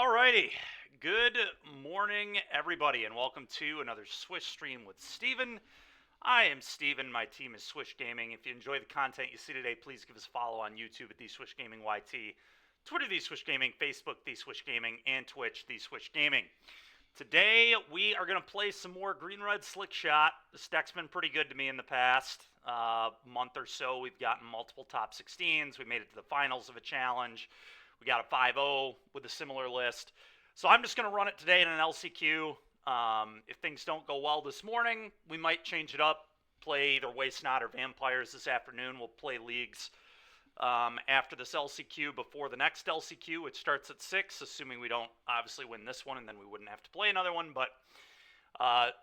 Alrighty, good morning everybody and welcome to another Swish stream with Steven. I am Steven, my team is Swish Gaming. If you enjoy the content you see today, please give us a follow on YouTube at Swish Gaming YT, Twitter Swish Gaming, Facebook Swish Gaming, and Twitch Swish Gaming. Today we are going to play some more Green-Red Slickshot. This deck's been pretty good to me in the past month or so. We've gotten multiple top 16s, we made it to the finals of a challenge. We got a 5-0 with a similar list. So I'm just going to run it today in an LCQ. If things don't go well this morning, we might change it up, play either Waste Not or Vampires this afternoon. We'll play leagues after this LCQ before the next LCQ, which starts at 6, assuming we don't obviously win this one, and then we wouldn't have to play another one. But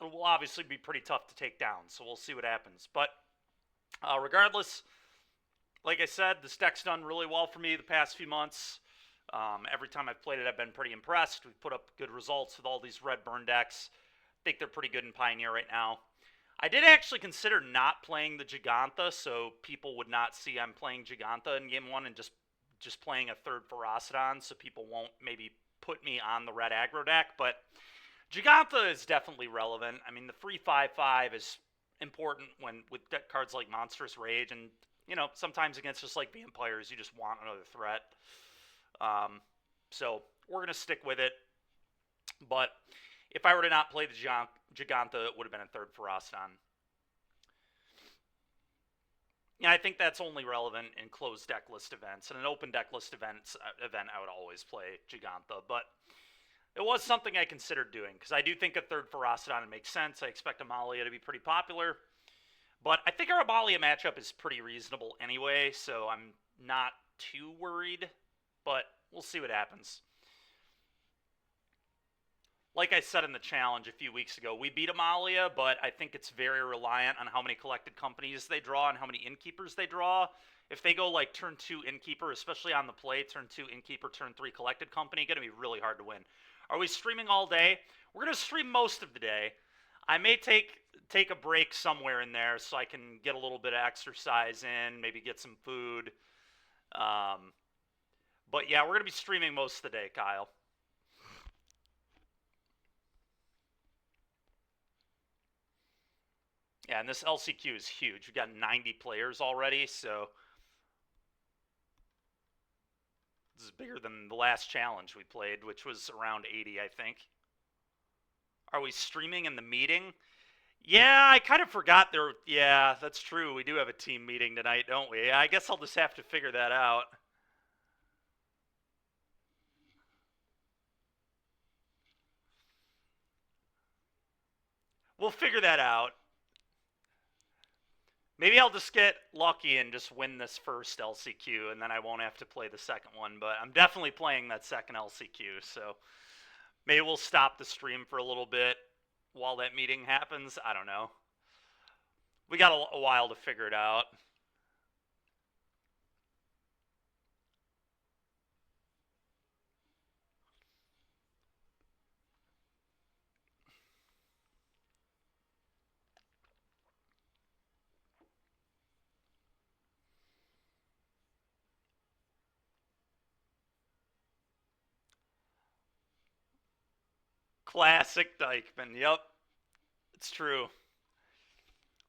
it will obviously be pretty tough to take down, so we'll see what happens. But regardless, like I said, this deck's done really well for me the past few months. Every time I've played it, I've been pretty impressed. We've put up good results with all these red burn decks. I think they're pretty good in Pioneer right now. I did actually consider not playing the Giganta, so people would not see I'm playing Giganta in Game 1 and just playing a third Ferocidon, so people won't maybe put me on the red aggro deck. But Giganta is definitely relevant. I mean, the free 5/5 is important with cards like Monstrous Rage, and, you know, sometimes against just like Vampires, you just want another threat. So we're going to stick with it. But if I were to not play the Giganta, it would have been a third Ferocidon. Yeah, I think that's only relevant in closed deck list events. In an open deck list event, I would always play Giganta. But it was something I considered doing, because I do think a third Ferocidon makes sense. I expect Amalia to be pretty popular. But I think our Amalia matchup is pretty reasonable anyway, so I'm not too worried. But we'll see what happens. Like I said in the challenge a few weeks ago, we beat Amalia, but I think it's very reliant on how many collected companies they draw and how many Innkeepers they draw. If they go like turn 2 Innkeeper, especially on the play, turn 2 Innkeeper, turn 3 collected company, going to be really hard to win. Are we streaming all day? We're going to stream most of the day. I may take a break somewhere in there so I can get a little bit of exercise in, maybe get some food. But yeah, we're going to be streaming most of the day, Kyle. Yeah, and this LCQ is huge. We've got 90 players already, so this is bigger than the last challenge we played, which was around 80, I think. Are we streaming in the meeting? Yeah, I kind of forgot there. Yeah, that's true. We do have a team meeting tonight, don't we? I guess I'll just have to figure that out. We'll figure that out. Maybe I'll just get lucky and just win this first LCQ, and then I won't have to play the second one. But I'm definitely playing that second LCQ, so maybe we'll stop the stream for a little bit while that meeting happens. I don't know. We got a while to figure it out. Classic Dykeman. Yep, it's true.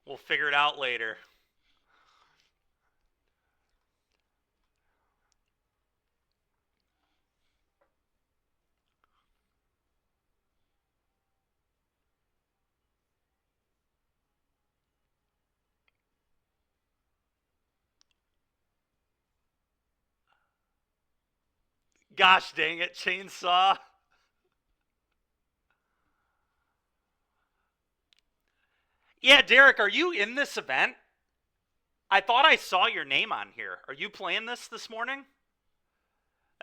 We'll figure it out later. Gosh dang it, Chainsaw. Yeah, Derek, are you in this event? I thought I saw your name on here. Are you playing this morning?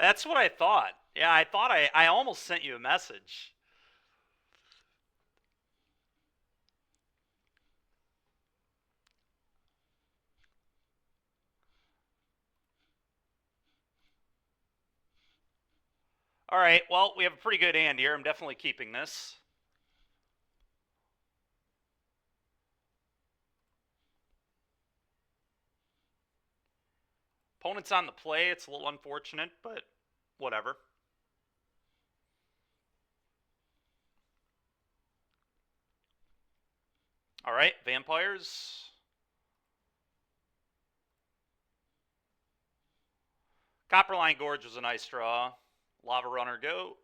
That's what I thought. Yeah, I thought I almost sent you a message. All right, well, we have a pretty good hand here. I'm definitely keeping this. Opponent's on the play. It's a little unfortunate, but whatever. All right, vampires. Copperline Gorge was a nice draw. Lava Runner, go.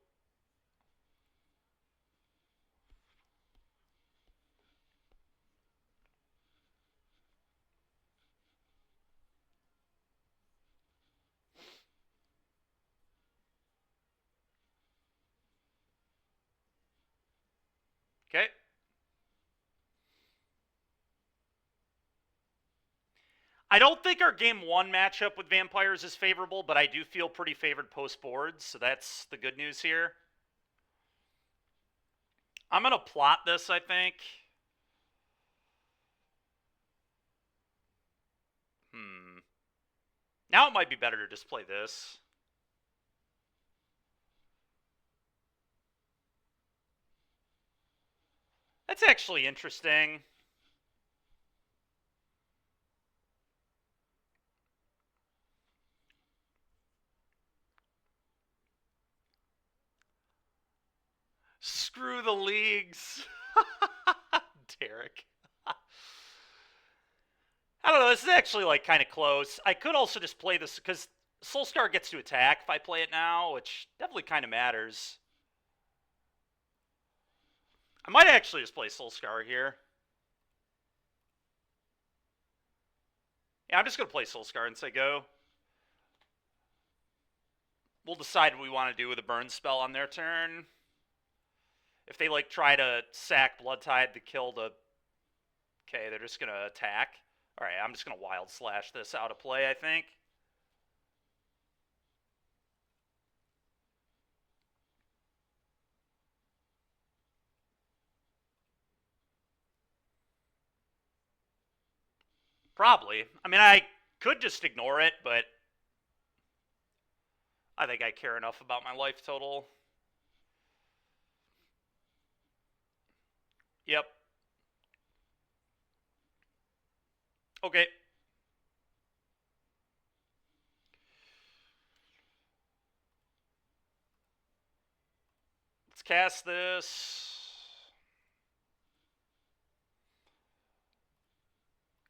Okay. I don't think our game 1 matchup with vampires is favorable, but I do feel pretty favored post-boards, so that's the good news here. I'm going to plot this, I think. Now it might be better to just play this. That's actually interesting. Screw the leagues. Derek. I don't know, this is actually like kind of close. I could also just play this because Soulscar gets to attack if I play it now, which definitely kind of matters. I might actually just play Soulscar here. Yeah, I'm just going to play Soulscar and say go. We'll decide what we want to do with a burn spell on their turn. If they like try to sack Bloodtide to kill the... Okay, they're just going to attack. Alright, I'm just going to Wild Slash this out of play, I think. Probably. I mean, I could just ignore it, but I think I care enough about my life total. Yep. Okay. Let's cast this.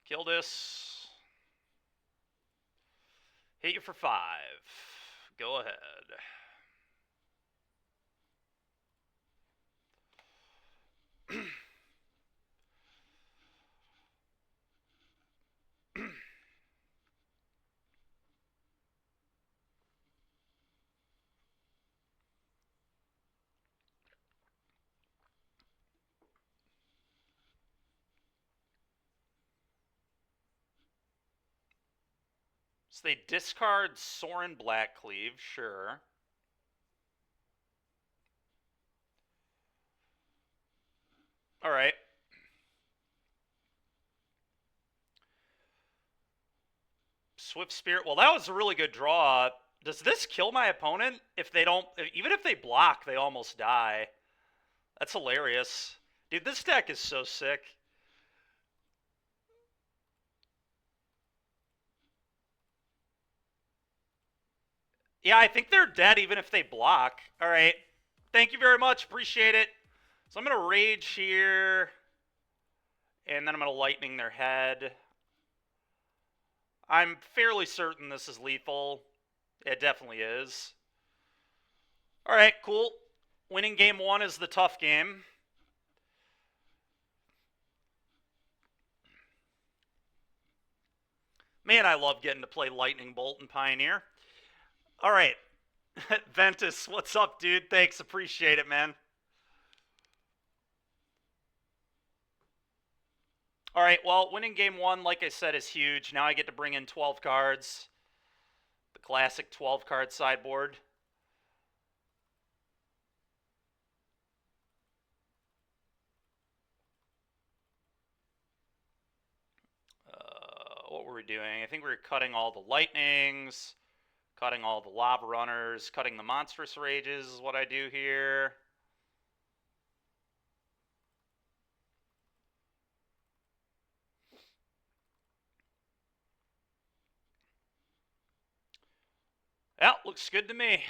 Kill this. Hit you for 5. Go ahead. So they discard Sorin Blackcleave, sure. Alright. Swift Spirit. Well, that was a really good draw. Does this kill my opponent? If they don't... Even if they block, they almost die. That's hilarious. Dude, this deck is so sick. Yeah, I think they're dead even if they block. Alright. Thank you very much. Appreciate it. So I'm going to Rage here. And then I'm going to Lightning their head. I'm fairly certain this is lethal. It definitely is. Alright, cool. Winning game 1 is the tough game. Man, I love getting to play Lightning Bolt and Pioneer. Alright. Ventus, what's up, dude? Thanks, appreciate it, man. Alright, well, winning game 1, like I said, is huge. Now I get to bring in 12 cards. The classic 12-card sideboard. What were we doing? I think we were cutting all the Lightnings, cutting all the Lava Runners, cutting the Monstrous Rages is what I do here. Yeah, looks good to me.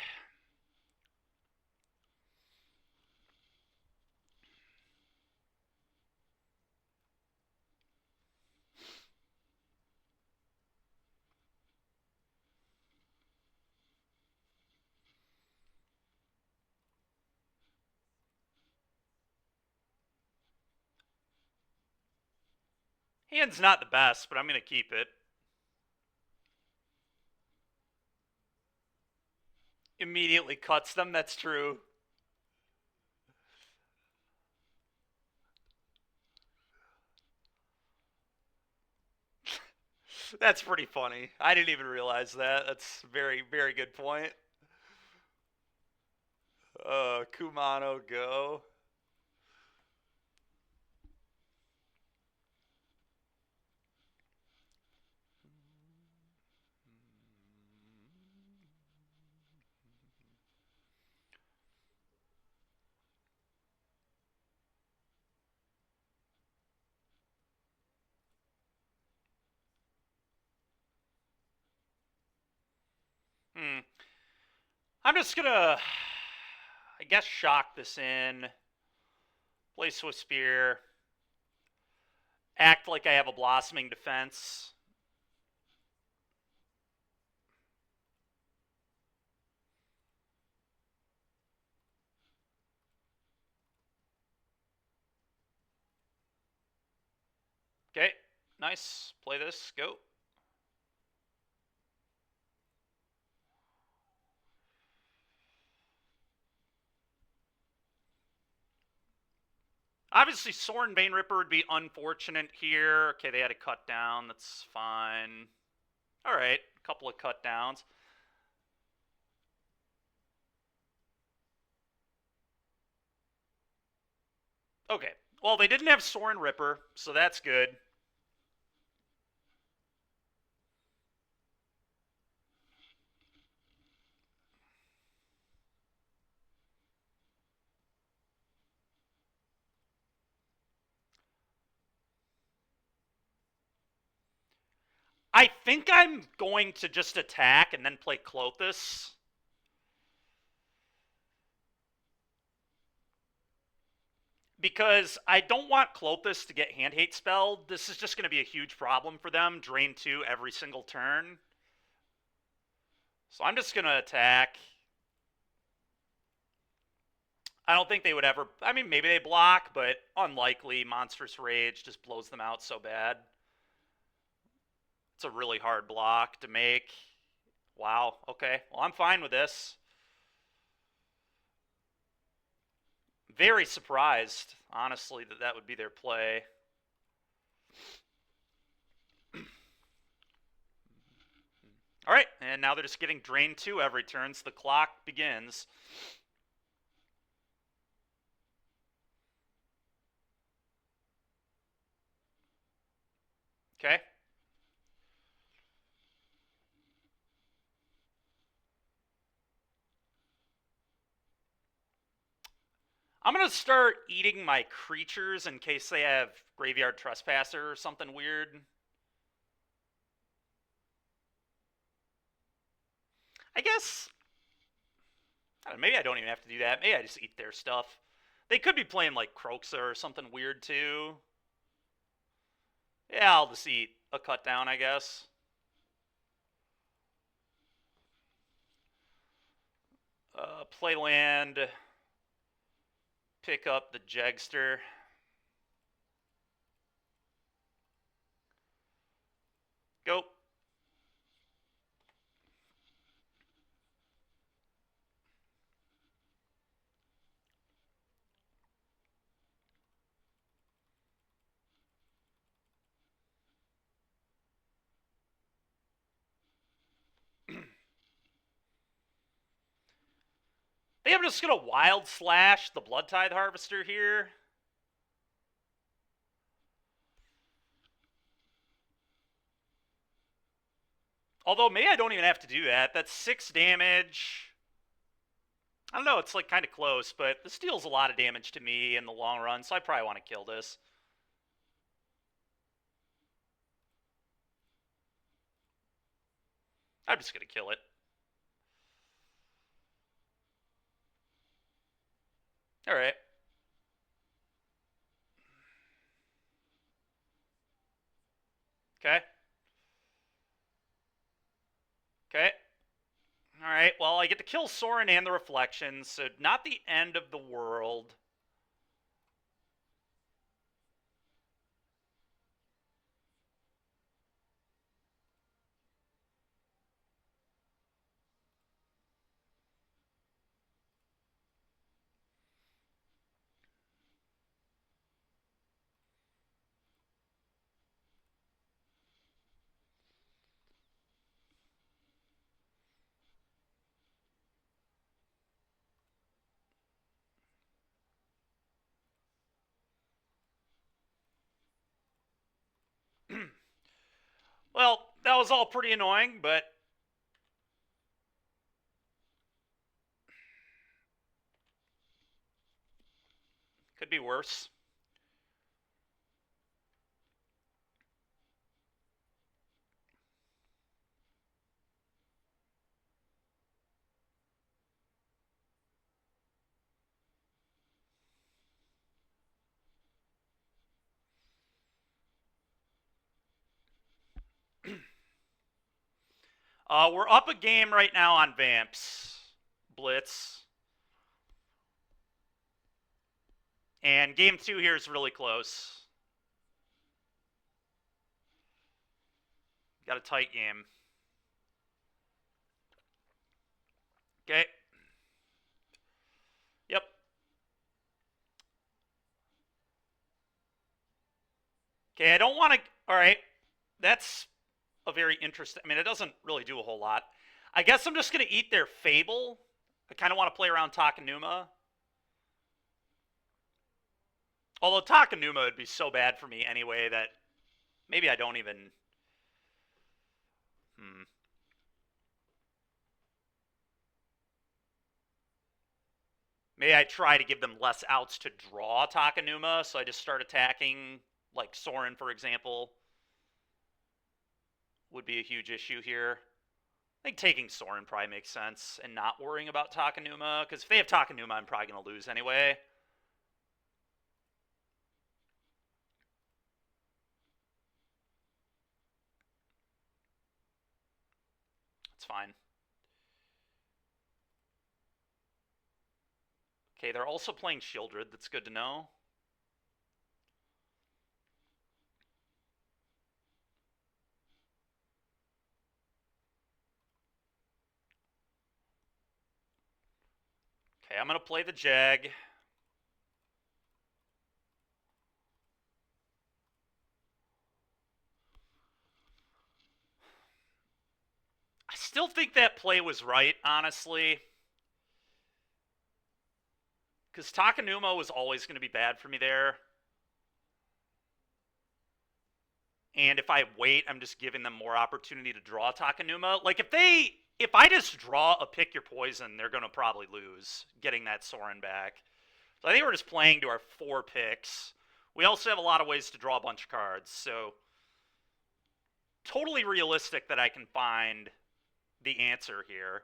Hand's not the best, but I'm going to keep it. Immediately cuts them, that's true. That's pretty funny. I didn't even realize that. That's very, very good point. Kumano, go. I'm just gonna, I guess, shock this in. Play Swiss Spear. Act like I have a blossoming defense. Okay, nice. Play this. Go. Obviously, Sorin Bane Ripper would be unfortunate here. Okay, they had a cut down. That's fine. All right, a couple of cut downs. Okay, well, they didn't have Sorin Ripper, so that's good. I think I'm going to just attack and then play Clothis. Because I don't want Clothis to get hand hate spelled. This is just going to be a huge problem for them. Drain 2 every single turn. So I'm just going to attack. I don't think they would ever... I mean, maybe they block, but unlikely. Monstrous Rage just blows them out so bad. It's a really hard block to make. Wow, okay. Well, I'm fine with this. Very surprised, honestly, that that would be their play. All right, and now they're just getting drained 2 every turn, so the clock begins. Okay. I'm going to start eating my creatures in case they have Graveyard Trespasser or something weird. I guess... maybe I don't even have to do that. Maybe I just eat their stuff. They could be playing like Croxa or something weird too. Yeah, I'll just eat a cut down, I guess. Play land. Pick up the Jegster. Go. They I'm just going to Wild Slash the Blood Tithe Harvester here. Although, maybe I don't even have to do that. That's 6 damage. I don't know, it's like kind of close, but this deals a lot of damage to me in the long run, so I probably want to kill this. I'm just going to kill it. All right. Okay. Okay. All right, well, I get to kill Sorin and the Reflections, so not the end of the world. Well, that was all pretty annoying, but could be worse. We're up a game right now on Vamps. Blitz. And game 2 here is really close. Got a tight game. Okay. Yep. Okay, I don't want to... All right. That's a very interesting... I mean, it doesn't really do a whole lot. I guess I'm just going to eat their Fable. I kind of want to play around Takenuma. Although Takenuma would be so bad for me anyway that maybe I don't even... Maybe I try to give them less outs to draw Takenuma, so I just start attacking, like Soren, for example. Would be a huge issue here. I think taking Soren probably makes sense and not worrying about Takenuma, because if they have Takenuma, I'm probably going to lose anyway. It's fine. Okay, they're also playing Shieldred. That's good to know. Okay, I'm going to play the Jag. I still think that play was right, honestly. Because Takenuma was always going to be bad for me there. And if I wait, I'm just giving them more opportunity to draw Takenuma. Like, if I just draw a Pick Your Poison, they're going to probably lose getting that Soren back. So I think we're just playing to our 4 picks. We also have a lot of ways to draw a bunch of cards, so totally realistic that I can find the answer here.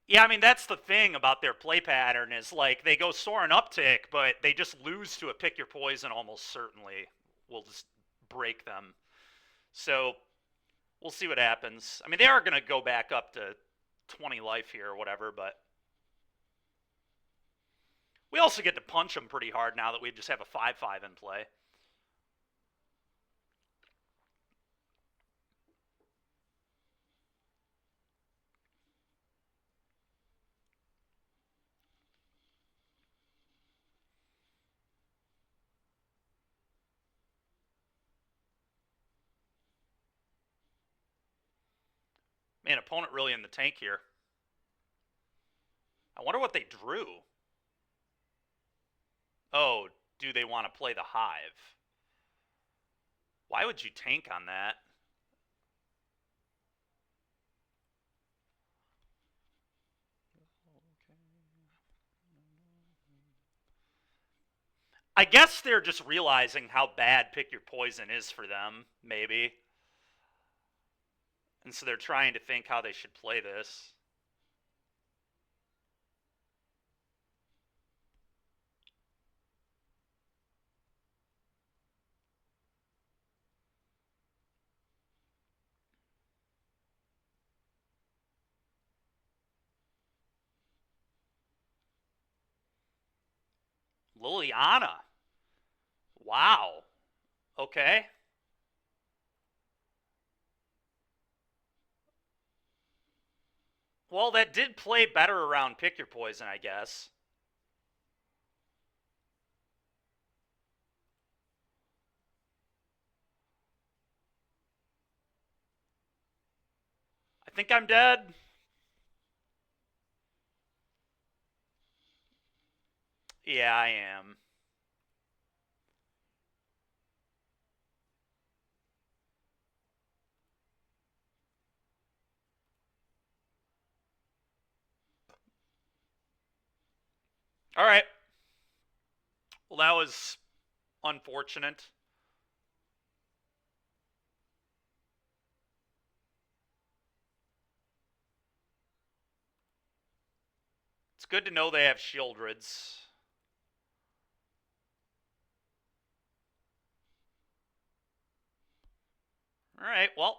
Yeah, I mean, that's the thing about their play pattern is, like, they go Soren uptick, but they just lose to a Pick Your Poison almost certainly. We'll just break them. So we'll see what happens. I mean, they are going to go back up to 20 life here or whatever, but we also get to punch them pretty hard now that we just have a 5/5 in play. Man, opponent really in the tank here. I wonder what they drew. Oh, do they want to play the Hive? Why would you tank on that? I guess they're just realizing how bad Pick Your Poison is for them, maybe. And so they're trying to think how they should play this. Liliana. Wow. Okay. Well, that did play better around Pick Your Poison, I guess. I think I'm dead. Yeah, I am. All right. Well, that was unfortunate. It's good to know they have Shieldreds. All right, well,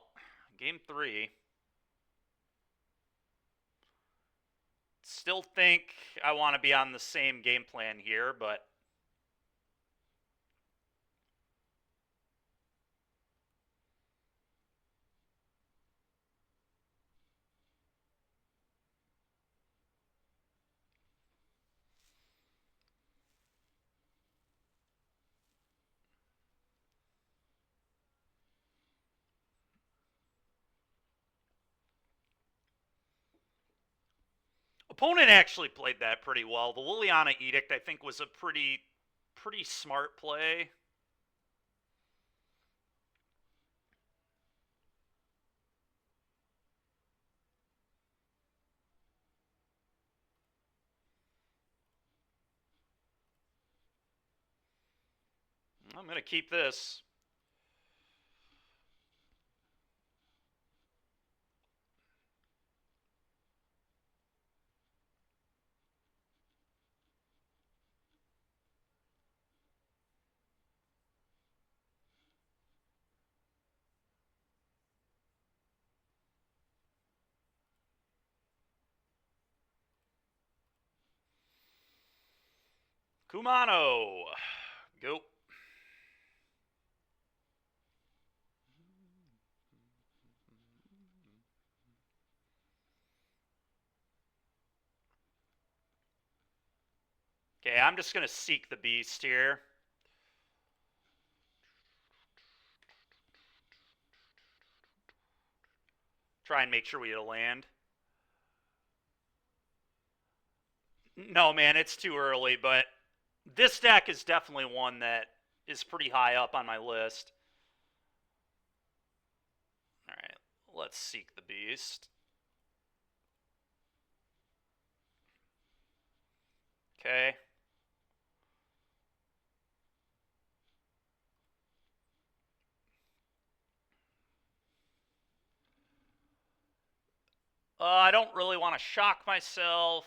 game 3. Still think I want to be on the same game plan here, but opponent actually played that pretty well. The Liliana Edict, I think, was a pretty smart play. I'm going to keep this. Kumano. Go. Okay, I'm just going to seek the beast here. Try and make sure we get a land. No, man, it's too early, but this deck is definitely one that is pretty high up on my list. All right, let's seek the beast. Okay. I don't really want to shock myself.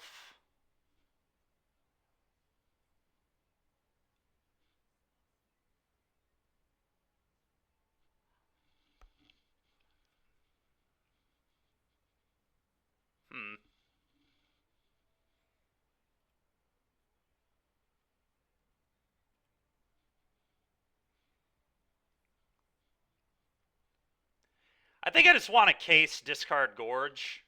I think I just want to case discard Gorge.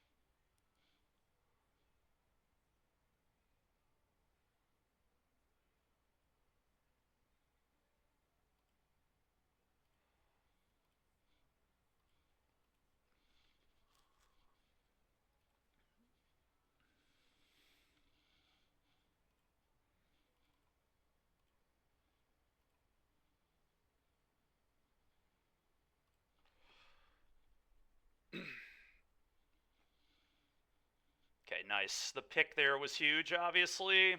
Okay, nice. The pick there was huge, obviously.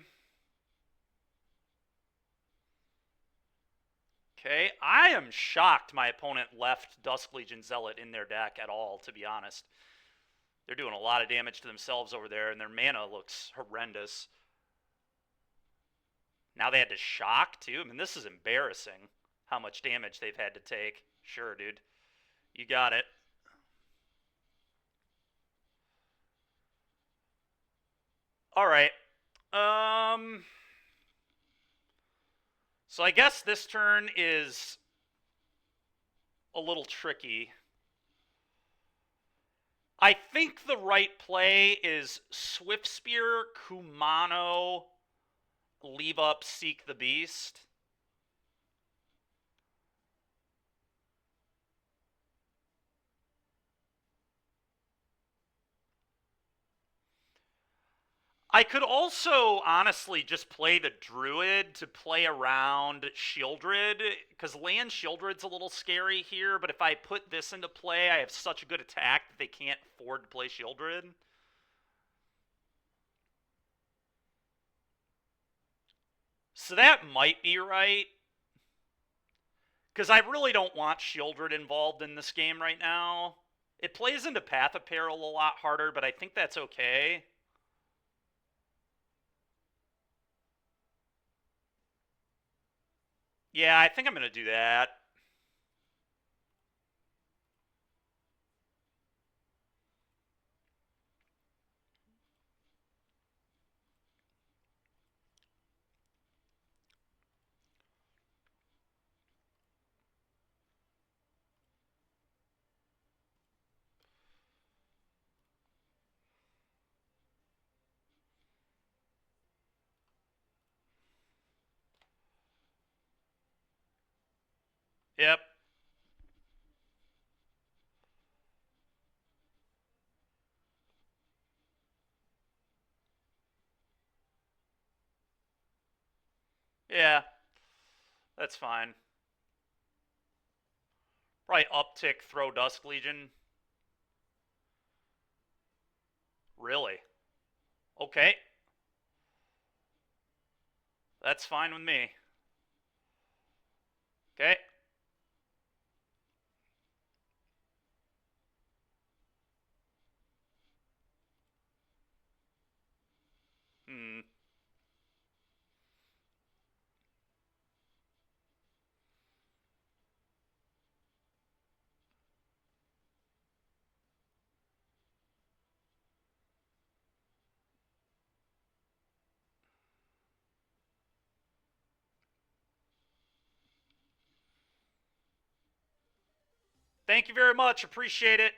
Okay, I am shocked my opponent left Dusk Legion Zealot in their deck at all, to be honest. They're doing a lot of damage to themselves over there, and their mana looks horrendous. Now they had to shock, too? I mean, this is embarrassing how much damage they've had to take. Sure, dude. You got it. All right. So I guess this turn is a little tricky. I think the right play is Swift Spear, Kumano, leave up, Seek the Beast. I could also honestly just play the Druid to play around Shieldred, because land Shieldred's a little scary here, but if I put this into play, I have such a good attack that they can't afford to play Shieldred. So that might be right, because I really don't want Shieldred involved in this game right now. It plays into Path of Peril a lot harder, but I think that's okay. Yeah, I think I'm going to do that. Yep. Yeah, that's fine. Probably uptick throw Dusk Legion. Really? Okay. That's fine with me. Okay. Hmm. Thank you very much. Appreciate it.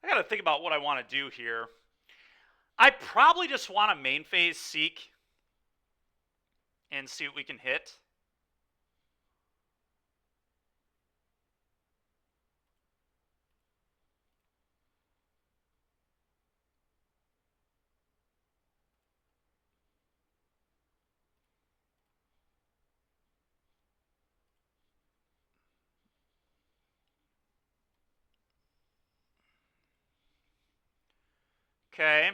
I gotta think about what I want to do here. I probably just want to main phase Seek and see what we can hit. Okay.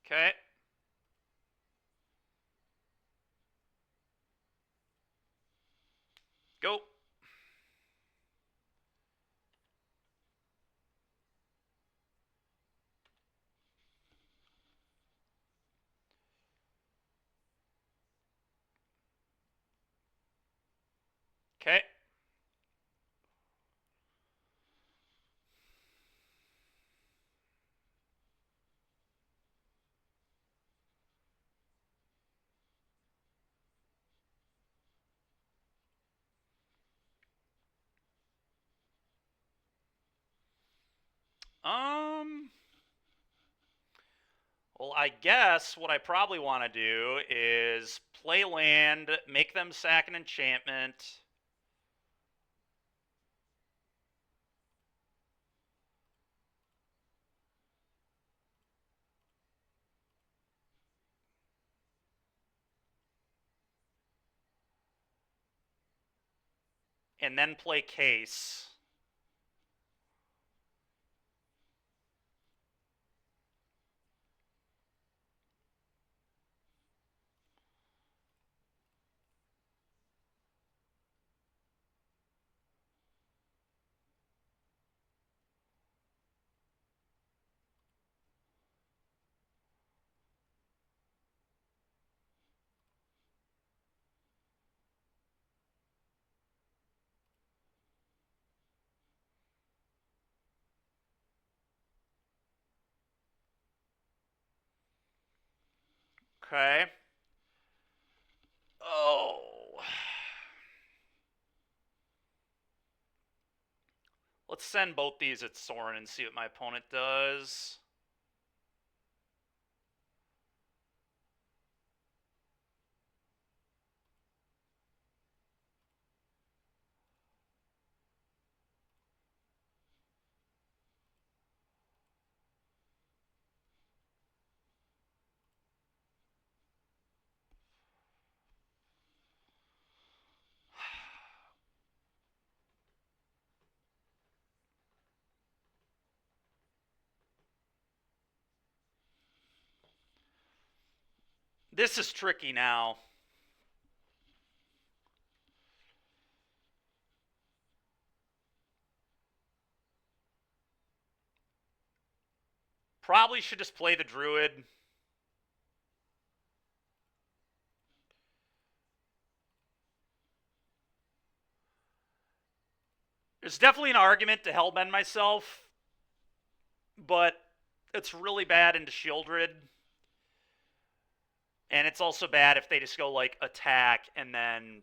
Okay. Go. Okay. Um. Well, I guess what I probably want to do is play land, make them sack an enchantment. And then play Case. Okay. Oh. Let's send both these at Soren and see what my opponent does. This is tricky now. Probably should just play the Druid. There's definitely an argument to hellbend myself, but it's really bad into Shieldred. And it's also bad if they just go, like, attack and then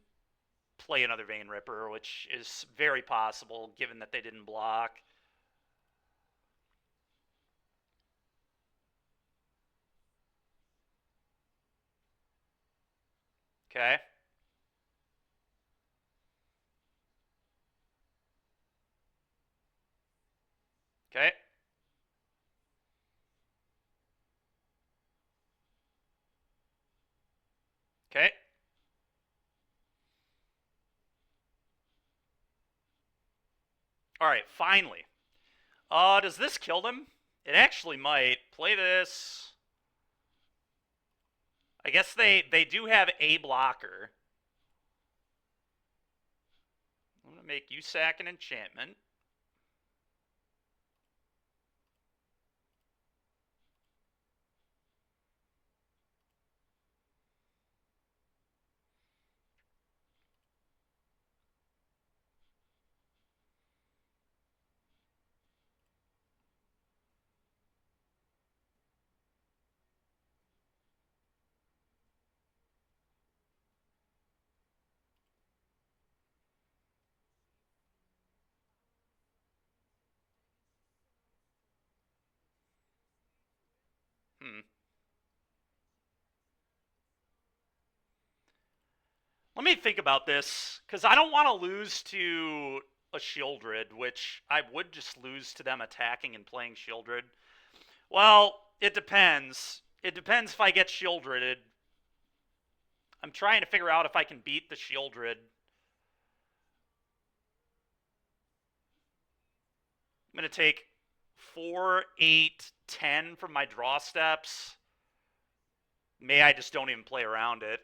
play another Vein Ripper, which is very possible, given that they didn't block. Okay. Okay. Okay. All right, finally. Does this kill them? It actually might. Play this. I guess they do have a blocker. I'm going to make you sack an enchantment. Let me think about this, because I don't want to lose to a Shieldred, which I would just lose to them attacking and playing Shieldred. Well, it depends. It depends if I get Shieldreded. I'm trying to figure out if I can beat the Shieldred. I'm going to take 4, 8, 10 from my draw steps. May I just don't even play around it.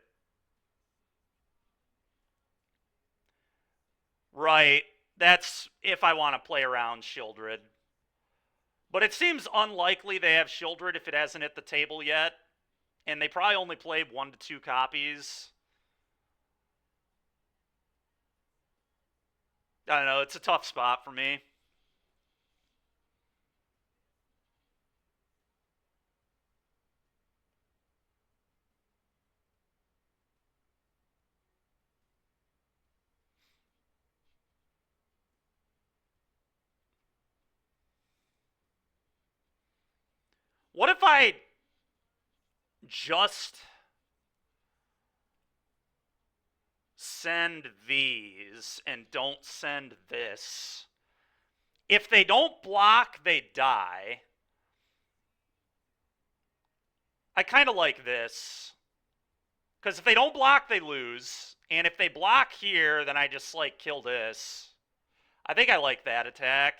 Right. That's if I want to play around Shieldred. But it seems unlikely they have Shieldred if it hasn't hit the table yet. And they probably only played 1 to 2 copies. I don't know. It's a tough spot for me. What if I just send these and don't send this? If they don't block, they die. I kind of like this. Because if they don't block, they lose. And if they block here, then I just, like, kill this. I think I like that attack.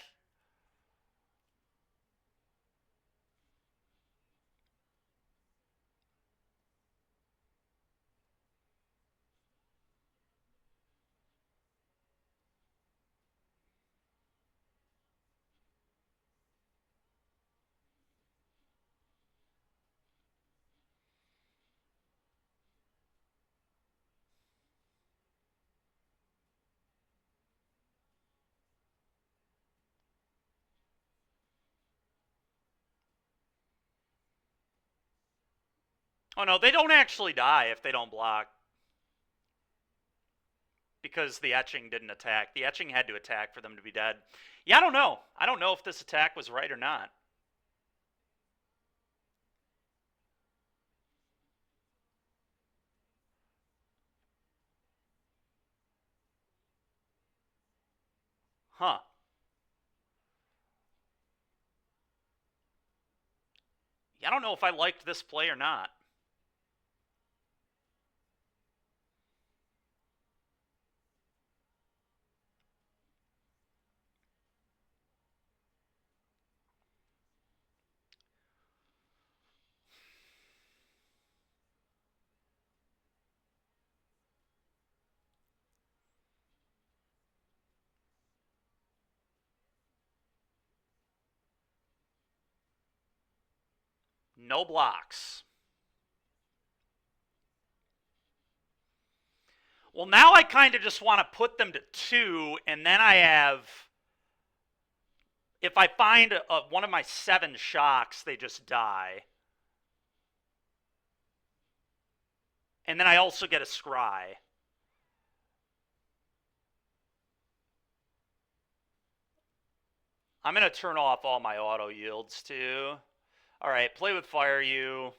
Oh no, they don't actually die if they don't block. Because the etching didn't attack. The etching had to attack for them to be dead. Yeah, I don't know. I don't know if this attack was right or not. Huh. Yeah, I don't know if I liked this play or not. No blocks. Well, now I kind of just want to put them to 2, and then I have... If I find one of my 7 shocks, they just die. And then I also get a scry. I'm going to turn off all my auto yields, too. All right, play with fire you.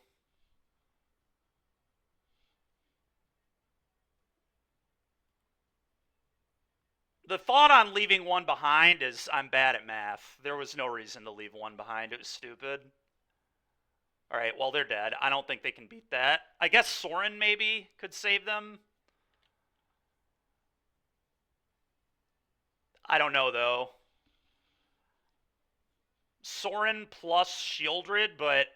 The thought on leaving one behind is I'm bad at math. There was no reason to leave one behind. It was stupid. All right, well, they're dead. I don't think they can beat that. I guess Soren maybe could save them. I don't know, though. Soren plus Shieldred, but...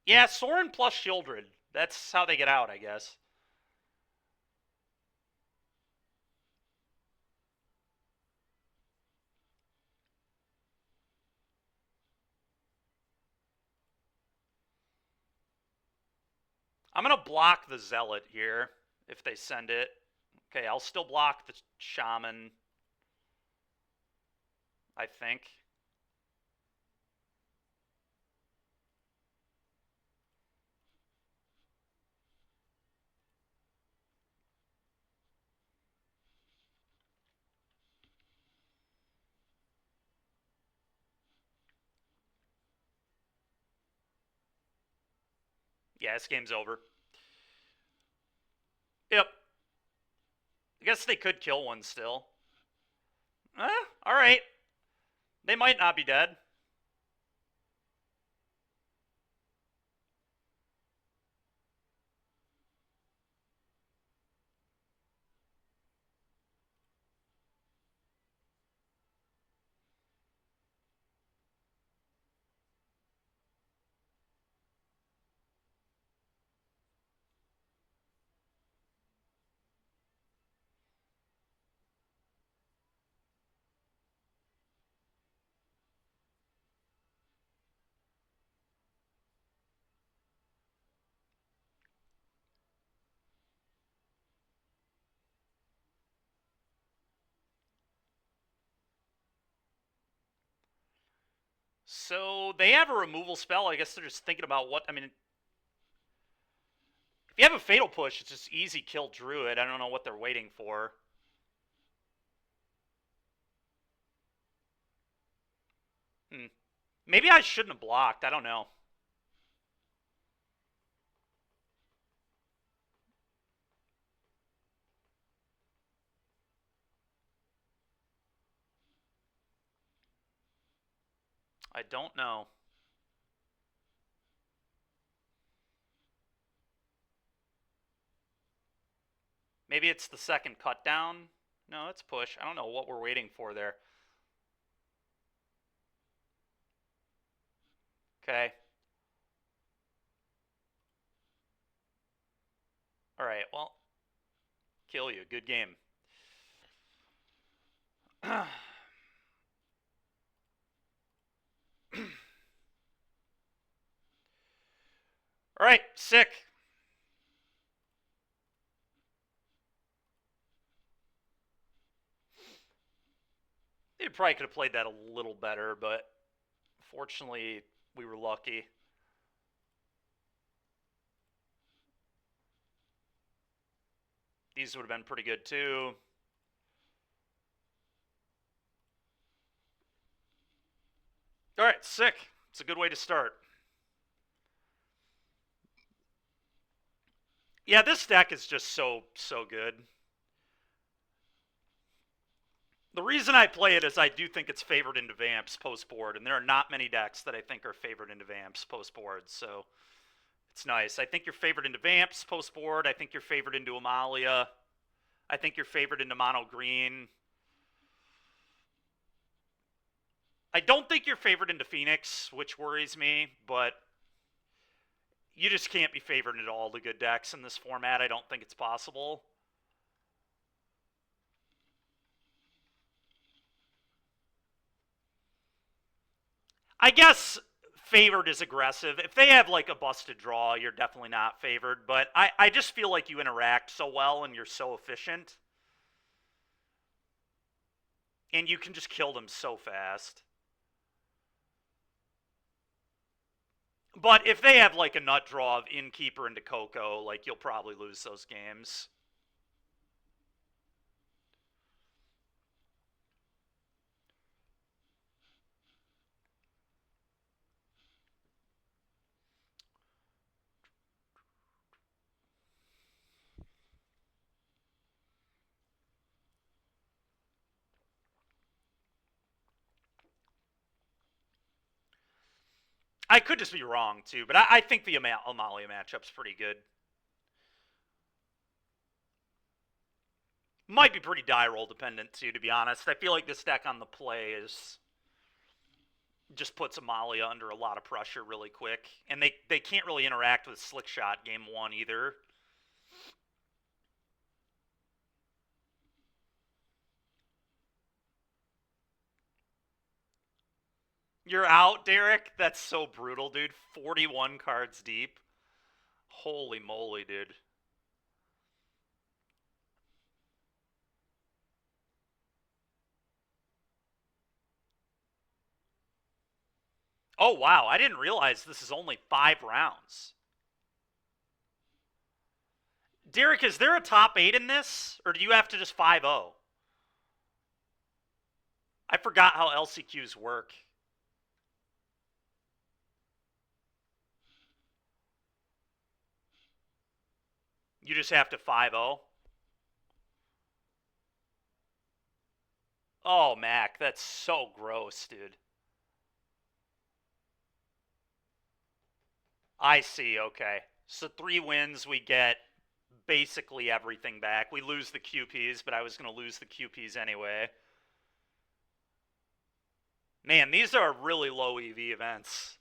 Yeah, Soren plus Shieldred. That's how they get out, I guess. I'm going to block the Zealot here if they send it. Okay, I'll still block the Shaman, I think. Yeah, this game's over. Yep. I guess they could kill one still. Alright. They might not be dead. So they have a removal spell. I guess they're just thinking about what... I mean, if you have a Fatal Push, it's just easy kill Druid. I don't know what they're waiting for. Maybe I shouldn't have blocked. I don't know. I don't know. Maybe it's the second cut down. No, it's push. I don't know what we're waiting for there. Okay. Alright, well. Kill you. Good game. Alright, sick. They probably could have played that a little better, but fortunately, we were lucky. These would have been pretty good too. All right, sick. It's a good way to start. Yeah, this deck is just so good. The reason I play it is I do think it's favored into Vamps post-board, and there are not many decks that I think are favored into Vamps post-board, so it's nice. I think you're favored into Vamps post-board. I think you're favored into Amalia. I think you're favored into Mono Green. I don't think you're favored into Phoenix, which worries me, but you just can't be favored into all the good decks in this format. I don't think it's possible. I guess favored is aggressive. If they have like a busted draw, you're definitely not favored. But I just feel like you interact so well and you're so efficient. And you can just kill them so fast. But if they have like a nut draw of Innkeeper into Coco, like you'll probably lose those games. I could just be wrong too, but I think the Amalia matchup's pretty good. Might be pretty die roll dependent too, to be honest. I feel like this deck on the play is just puts Amalia under a lot of pressure really quick, and they can't really interact with Slickshot game one either. You're out, Derek? That's so brutal, dude. 41 cards deep. Holy moly, dude. Oh, wow. I didn't realize this is only 5 rounds. Derek, is there a top 8 in this? Or do you have to just 5-0? I forgot how LCQs work. You just have to 5-0? Oh, Mac, that's so gross, dude. I see, okay. So 3 wins, we get basically everything back. We lose the QPs, but I was going to lose the QPs anyway. Man, these are really low EV events.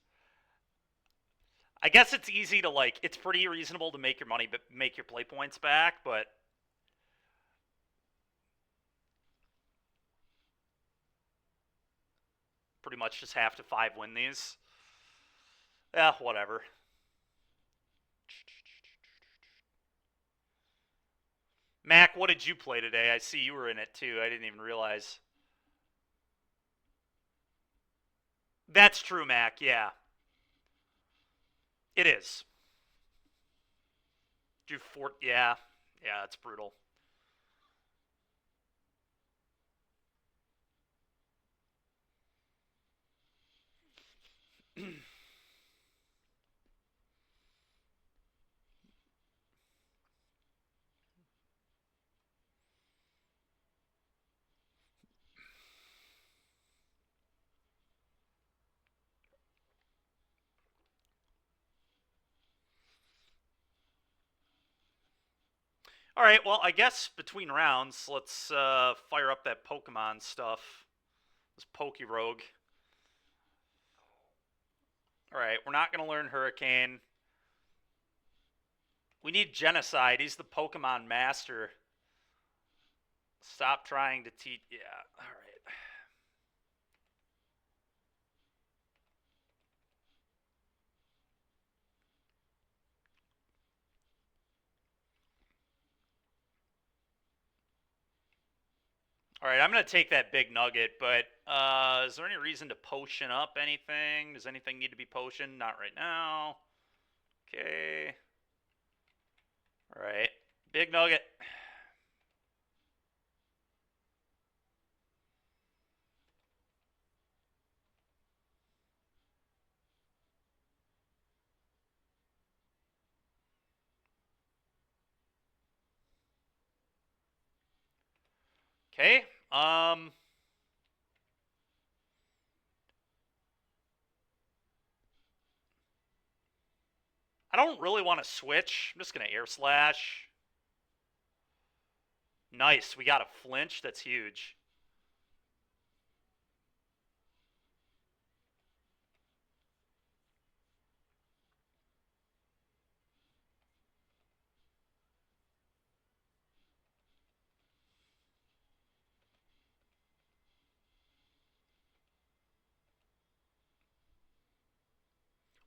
I guess it's easy to, like, it's pretty reasonable to make your money, but make your play points back, but pretty much just have to 5-win these. Yeah, whatever. Mac, what did you play today? I see you were in it too. I didn't even realize. That's true, Mac, yeah. It is. Do 4, yeah. Yeah, that's brutal. All right, well, I guess between rounds, let's fire up that Pokemon stuff. This Pokerogue. All right, we're not going to learn Hurricane. We need Genocide. He's the Pokemon master. Stop trying to teach. Yeah, all right. All right, I'm going to take that big nugget, but is there any reason to potion up anything? Does anything need to be potioned? Not right now. Okay. All right, big nugget. Okay. I don't really want to switch. I'm just going to air slash. Nice. We got a flinch. That's huge.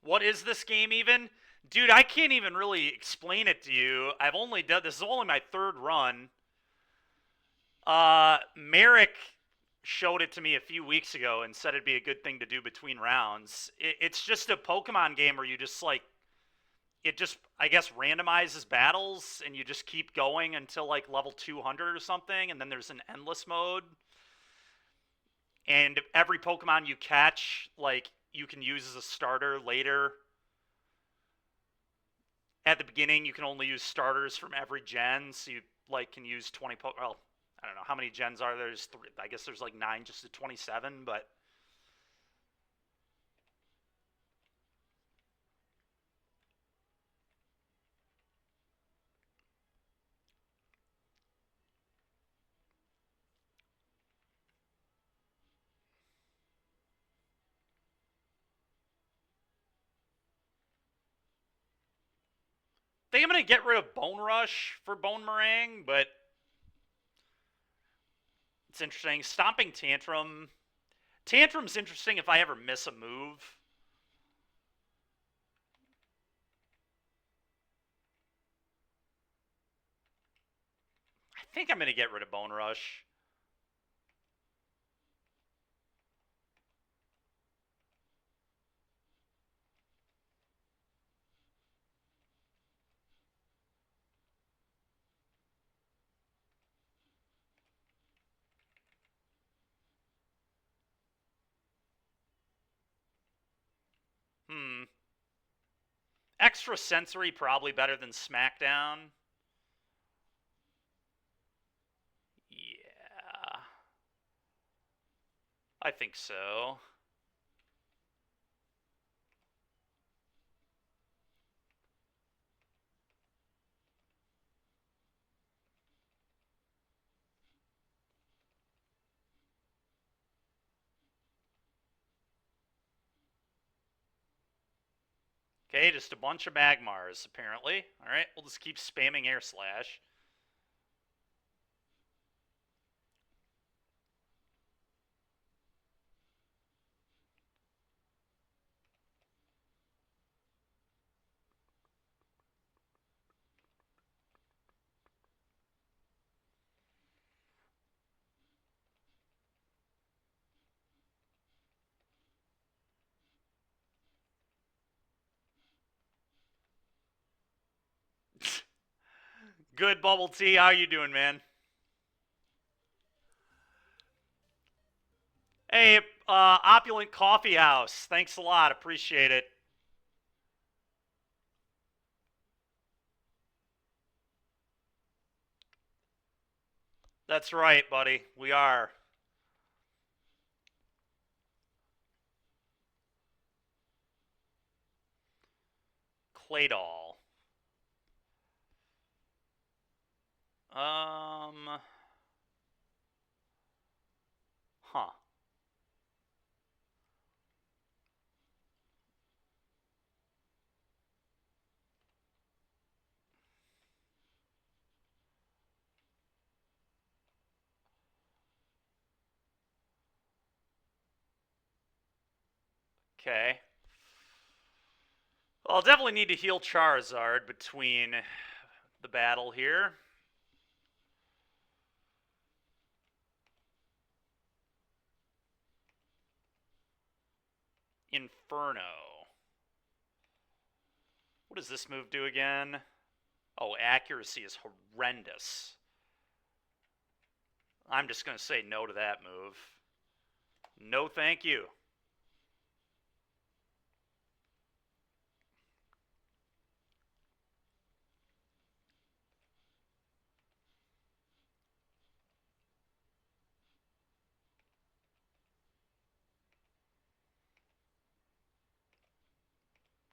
What is this game even? Dude, I can't even really explain it to you. I've only done this is only my third run. Merrick showed it to me a few weeks ago and said it'd be a good thing to do between rounds. It's just a Pokemon game where you just like it just I guess randomizes battles and you just keep going until like level 200 or something, and then there's an endless mode. And every Pokemon you catch, like you can use as a starter later. At the beginning, you can only use starters from every gen, so you like can use 20. Well, I don't know how many gens are there. There's three. I guess there's like 9 just to 27, but I think I'm gonna get rid of Bone Rush for Bone Meringue, but it's interesting. Stomping Tantrum. Tantrum's interesting if I ever miss a move. I think I'm gonna get rid of Bone Rush. Extra Sensory probably better than Smackdown. Yeah, I think so. Okay, just a bunch of Magmars, apparently. Alright, we'll just keep spamming Air Slash. Good, Bubble Tea. How you doing, man? Hey, Opulent Coffee House. Thanks a lot. Appreciate it. That's right, buddy. We are. Claydol. Huh. Okay. Well, I'll definitely need to heal Charizard between the battle here. Inferno. What does this move do again? Oh, accuracy is horrendous. I'm just going to say no to that move. No, thank you.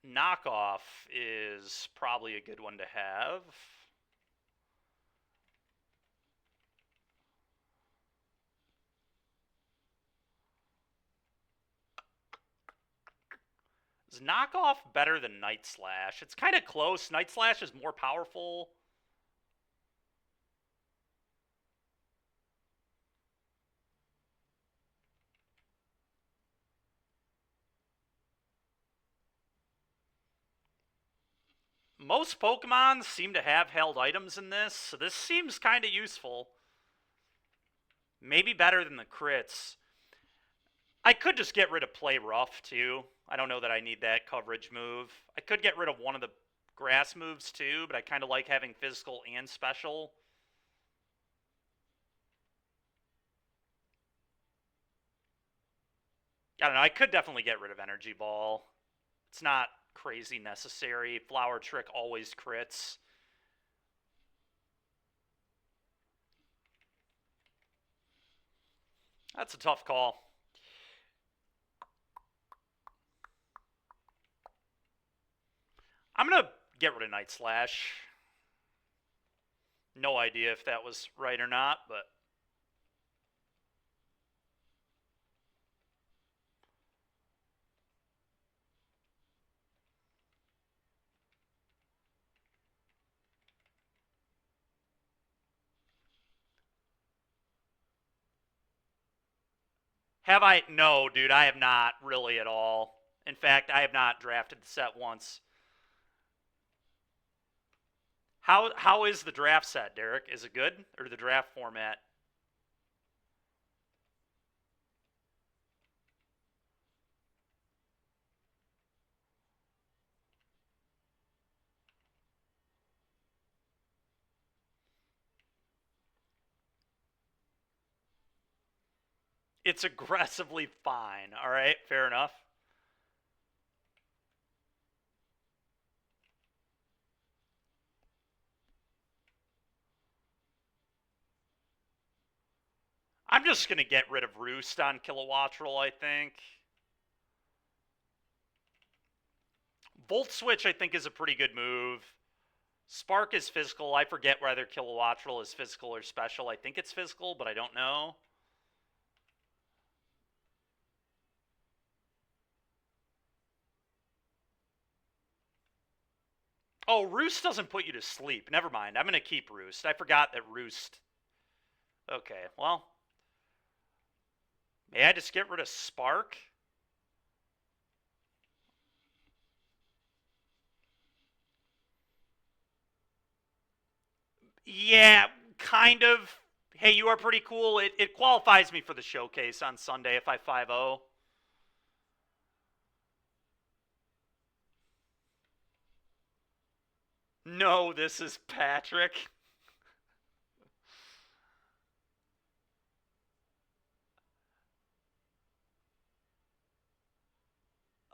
Knockoff is probably a good one to have. Is Knockoff better than Night Slash? It's kind of close. Night Slash is more powerful. Most Pokemon seem to have held items in this, so this seems kind of useful. Maybe better than the crits. I could just get rid of Play Rough, too. I don't know that I need that coverage move. I could get rid of one of the grass moves, too, but I kind of like having physical and special. I don't know, I could definitely get rid of Energy Ball. It's not crazy necessary. Flower Trick always crits. That's a tough call. I'm going to get rid of Night Slash. No idea if that was right or not, but... Have I? No, dude, I have not really at all. In fact, I have not drafted the set once. How is the draft set, Derek? Is it good? Or the draft format? It's aggressively fine. All right, fair enough. I'm just going to get rid of Roost on Kilowattrel, I think. Volt Switch, I think, is a pretty good move. Spark is physical. I forget whether Kilowattrel is physical or special. I think it's physical, but I don't know. Oh, Roost doesn't put you to sleep. Never mind. I'm going to keep Roost. I forgot that Roost... Okay, well... May I just get rid of Spark? Yeah, kind of. Hey, you are pretty cool. It qualifies me for the showcase on Sunday if I 5-0. No, this is Patrick.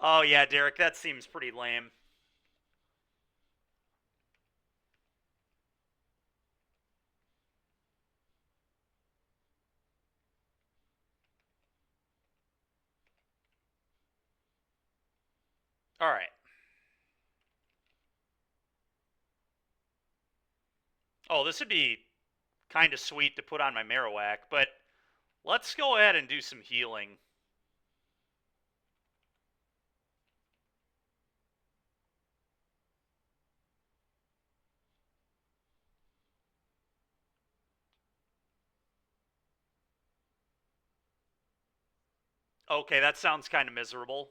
Oh, yeah, Derek, that seems pretty lame. All right. Oh, this would be kind of sweet to put on my Marowak, but let's go ahead and do some healing. Okay, that sounds kind of miserable.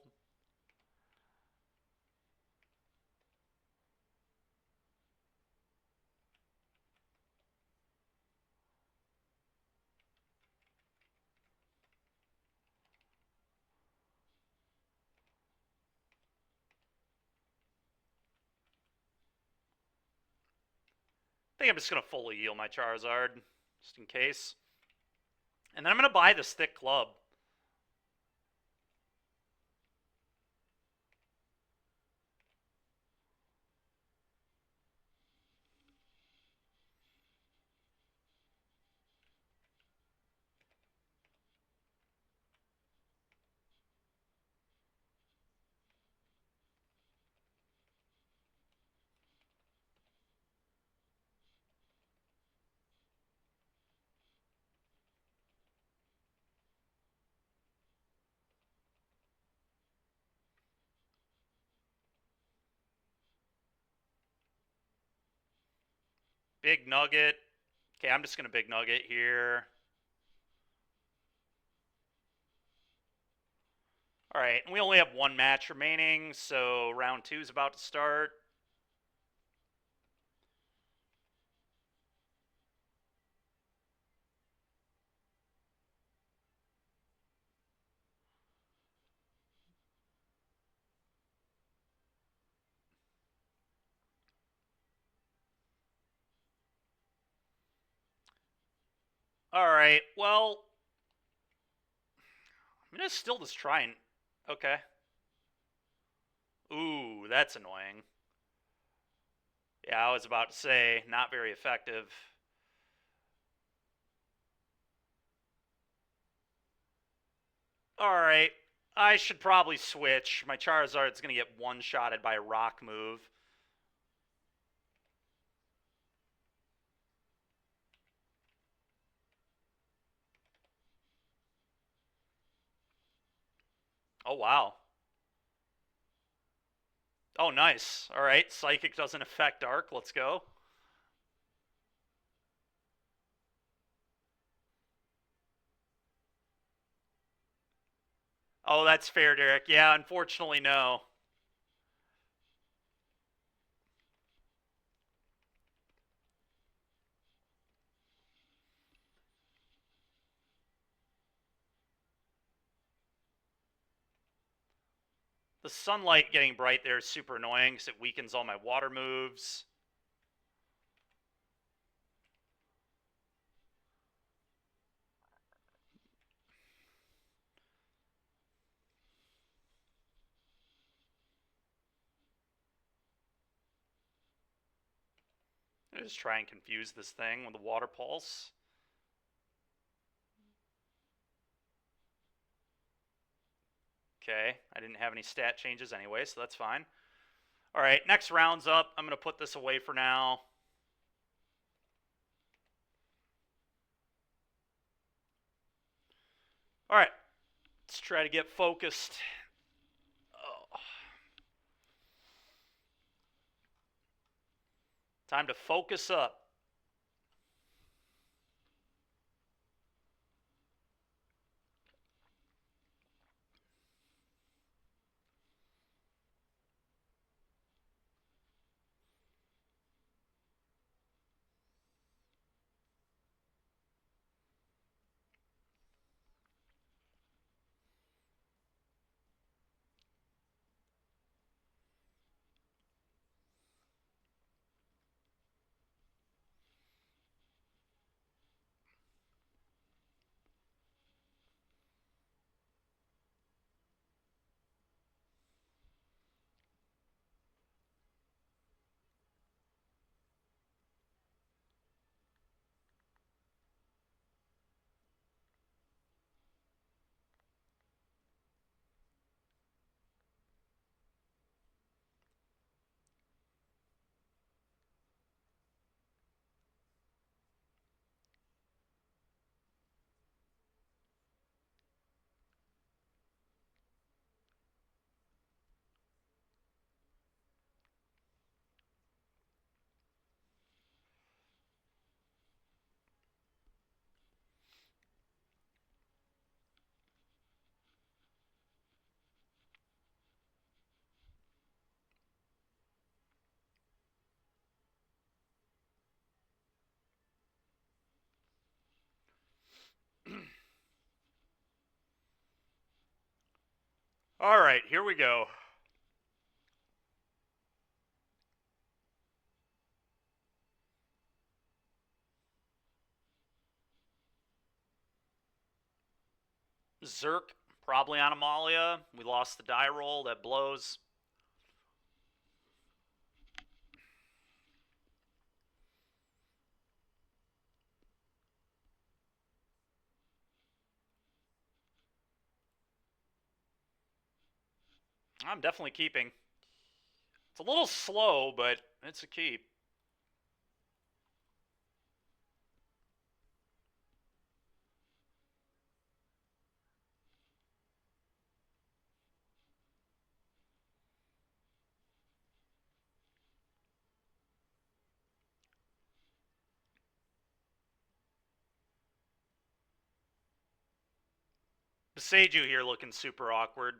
I think I'm just going to fully heal my Charizard, just in case. And then I'm going to buy this thick club. Big nugget. Okay, I'm just going to big nugget here. All right, and we only have one match remaining, so round 2 is about to start. All right, well, I'm going to still just try and... Okay. Ooh, that's annoying. Yeah, I was about to say, not very effective. Alright, I should probably switch. My Charizard's going to get one-shotted by a rock move. Oh, wow. Oh, nice. Alright, Psychic doesn't affect Dark. Let's go. Oh, that's fair, Derek. Yeah, unfortunately, no. The sunlight getting bright there is super annoying because it weakens all my water moves. I just try and confuse this thing with the water pulse. Okay, I didn't have any stat changes anyway, so that's fine. Alright, next round's up. I'm going to put this away for now. Alright, let's try to get focused. Oh. Time to focus up. Alright, here we go. Zerk, probably on Amalia. We lost the die roll. That blows. I'm definitely keeping. It's a little slow, but it's a keep. Beseiju here looking super awkward.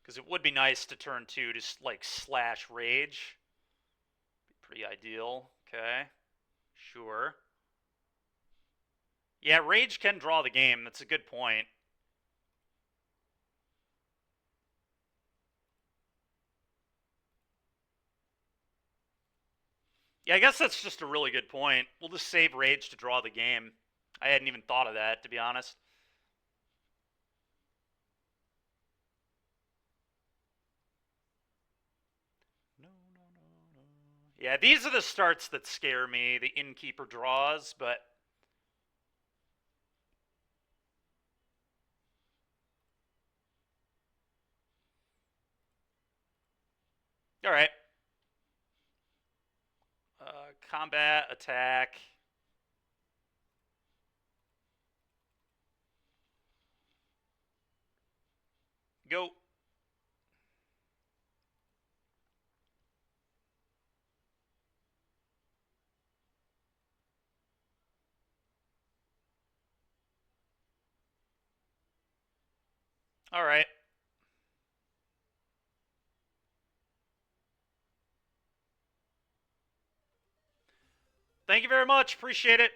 Because it would be nice to turn 2 just like slash rage. Be pretty ideal. Okay. Sure. Yeah, rage can draw the game. That's a good point. Yeah, I guess that's just a really good point. We'll just save rage to draw the game. I hadn't even thought of that, to be honest. No. Yeah, these are the starts that scare me, the innkeeper draws, but... Alright. Combat, attack. Go. Alright. Thank you very much. Appreciate it.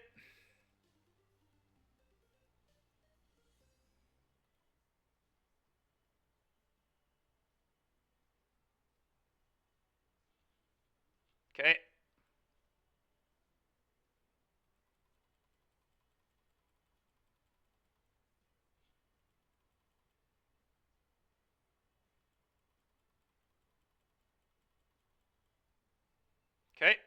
Okay. Okay.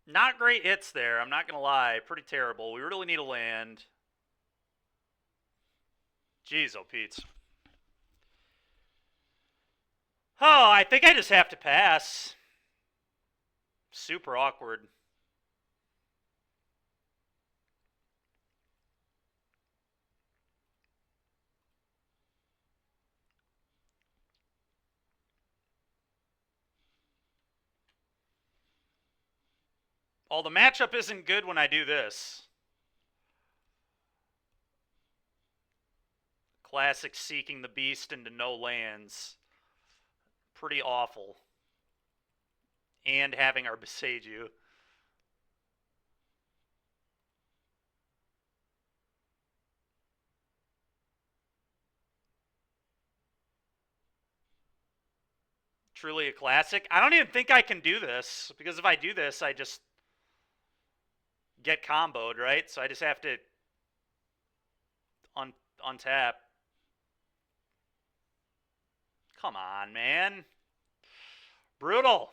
Not great hits there, I'm not going to lie. Pretty terrible. We really need a land. Jeez, oh Pete's. Oh, I think I just have to pass. Super awkward. Oh, the matchup isn't good when I do this. Classic seeking the beast into no lands. Pretty awful. And having our Beseiju. Truly a classic. I don't even think I can do this, because if I do this, I just get comboed, right? So I just have to untap. Come on, man. Brutal.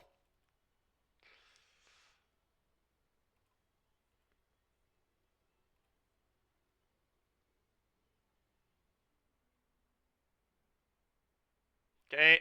Okay.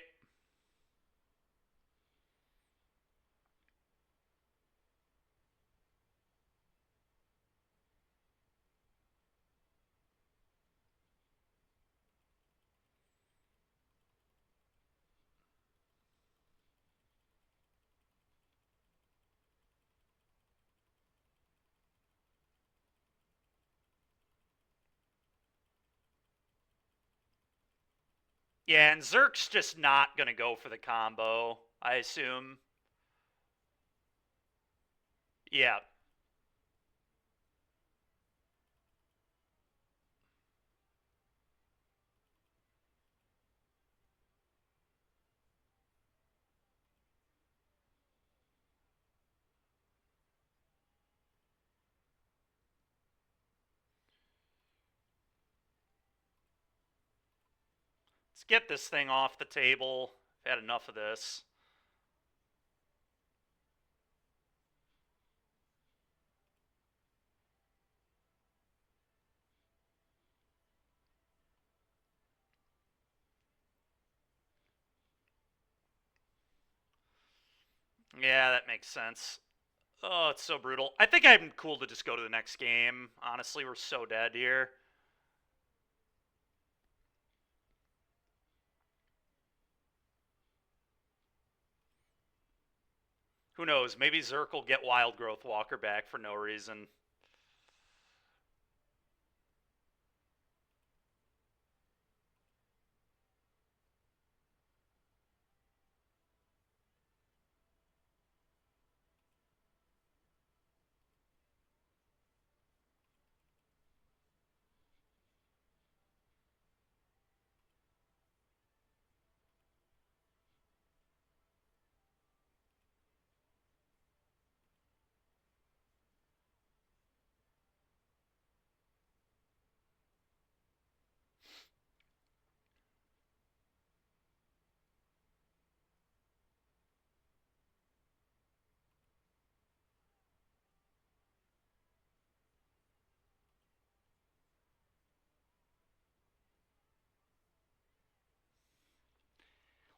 Yeah, and Zerk's just not going to go for the combo, I assume. Yeah. Let's get this thing off the table. I've had enough of this. Yeah, that makes sense. Oh, it's so brutal. I think I'm cool to just go to the next game. Honestly, we're so dead here. Who knows? Maybe Zerk will get Wild Growth Walker back for no reason.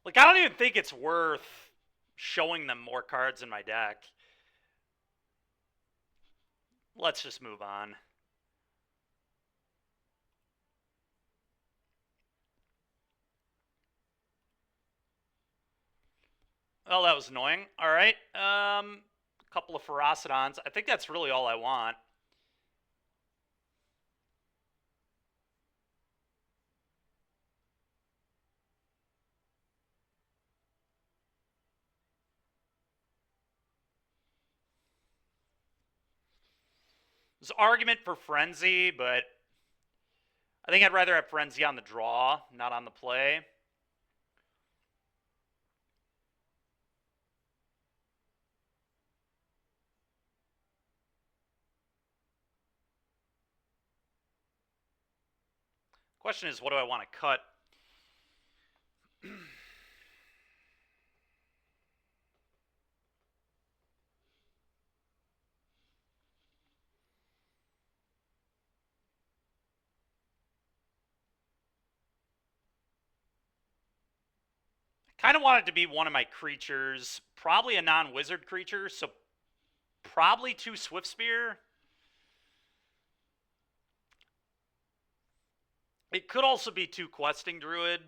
Like, I don't even think it's worth showing them more cards in my deck. Let's just move on. Oh, that was annoying. All right. A couple of Ferocidons. I think that's really all I want. There's argument for Frenzy, but I think I'd rather have Frenzy on the draw, not on the play. Question is, what do I want to cut? Kind of want it to be one of my creatures, probably a non-wizard creature, so probably 2 Swift Spear. It could also be 2 Questing Druid.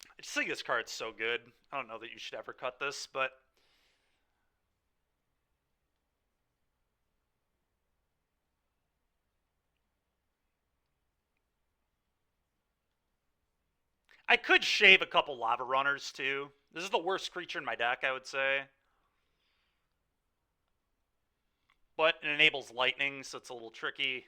I just think this card's so good. I don't know that you should ever cut this, but I could shave a couple Lava Runners too. This is the worst creature in my deck, I would say. But it enables lightning, so it's a little tricky.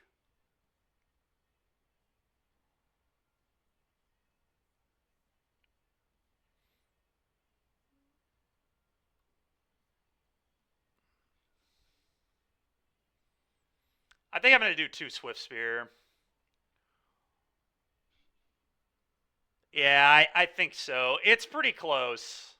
I think I'm going to do 2 Swift Spear. Yeah, I think so. It's pretty close.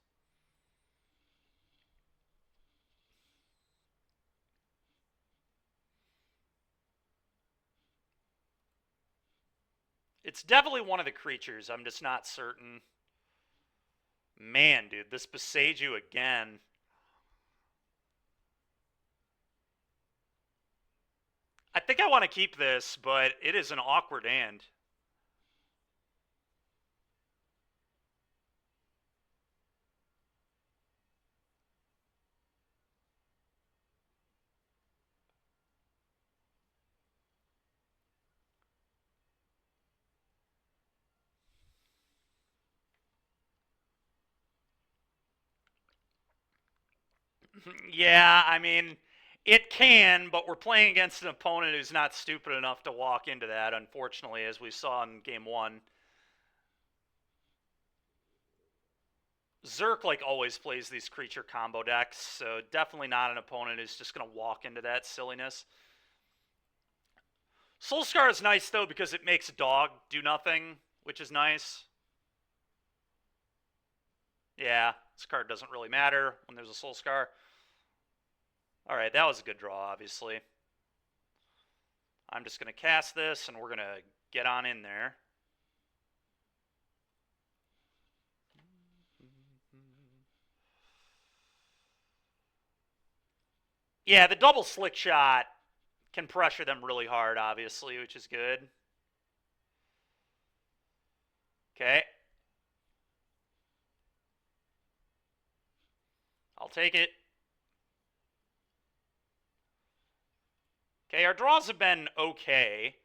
It's definitely one of the creatures. I'm just not certain. Man, dude, this Beseiju again. I think I want to keep this, but it is an awkward hand. Yeah, I mean, it can, but we're playing against an opponent who's not stupid enough to walk into that, unfortunately, as we saw in game 1. Zerk, like, always plays these creature combo decks, so definitely not an opponent who's just going to walk into that silliness. Soulscar is nice, though, because it makes a dog do nothing, which is nice. Yeah, this card doesn't really matter when there's a Soulscar. Alright, that was a good draw, obviously. I'm just going to cast this, and we're going to get on in there. Yeah, the double slick shot can pressure them really hard, obviously, which is good. Okay. I'll take it. Okay, our draws have been okay.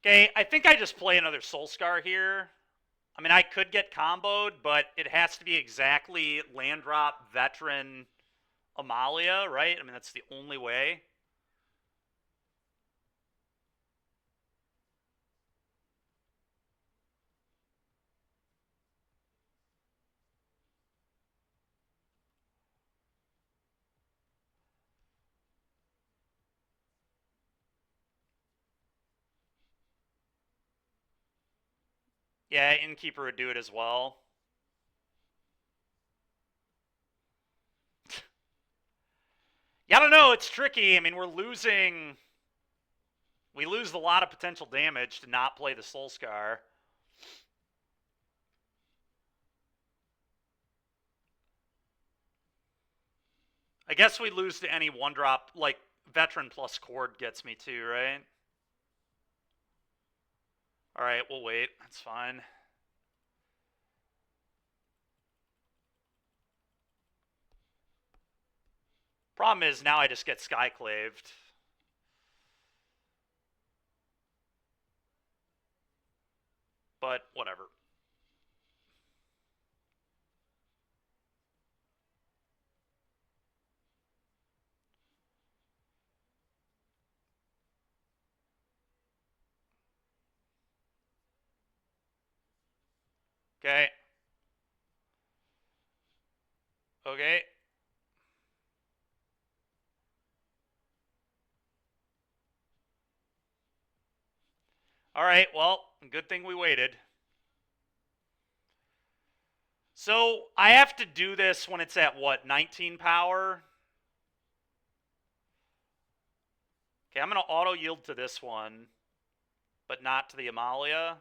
Okay, I think I just play another Soul Scar here. I mean, I could get comboed, but it has to be exactly land drop, veteran, Amalia, right? I mean, that's the only way. Yeah, Innkeeper would do it as well. Yeah, I don't know. It's tricky. I mean, we lose a lot of potential damage to not play the Soul Scar. I guess we lose to any one drop, like veteran plus cord gets me too, right? All right, we'll wait. That's fine. Problem is now I just get skyclaved. But whatever. Okay. Okay. All right, well, good thing we waited. So I have to do this when it's at what, 19 power? Okay, I'm going to auto yield to this one, but not to the Amalia.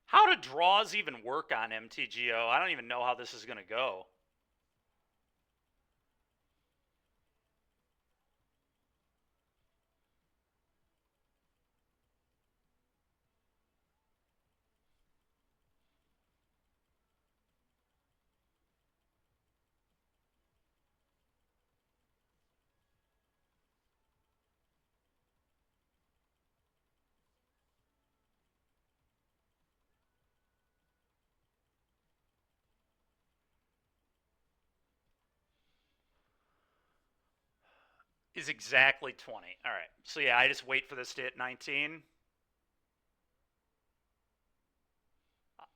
How do draws even work on MTGO? I don't even know how this is going to go. Is exactly 20. All right. So yeah, I just wait for this to hit 19.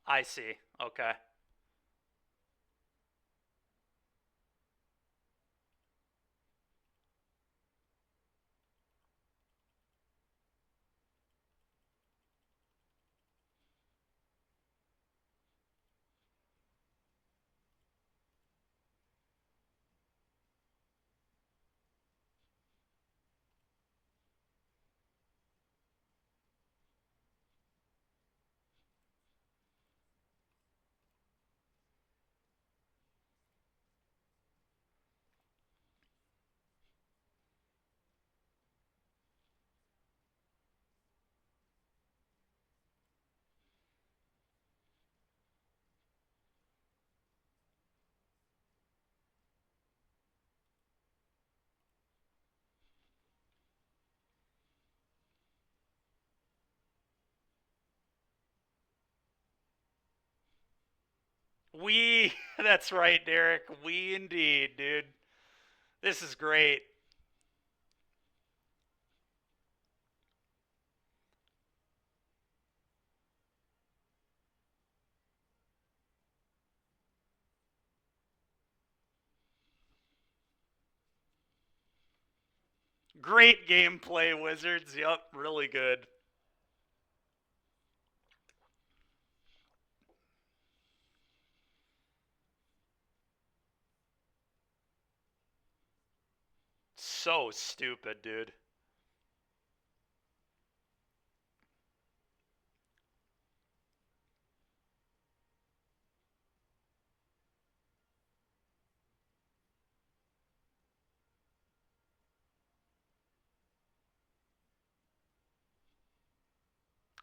I see. Okay. That's right, Derek. We indeed, dude. This is great. Great gameplay, Wizards. Yup, really good. So stupid, dude.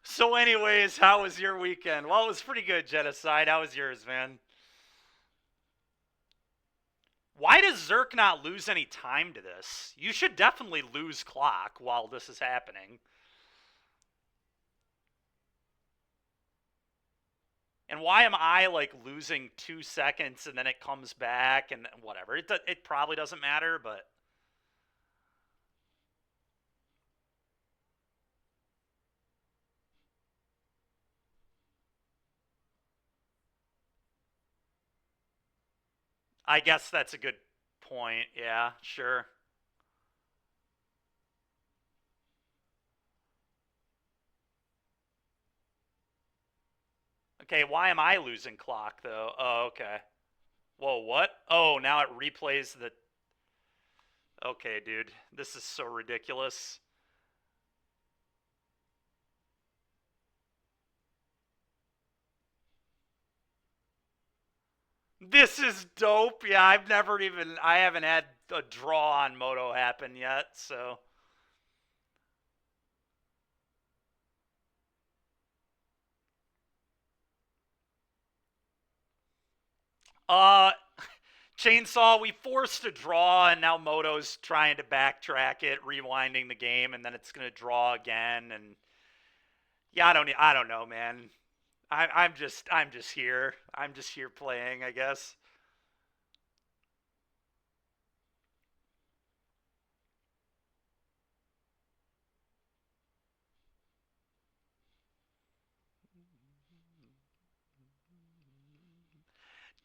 So, anyways, how was your weekend? Well, it was pretty good, Genocide. How was yours, man? Why does Zerk not lose any time to this? You should definitely lose clock while this is happening. And why am I like losing 2 seconds and then it comes back and whatever? It probably doesn't matter, but I guess that's a good point. Yeah, sure. Okay, why am I losing clock though? Oh, okay. Whoa, what? Oh, now it replays the. Okay, dude, this is so ridiculous. This is dope. Yeah, I haven't had a draw on Moto happen yet, so. Uh, Chainsaw, we forced a draw, and now Moto's trying to backtrack it, rewinding the game, and then it's gonna draw again. And yeah, I don't know, man. I'm just here. I'm just here playing, I guess.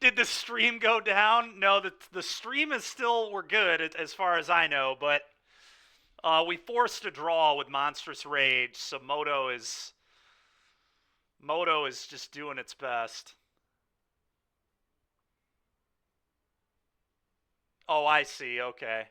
Did the stream go down? No, the stream is still we're good as far as I know, but we forced a draw with Monstrous Rage, so Moto is just doing its best. Oh, I see. Okay.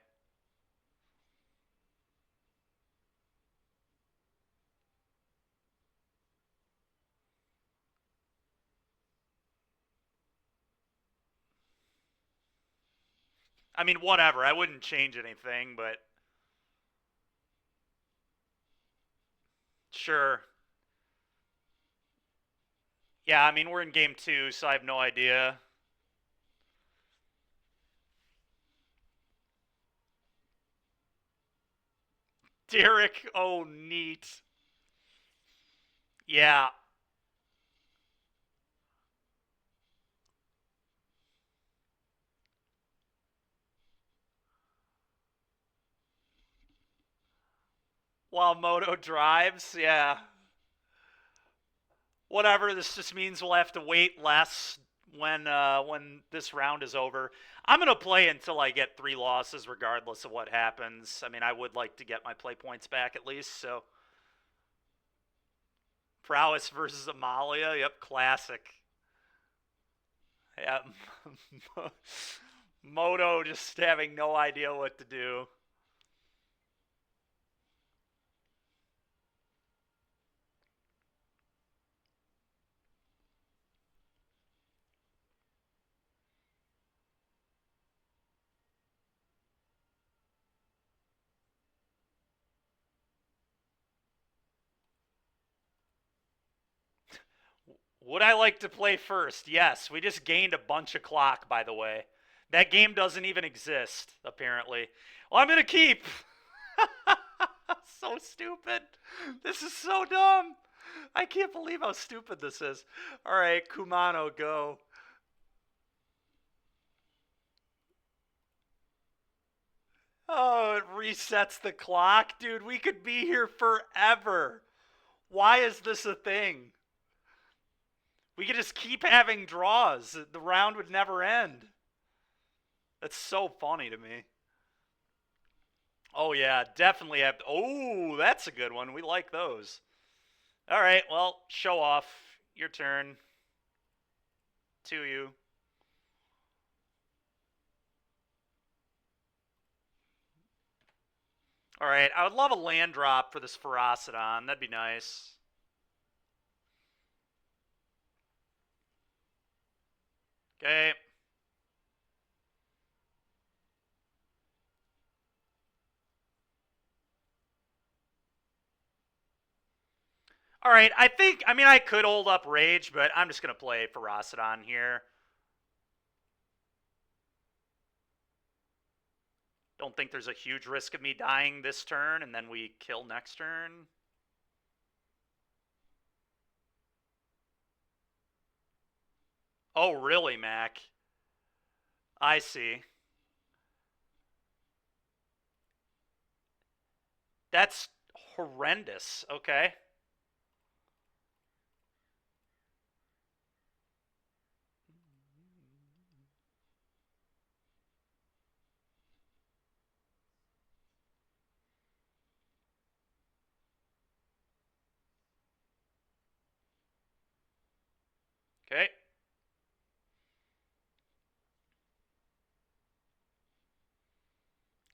I mean, whatever. I wouldn't change anything, but sure. Yeah, I mean, we're in game 2, so I have no idea. Derek, oh, neat. Yeah. While Moto drives, yeah. Whatever. This just means we'll have to wait less when this round is over. I'm gonna play until I get 3 losses, regardless of what happens. I mean, I would like to get my play points back at least. So, prowess versus Amalia. Yep, classic. Yeah, Moto just having no idea what to do. Would I like to play first? Yes. We just gained a bunch of clock, by the way. That game doesn't even exist, apparently. Well, I'm going to keep. So stupid. This is so dumb. I can't believe how stupid this is. All right, Kumano, go. Oh, it resets the clock. Dude, we could be here forever. Why is this a thing? We could just keep having draws. The round would never end. That's so funny to me. Oh, yeah, definitely have. Oh, that's a good one. We like those. All right, well, show off. Your turn. To you. All right, I would love a land drop for this Ferocidon. That'd be nice. Okay. All right, I mean, I could hold up Rage, but I'm just going to play Ferocidon here. Don't think there's a huge risk of me dying this turn, and then we kill next turn. Oh, really, Mac? I see. That's horrendous. Okay. Okay.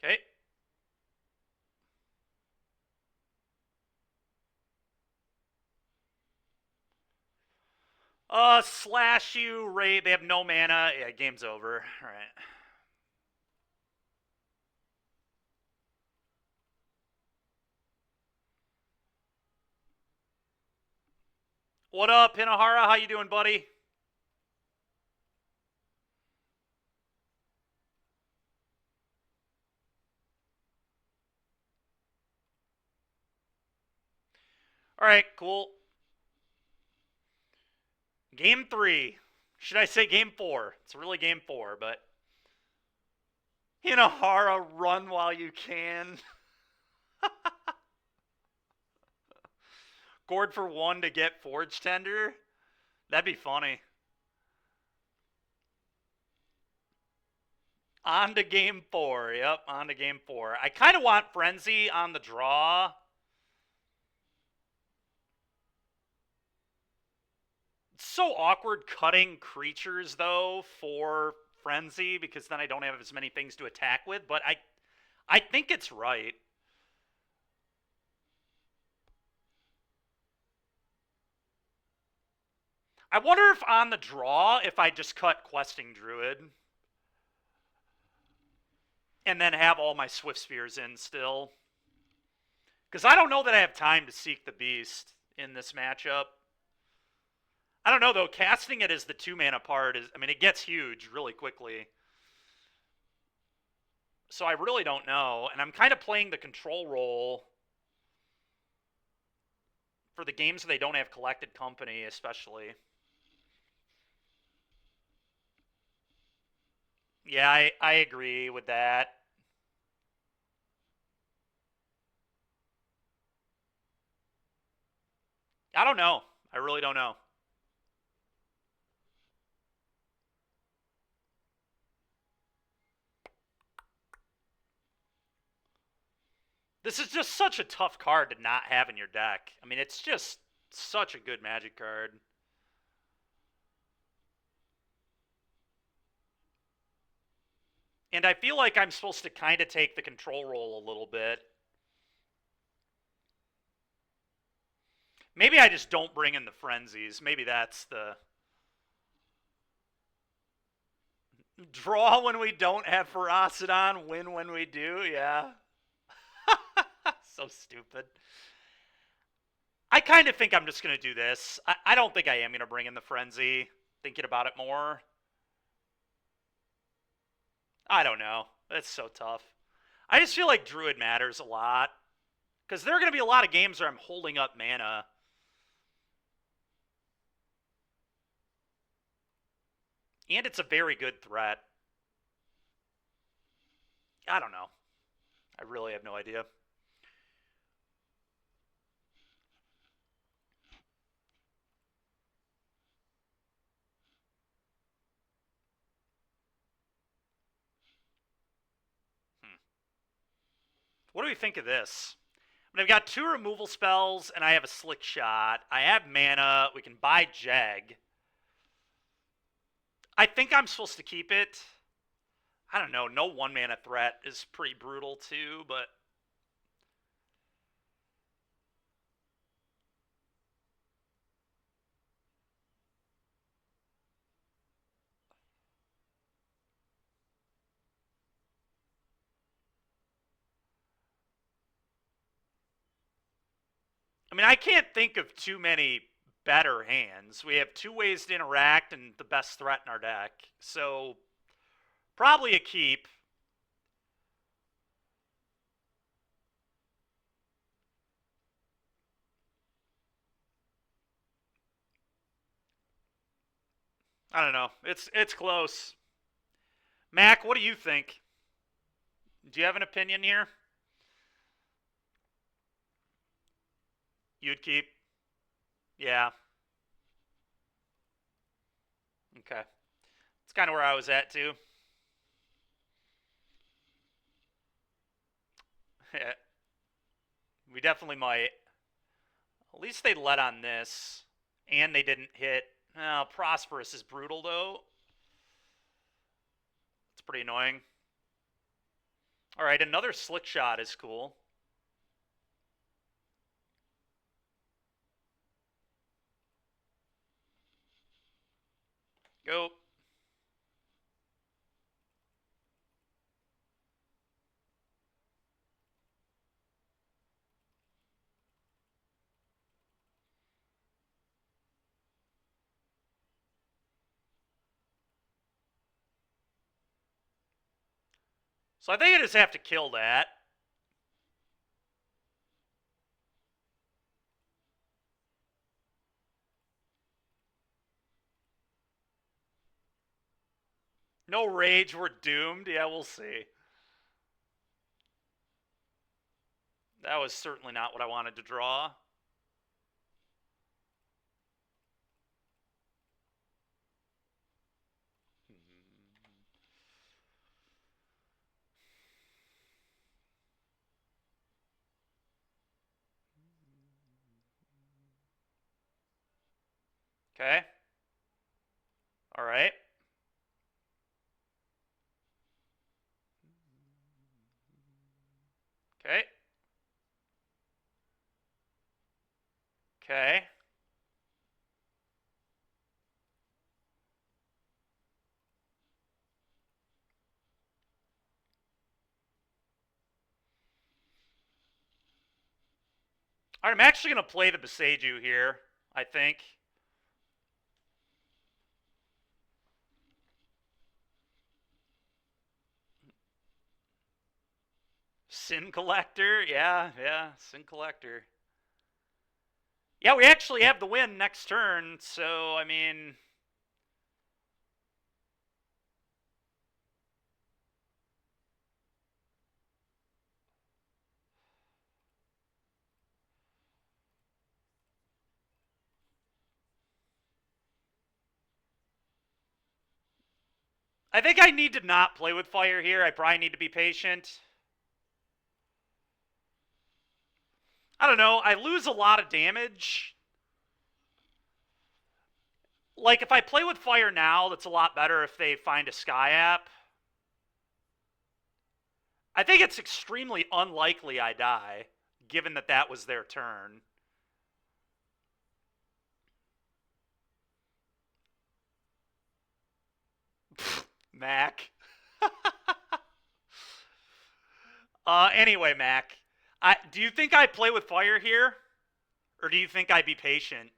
Okay. Slash you, Ray. They have no mana. Yeah, game's over. All right. What up, Hinahara? How you doing, buddy? All right, cool. Game 3. Should I say game 4? It's really game 4, but Hinahara, run while you can. Gourd for 1 to get Forge Tender? That'd be funny. On to game 4. Yep, on to game 4. I kind of want Frenzy on the draw. It's so awkward cutting creatures, though, for Frenzy, because then I don't have as many things to attack with, but I think it's right. I wonder if on the draw, if I just cut Questing Druid and then have all my Swift Spears in still. Because I don't know that I have time to Seek the Beast in this matchup. I don't know, though. Casting it as the 2-mana part is, I mean, it gets huge really quickly. So I really don't know. And I'm kind of playing the control role for the games they don't have Collected Company, especially. Yeah, I agree with that. I don't know. I really don't know. This is just such a tough card to not have in your deck. I mean, it's just such a good Magic card. And I feel like I'm supposed to kind of take the control role a little bit. Maybe I just don't bring in the Frenzies. Maybe that's the... Draw when we don't have Ferocidon, win when we do, yeah. So stupid. I kind of think I'm just going to do this. I don't think I am going to bring in the Frenzy, thinking about it more. I don't know. It's so tough. I just feel like Druid matters a lot. Because there are going to be a lot of games where I'm holding up mana. And it's a very good threat. I don't know. I really have no idea. What do we think of this? I mean, I've got 2 removal spells, and I have a slick shot. I have mana. We can buy Jag. I think I'm supposed to keep it. I don't know. No 1-mana threat is pretty brutal, too, but... I mean, I can't think of too many better hands. We have 2 ways to interact and the best threat in our deck. So, probably a keep. I don't know. It's close. Mac, what do you think? Do you have an opinion here? You'd keep? Yeah. Okay. It's kind of where I was at, too. We definitely might. At least they let on this. And they didn't hit. Oh, Prosperous is brutal, though. It's pretty annoying. All right, another slick shot is cool. Go. So I think I just have to kill that. No rage, we're doomed. Yeah, we'll see. That was certainly not what I wanted to draw. Okay. All right. Okay. Okay. All right, I'm actually going to play the Beseiju here, I think. Sin Collector. Yeah, Sin Collector. Yeah, we actually have the win next turn, so, I mean... I think I need to not play with fire here. I probably need to be patient. I don't know. I lose a lot of damage. Like, if I play with fire now, that's a lot better if they find a Sky App. I think it's extremely unlikely I die, given that that was their turn. Mac. Anyway, Mac, do you think I play with fire here? Or do you think I'd be patient?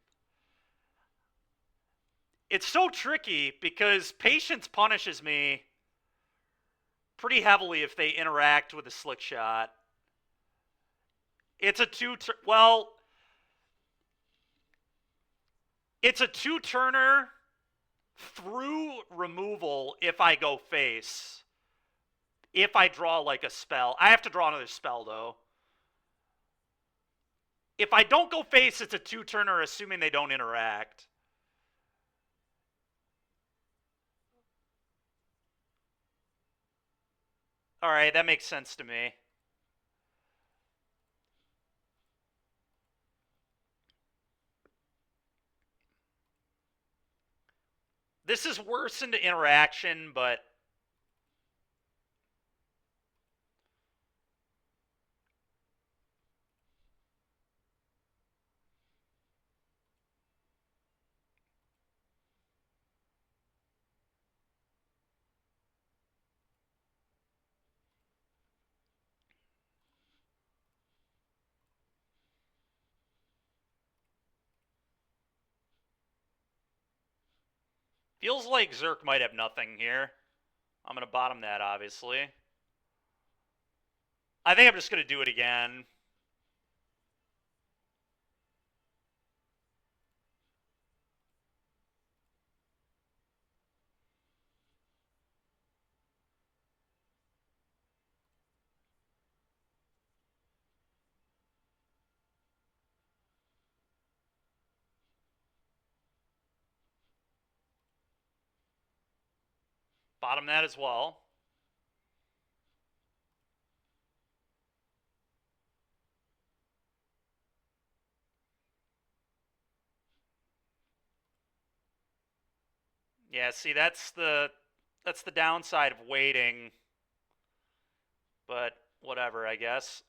It's so tricky because patience punishes me pretty heavily if they interact with a slick shot. It's a it's a 2-turner through removal if I go face. if I draw like a spell. I have to draw another spell though. If I don't go face, it's a 2-turner, assuming they don't interact. Alright, that makes sense to me. This is worse into interaction, but... feels like Zerk might have nothing here. I'm going to bottom that, obviously. I think I'm just going to do it again. Bottom that as well. Yeah, see, that's the downside of waiting. But whatever, I guess.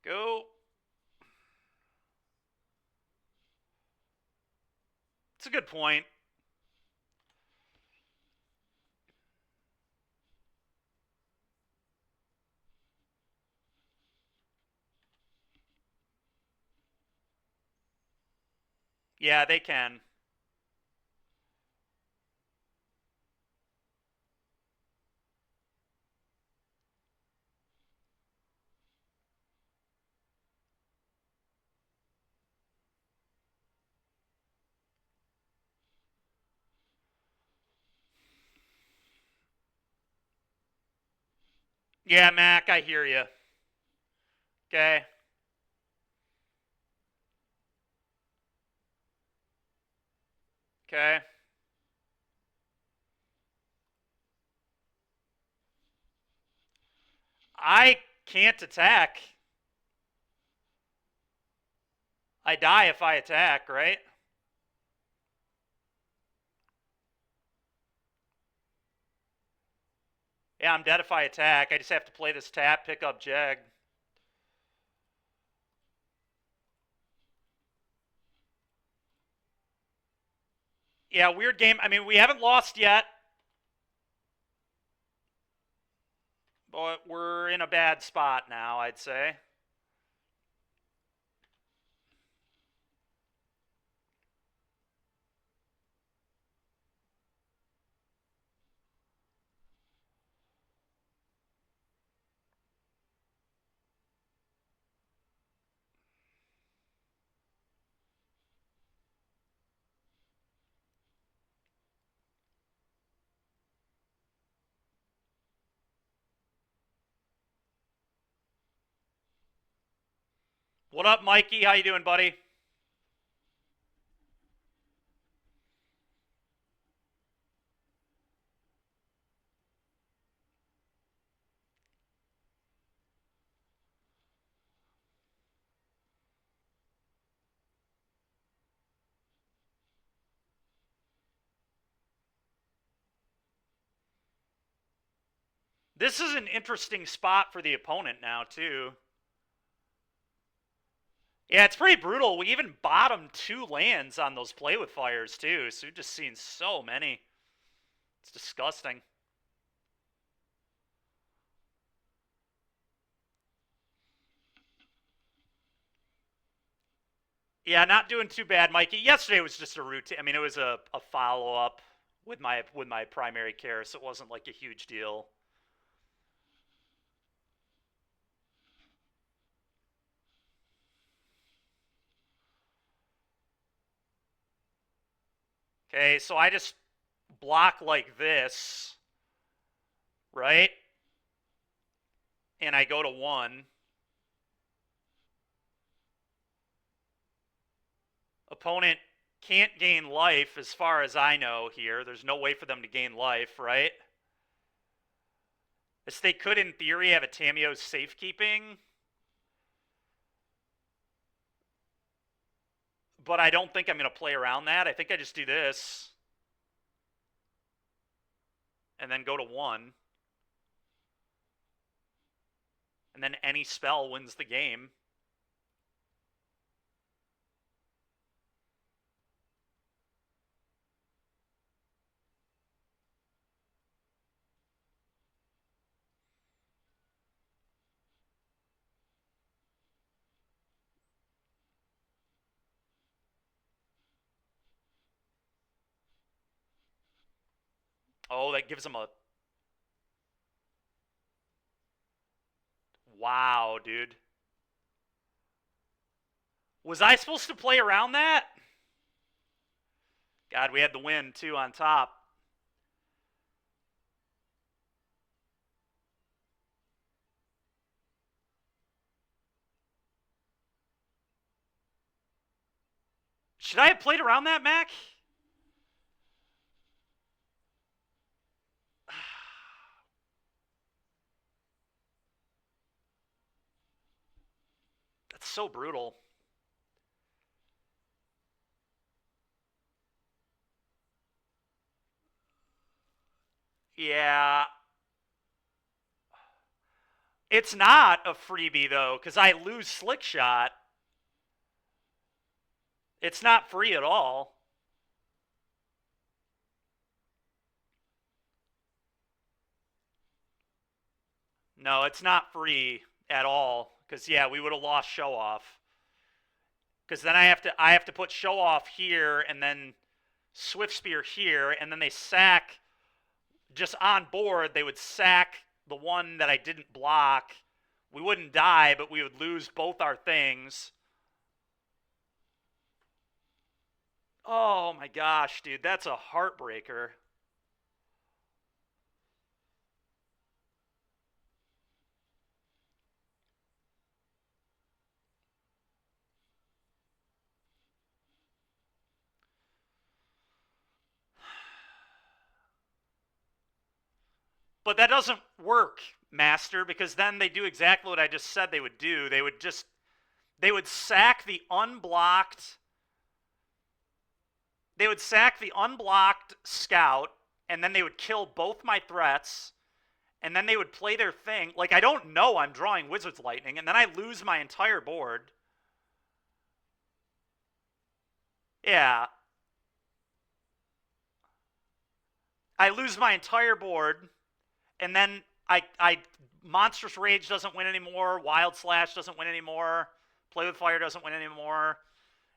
Go. It's a good point. Yeah, they can. Yeah, Mac, I hear you. Okay. Okay. I can't attack. I die if I attack, right? Yeah, I'm dead if I attack. I just have to play this tap, pick up Jag. Yeah, weird game. I mean, we haven't lost yet. But we're in a bad spot now, I'd say. What up, Mikey? How you doing, buddy? This is an interesting spot for the opponent now, too. Yeah, it's pretty brutal. We even bottomed 2 lands on those play with fires, too. So we've just seen so many. It's disgusting. Yeah, not doing too bad, Mikey. Yesterday was just a routine. I mean, it was a follow-up with my primary care, so it wasn't like a huge deal. Okay, so I just block like this, right? And I go to 1. Opponent can't gain life as far as I know here. There's no way for them to gain life, right? As they could, in theory, have a Tamiyo's safekeeping. But I don't think I'm going to play around that. I think I just do this. And then go to 1. And then any spell wins the game. Oh, that gives them a... Wow, dude. Was I supposed to play around that? God, we had the win, too, on top. Should I have played around that, Mac? That's so brutal. Yeah. It's not a freebie, though, because I lose slickshot. It's not free at all. No, it's not free at all. Because, yeah, we would have lost show off. Because then I have to put show off here and then Swift Spear here, and then they sack just on board. They would sack the one that I didn't block. We wouldn't die, but we would lose both our things. Oh my gosh, dude, that's a heartbreaker. But that doesn't work, Master, because then they do exactly what I just said they would do. They would sack the unblocked scout, and then they would kill both my threats, and then they would play their thing. Like, I don't know I'm drawing Wizard's Lightning, and then I lose my entire board. Yeah. I lose my entire board, and then I Monstrous Rage doesn't win anymore. Wild Slash doesn't win anymore. Play with Fire doesn't win anymore.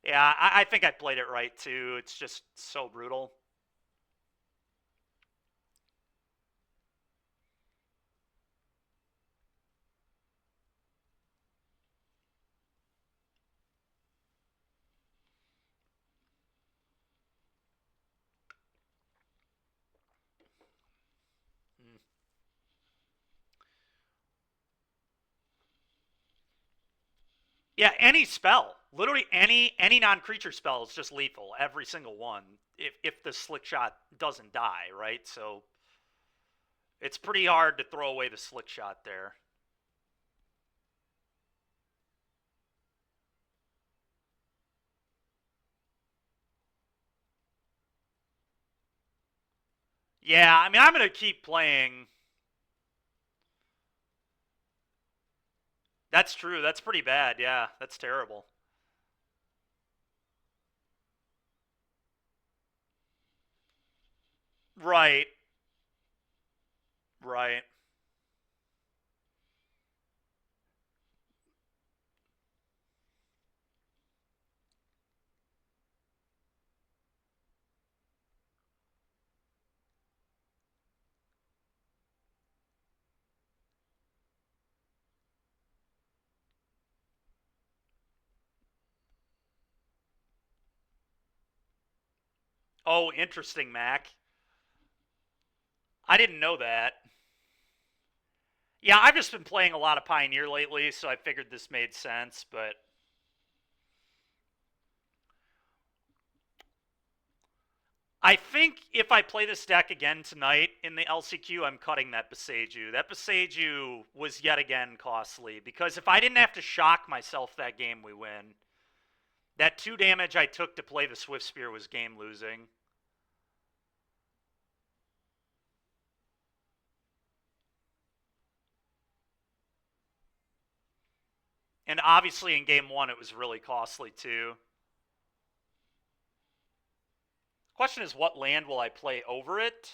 Yeah, I think I played it right, too. It's just so brutal. Mm. Yeah, any spell. Literally any non-creature spell is just lethal. Every single one. If the slick shot doesn't die, right? So it's pretty hard to throw away the slick shot there. Yeah, I mean, I'm going to keep playing. That's true. That's pretty bad. Yeah, that's terrible. Right. Right. Oh, interesting, Mac. I didn't know that. Yeah, I've just been playing a lot of Pioneer lately, so I figured this made sense, but I think if I play this deck again tonight in the LCQ, I'm cutting that Beseiju. That Beseiju was yet again costly, because if I didn't have to shock myself that game we win, that 2 damage I took to play the Swift Spear was game losing. And obviously in game 1 it was really costly too. Question is, what land will I play over it?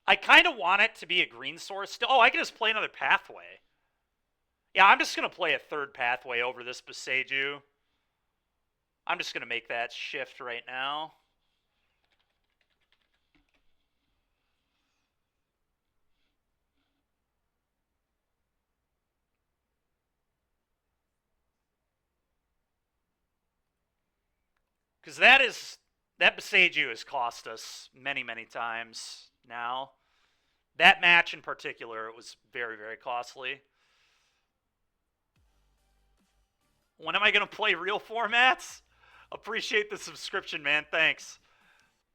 I kind of want it to be a green source still. Oh, I can just play another pathway. Yeah, I'm just going to play a 3rd pathway over this Beseiju. I'm just going to make that shift right now. Because that Beseiju has cost us many, many times now. That match in particular, it was very, very costly. When am I going to play real formats? Appreciate the subscription, man. Thanks.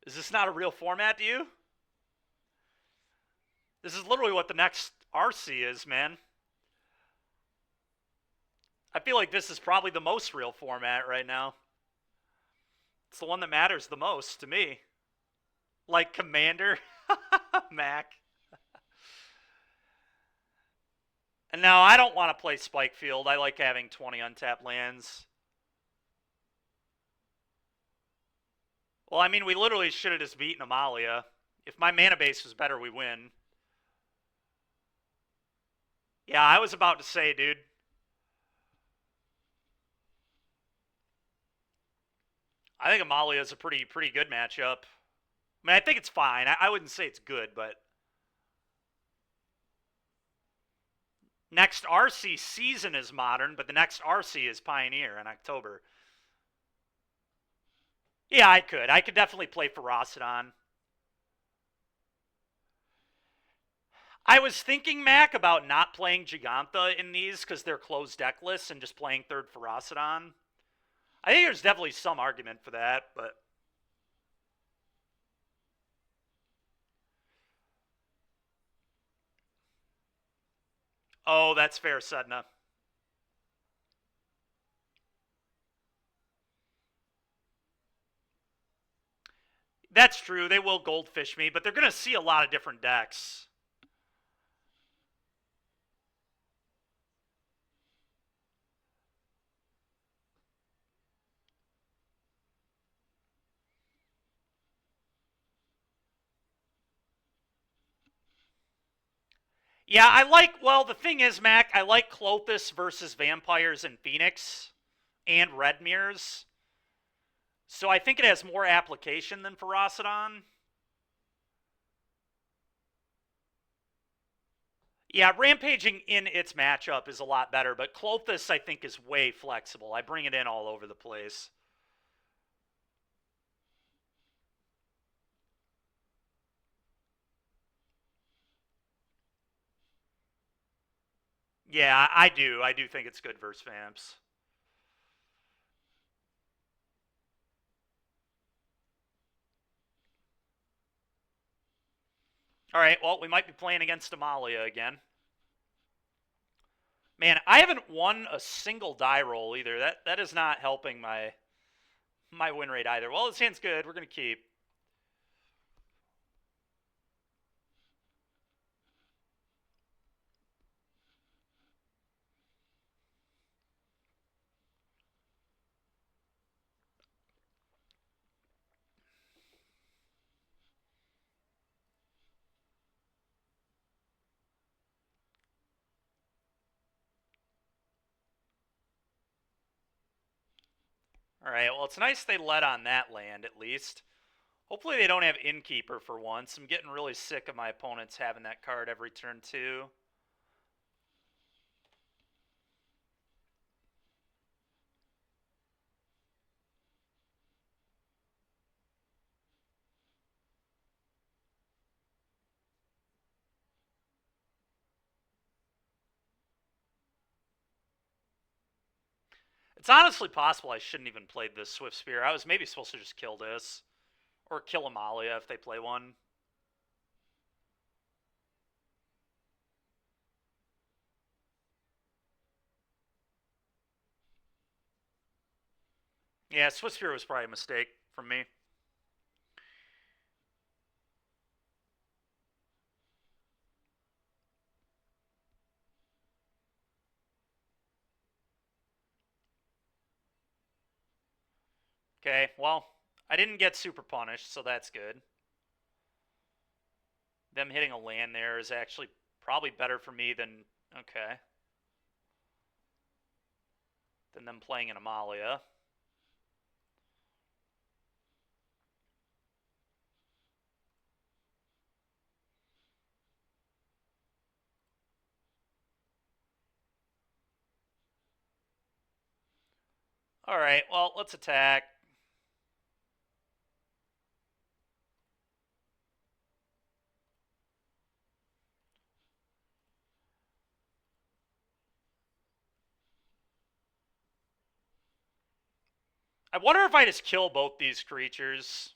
Is this not a real format to you? This is literally what the next RC is, man. I feel like this is probably the most real format right now. It's the one that matters the most to me. Like Commander, Mac. And now I don't want to play Spikefield. I like having 20 untapped lands. Well, I mean, we literally should have just beaten Amalia. If my mana base was better, we win. Yeah, I was about to say, dude. I think Amalia is a pretty good matchup. I mean, I think it's fine. I wouldn't say it's good, but next RC season is Modern, but the next RC is Pioneer in October. Yeah, I could. I could definitely play Ferocidon. I was thinking, Mac, about not playing Giganta in these because they're closed deck lists and just playing 3rd Ferocidon. I think there's definitely some argument for that, but... Oh, that's fair, Sedna. That's true. They will goldfish me, but they're going to see a lot of different decks. Yeah, I like... Well, the thing is, Mac, I like Klothys versus Vampires and Phoenix and Red Mirrors. So I think it has more application than Ferocidon. Yeah, Rampaging in its matchup is a lot better, but Klothys, I think, is way flexible. I bring it in all over the place. Yeah, I do. I do think it's good versus Vamps. All right, well, we might be playing against Amalia again. Man, I haven't won a single die roll either. That is not helping my win rate either. Well, this hand's good. We're going to keep. All right, well, it's nice they led on that land at least. Hopefully they don't have Innkeeper for once. I'm getting really sick of my opponents having that card every turn too. It's honestly possible I shouldn't even play this Swift Spear. I was maybe supposed to just kill this. Or kill Amalia if they play one. Yeah, Swift Spear was probably a mistake from me. Okay, well, I didn't get super punished, so that's good. Them hitting a land there is actually probably better for me than, okay, than them playing an Amalia. Alright, well, let's attack. I wonder if I just kill both these creatures.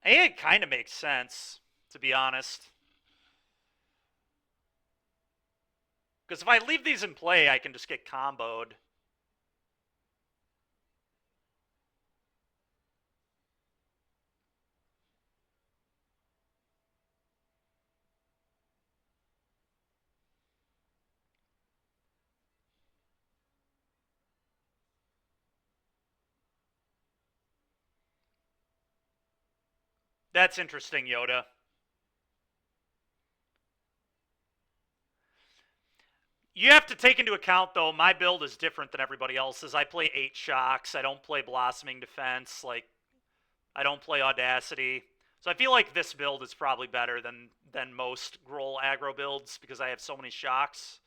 I think it kind of makes sense, to be honest. Because if I leave these in play, I can just get comboed. That's interesting, Yoda. You have to take into account, though, my build is different than everybody else's. I play 8 Shocks. I don't play Blossoming Defense. Like, I don't play Audacity. So I feel like this build is probably better than most Groll aggro builds because I have so many Shocks.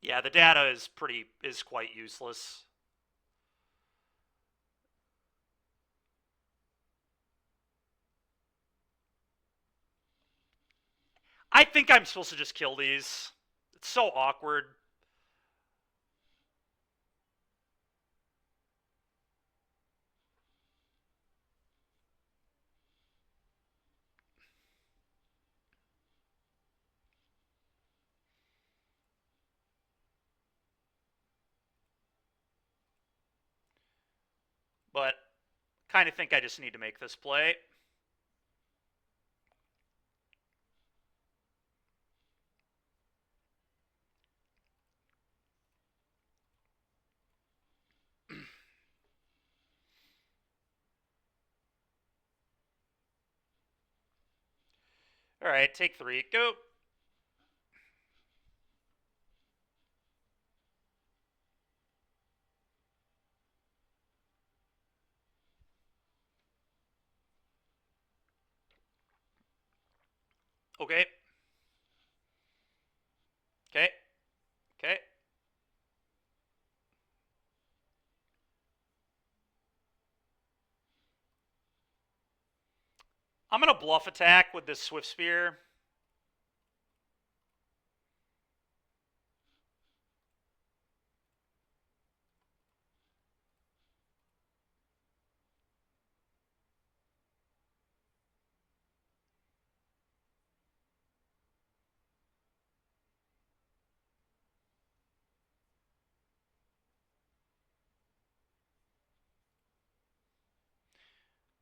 Yeah, the data is quite useless. I think I'm supposed to just kill these. It's so awkward. But kind of think I just need to make this play. All right, take 3. Go. Okay. Okay. Okay. I'm going to bluff attack with this Swift Spear.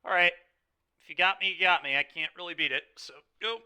All right. If you got me, you got me. I can't really beat it. So, go.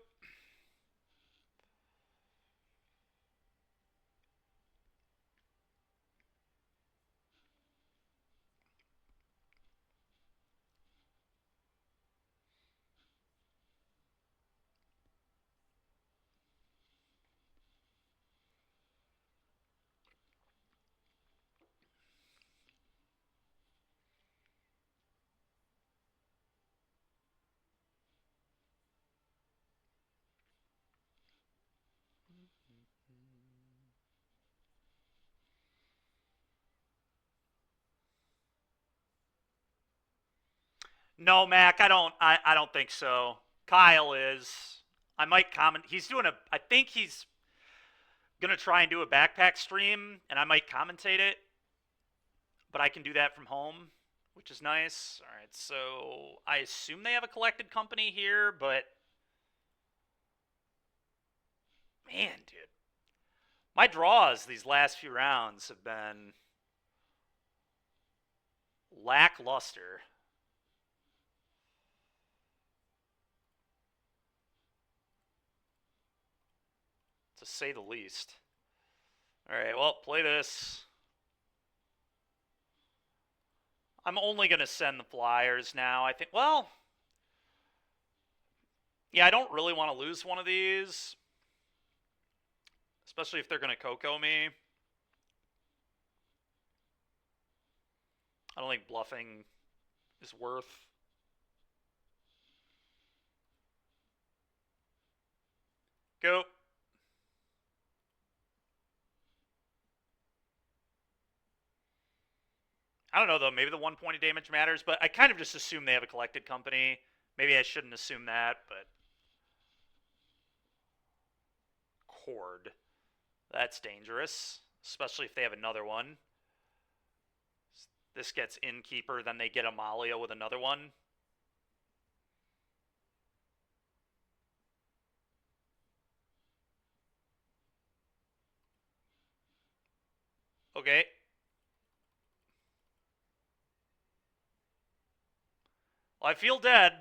No, Mac, I don't think so. Kyle is. I might comment. He's doing a. I think he's gonna try and do a backpack stream, and I might commentate it. But I can do that from home, which is nice. All right, so I assume they have a collected company here, but man, dude, my draws these last few rounds have been lackluster, to say the least. All right, well, play this. I'm only going to send the flyers now, I think. Well, yeah, I don't really want to lose one of these, especially if they're going to Coco me. I don't think bluffing is worth. Go. I don't know, though. Maybe the 1 point of damage matters, but I kind of just assume they have a collected company. Maybe I shouldn't assume that, but... Cord. That's dangerous, especially if they have another one. This gets Innkeeper, then they get Amalia with another one. Okay. Well, I feel dead.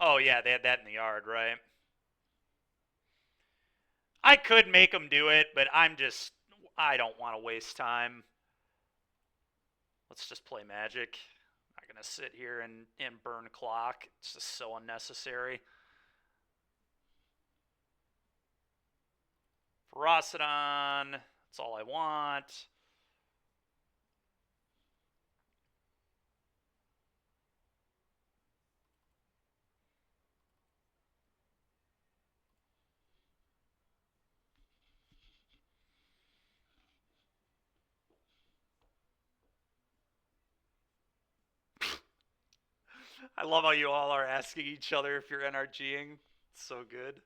Oh, yeah, they had that in the yard, right? I could make them do it, but I don't want to waste time. Let's just play Magic. I'm not going to sit here and burn clock. It's just so unnecessary. Ferocidon. That's all I want. I love how you all are asking each other if you're NRGing. It's so good.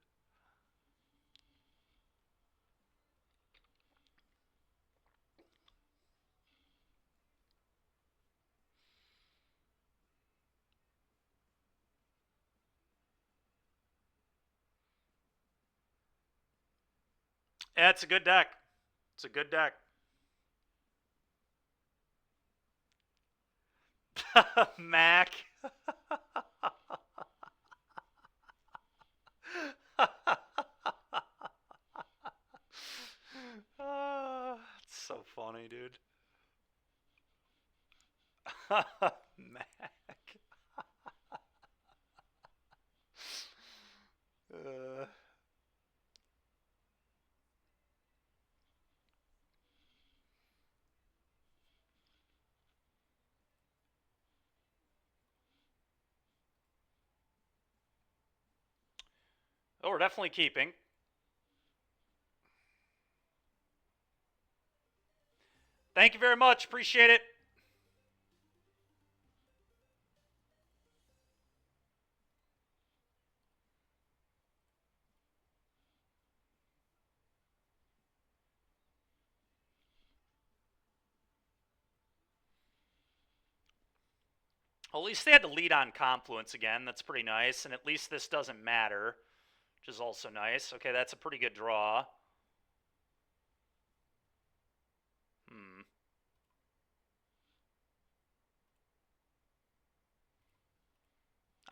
Yeah, it's a good deck. It's a good deck. Mac. It's so funny, dude. Mac. Uh, oh, we're definitely keeping. Thank you very much. Appreciate it. Well, at least they had to lead on Confluence again. That's pretty nice. And at least this doesn't matter, which is also nice. Okay, that's a pretty good draw.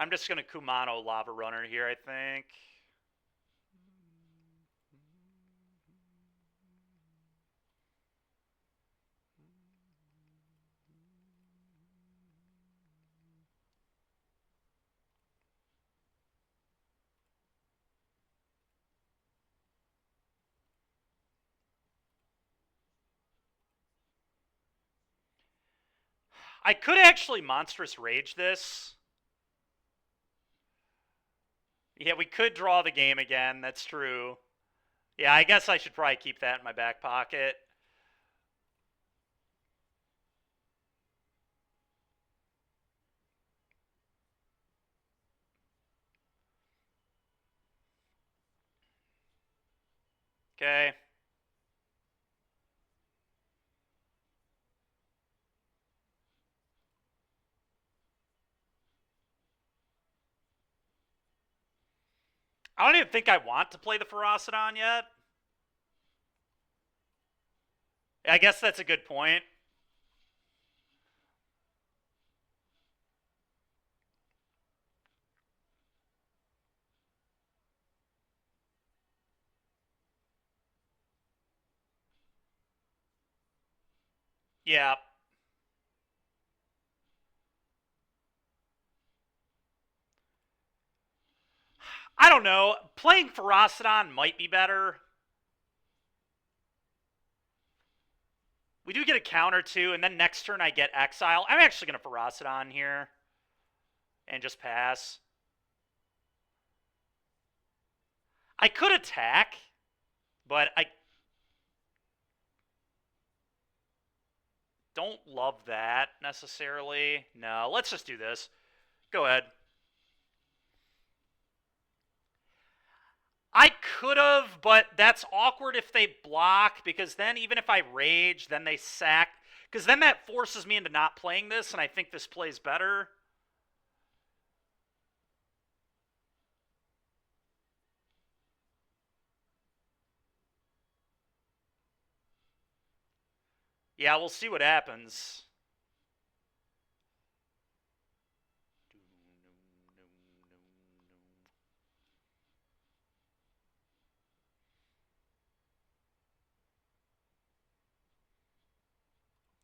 I'm just going to Kumano Lava Runner here, I think. I could actually Monstrous Rage this. Yeah, we could draw the game again. That's true. Yeah, I guess I should probably keep that in my back pocket. Okay. I don't even think I want to play the Ferocidon yet. I guess that's a good point. Yeah. I don't know. Playing Ferocidon might be better. We do get a counter too, and then next turn I get Exile. I'm actually going to Ferocidon here and just pass. I could attack, but I don't love that necessarily. No, let's just do this. Go ahead. I could have, but that's awkward if they block, because then even if I rage, then they sack. Because then that forces me into not playing this, and I think this plays better. Yeah, we'll see what happens.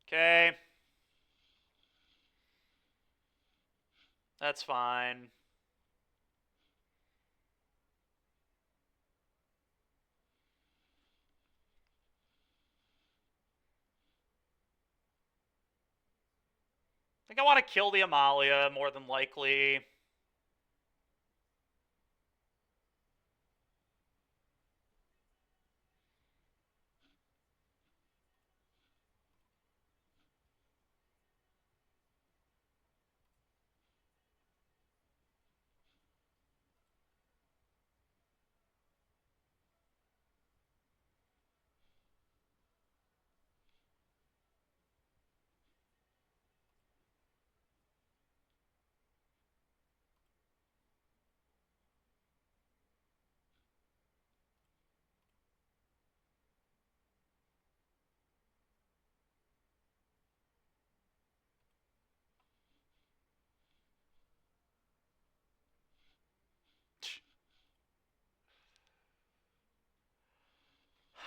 Okay. That's fine. I think I want to kill the Amalia, more than likely.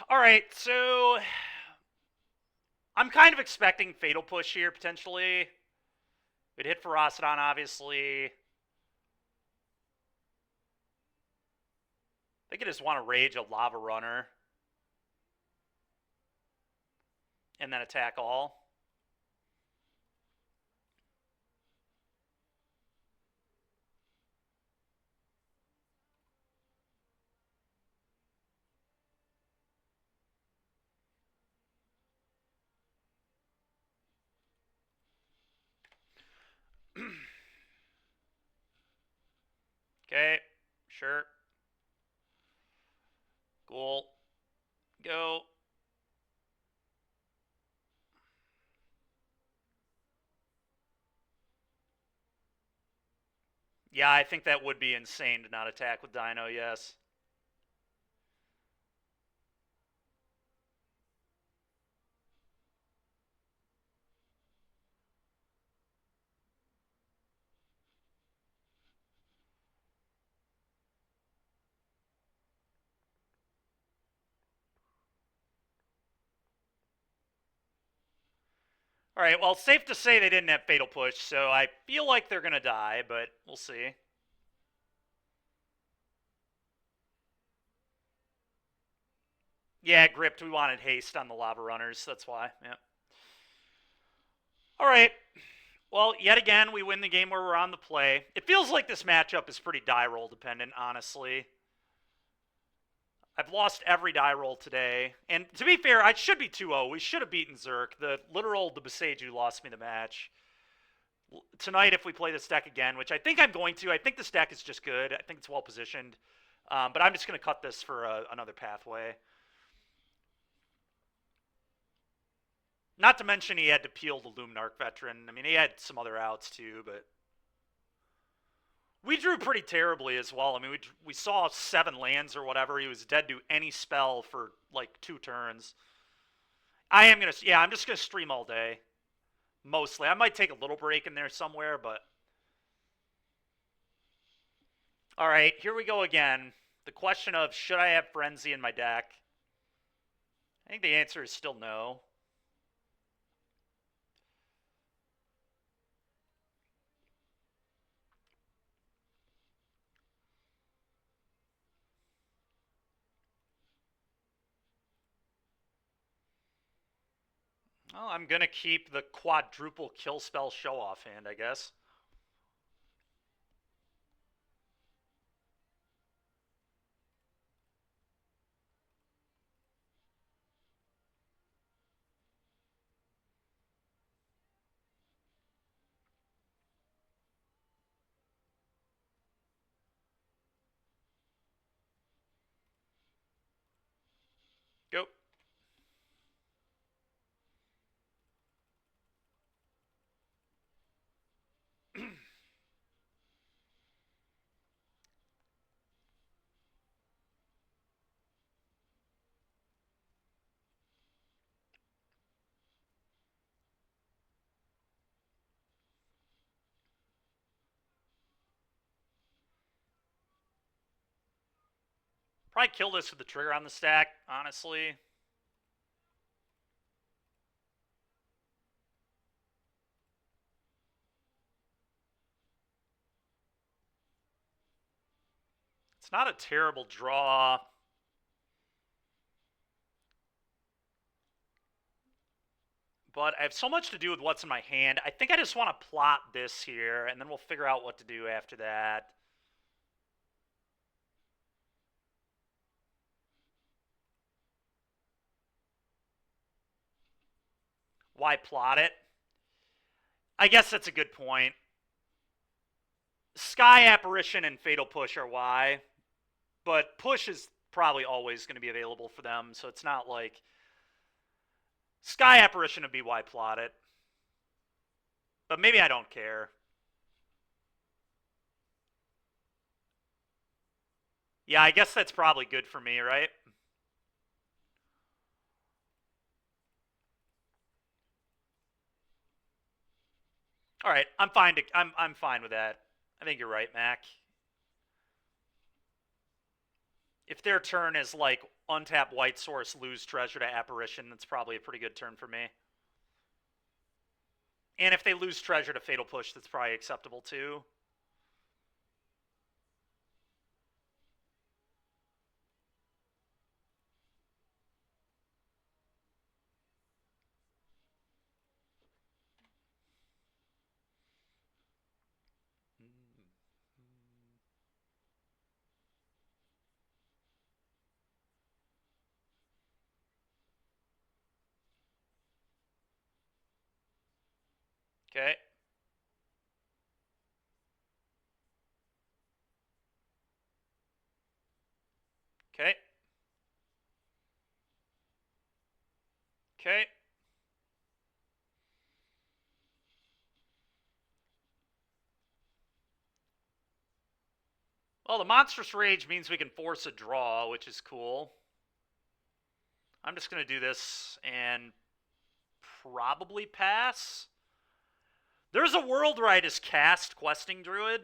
Alright, so I'm kind of expecting Fatal Push here, potentially. It hit Ferocidon, obviously. I think I just want to rage a Lava Runner. And then attack all. Okay, sure. Cool. Go. Yeah, I think that would be insane to not attack with Dino, yes. Alright, well, it's safe to say they didn't have Fatal Push, so I feel like they're going to die, but we'll see. Yeah, gripped. We wanted haste on the Lava Runners, that's why. Yeah. Alright. Well, yet again, we win the game where we're on the play. It feels like this matchup is pretty die roll dependent, honestly. I've lost every die roll today. And to be fair, I should be 2-0. We should have beaten Zerk. The Beseju lost me the match. Tonight, if we play this deck again, which I think I'm going to, I think this deck is just good. I think it's well positioned. But I'm just going to cut this for another pathway. Not to mention he had to peel the Luminarch Veteran. I mean, he had some other outs too, but we drew pretty terribly as well. I mean, we saw 7 lands or whatever. He was dead to any spell for like 2 turns. I'm just gonna stream all day. Mostly. I might take a little break in there somewhere, but alright, here we go again. The question of should I have Frenzy in my deck? I think the answer is still no. Well, I'm going to keep the quadruple kill spell show-off hand, I guess. Go. Probably kill this with the trigger on the stack, honestly. It's not a terrible draw. But I have so much to do with what's in my hand. I think I just want to plot this here, and then we'll figure out what to do after that. Why plot it? I guess that's a good point. Sky Apparition and Fatal Push are why, but Push is probably always going to be available for them, so it's not like... Sky Apparition would be why plot it. But maybe I don't care. Yeah, I guess that's probably good for me, right? All right, I'm fine. I'm fine with that. I think you're right, Mac. If their turn is like untap white source, lose treasure to apparition, that's probably a pretty good turn for me. And if they lose treasure to fatal push, that's probably acceptable too. Okay. Okay. Okay. Well, the Monstrous Rage means we can force a draw, which is cool. I'm just going to do this and probably pass. There's a world where I just cast Questing Druid.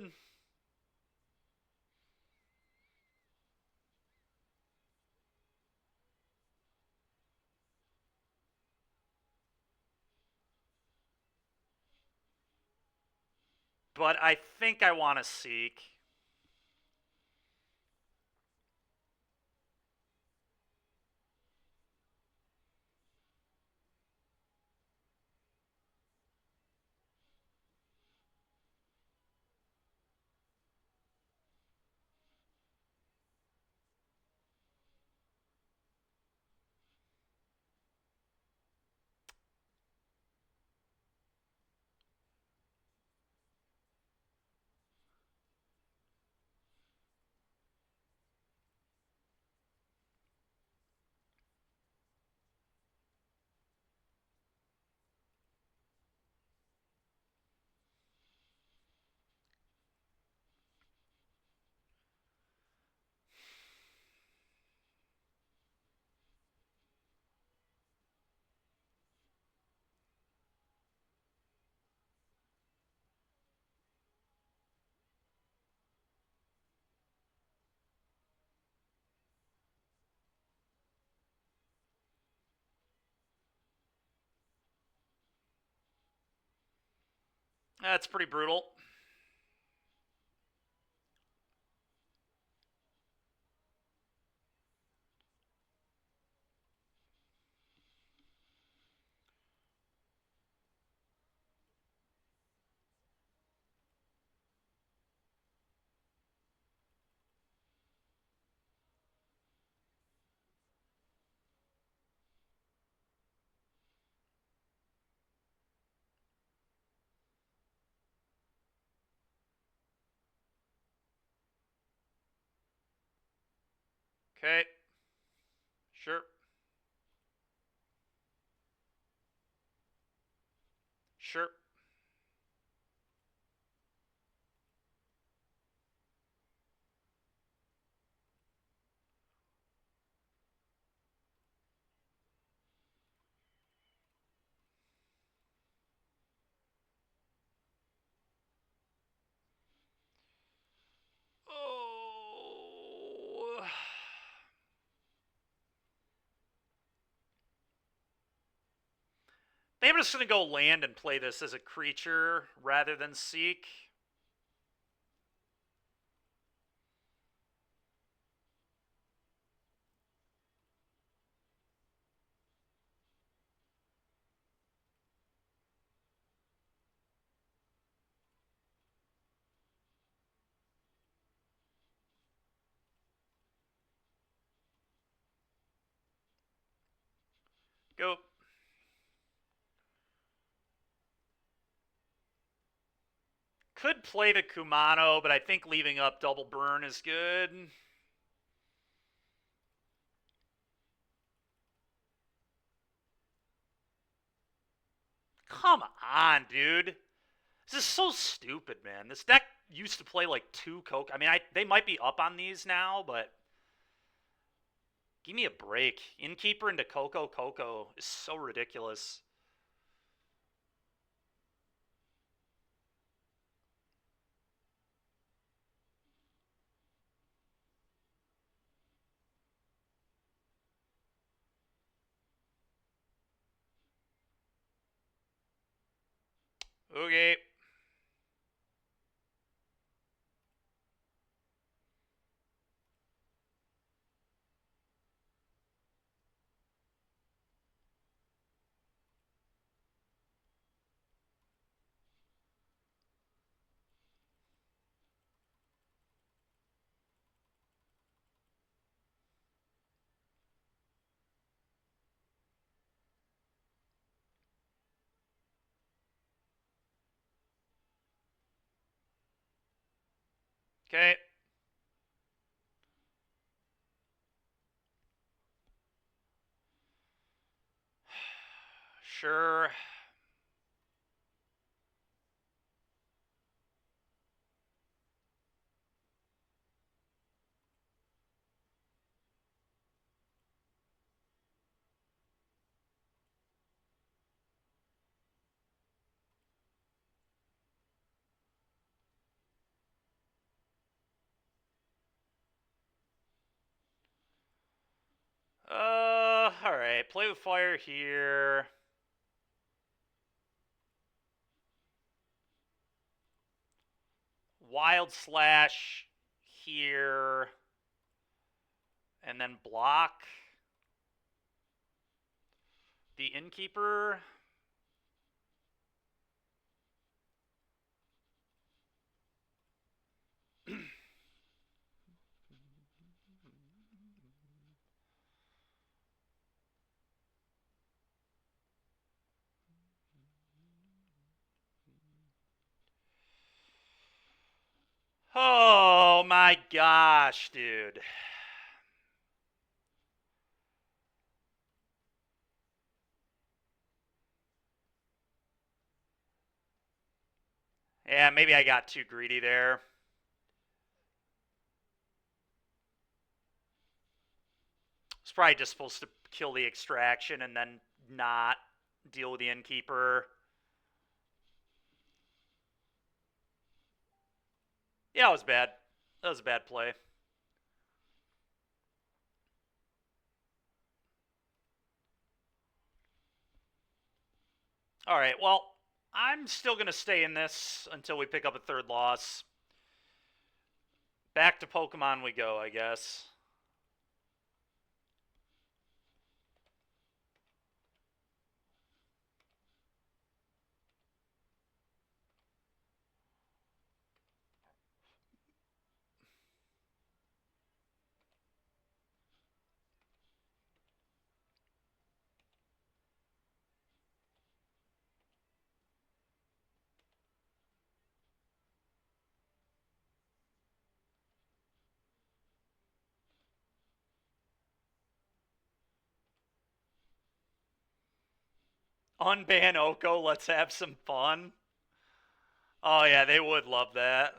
But I think I want to Seek. That's pretty brutal. Okay. Sure. Sure. Oh. I think I'm just going to go land and play this as a creature rather than seek. Go. Could play the Kumano, but I think leaving up double burn is good. Come on, dude. This is so stupid, man. This deck used to play like 2 Coke. I mean, they might be up on these now, but give me a break. Innkeeper into Coco is so ridiculous. Okay. Okay. Sure. Alright. Play with fire here. Wild Slash here. And then block the Innkeeper. Oh my gosh, dude. Yeah, maybe I got too greedy there. It's probably just supposed to kill the extraction and then not deal with the Innkeeper. Yeah, it was bad. That was a bad play. All right, well, I'm still going to stay in this until we pick up a third loss. Back to Pokemon we go, I guess. Unban Oko, let's have some fun. Oh yeah, they would love that.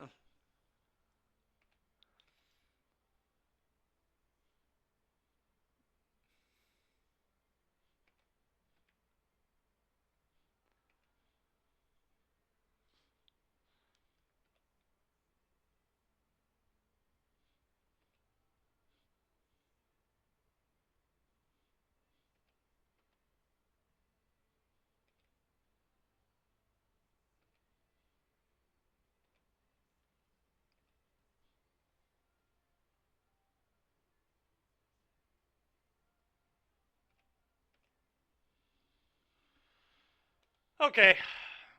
Okay,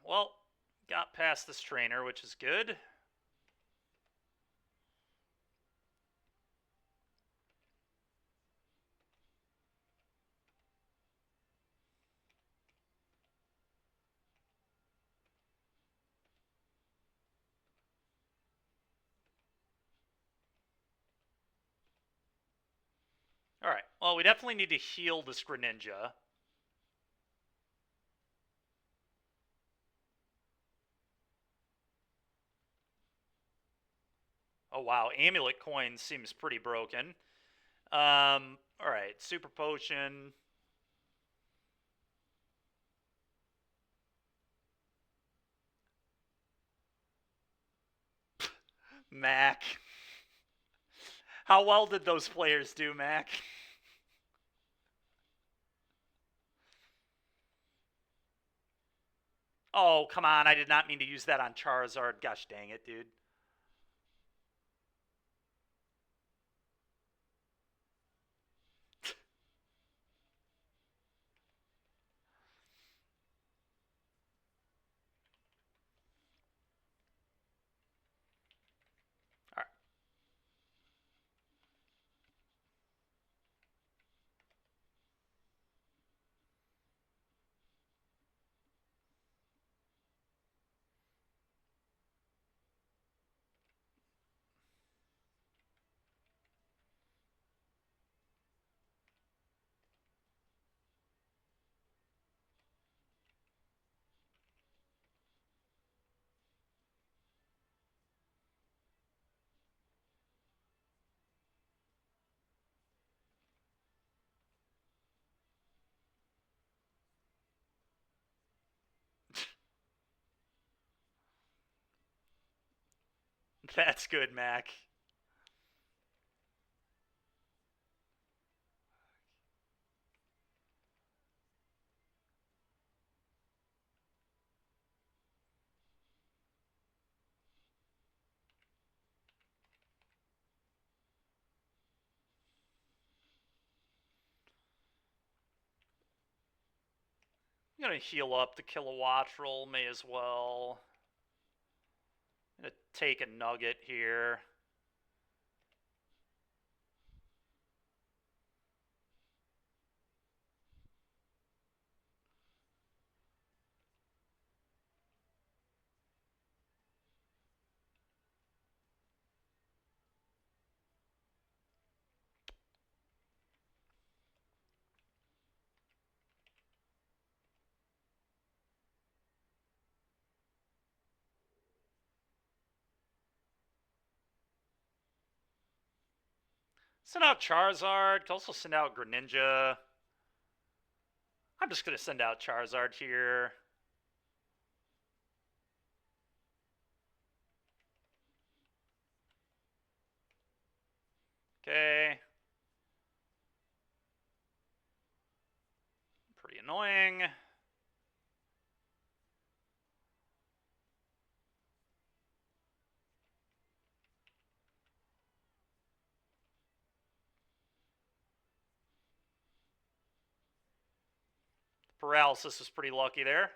well, got past this trainer, which is good. Alright, well, we definitely need to heal this Greninja. Oh wow, Amulet Coin seems pretty broken. Alright, Super Potion. Mac. How well did those players do, Mac? Oh, come on, I did not mean to use that on Charizard. Gosh dang it, dude. Alright. That's good, Mac. I'm gonna heal up the Kilowattrel, may as well. I'm gonna take a Nugget here. Send out Charizard. Could also send out Greninja. I'm just gonna send out Charizard here. Okay. Pretty annoying. Paralysis was pretty lucky there.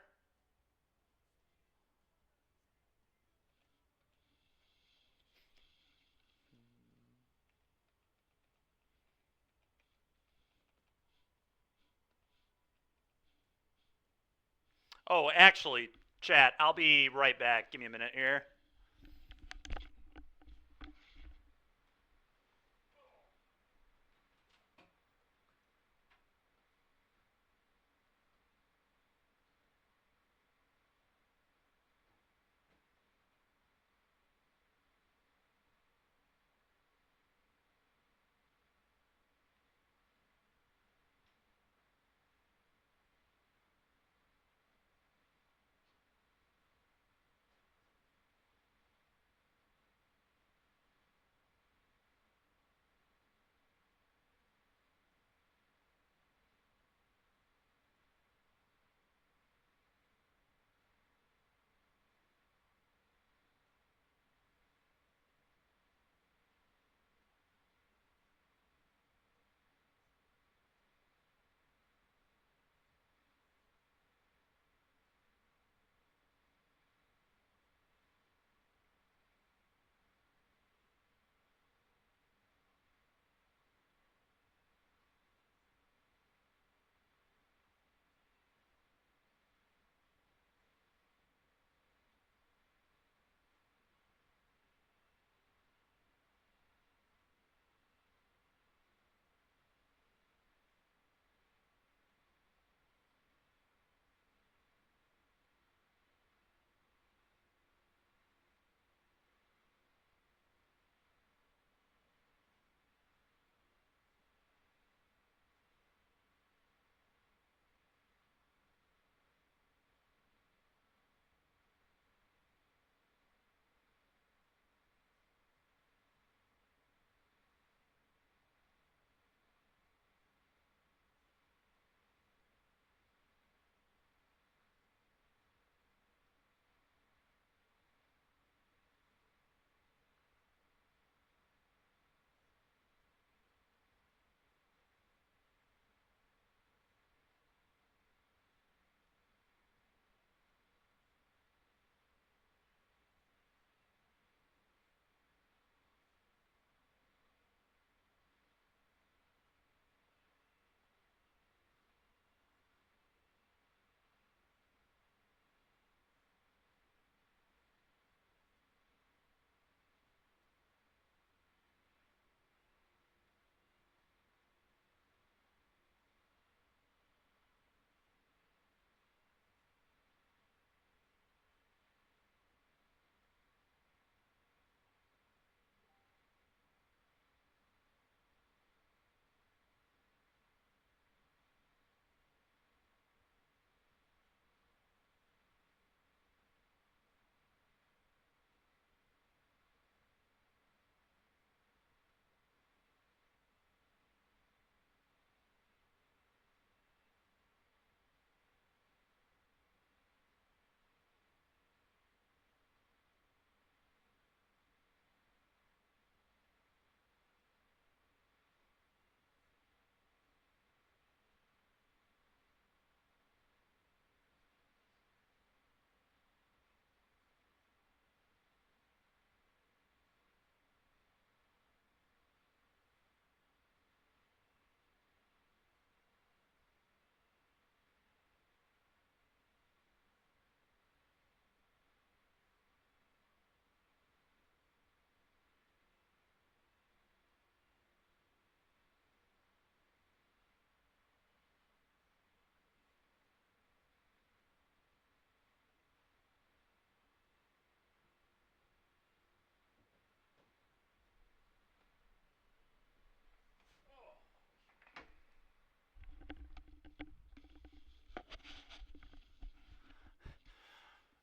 Oh, actually, chat, I'll be right back. Give me a minute here.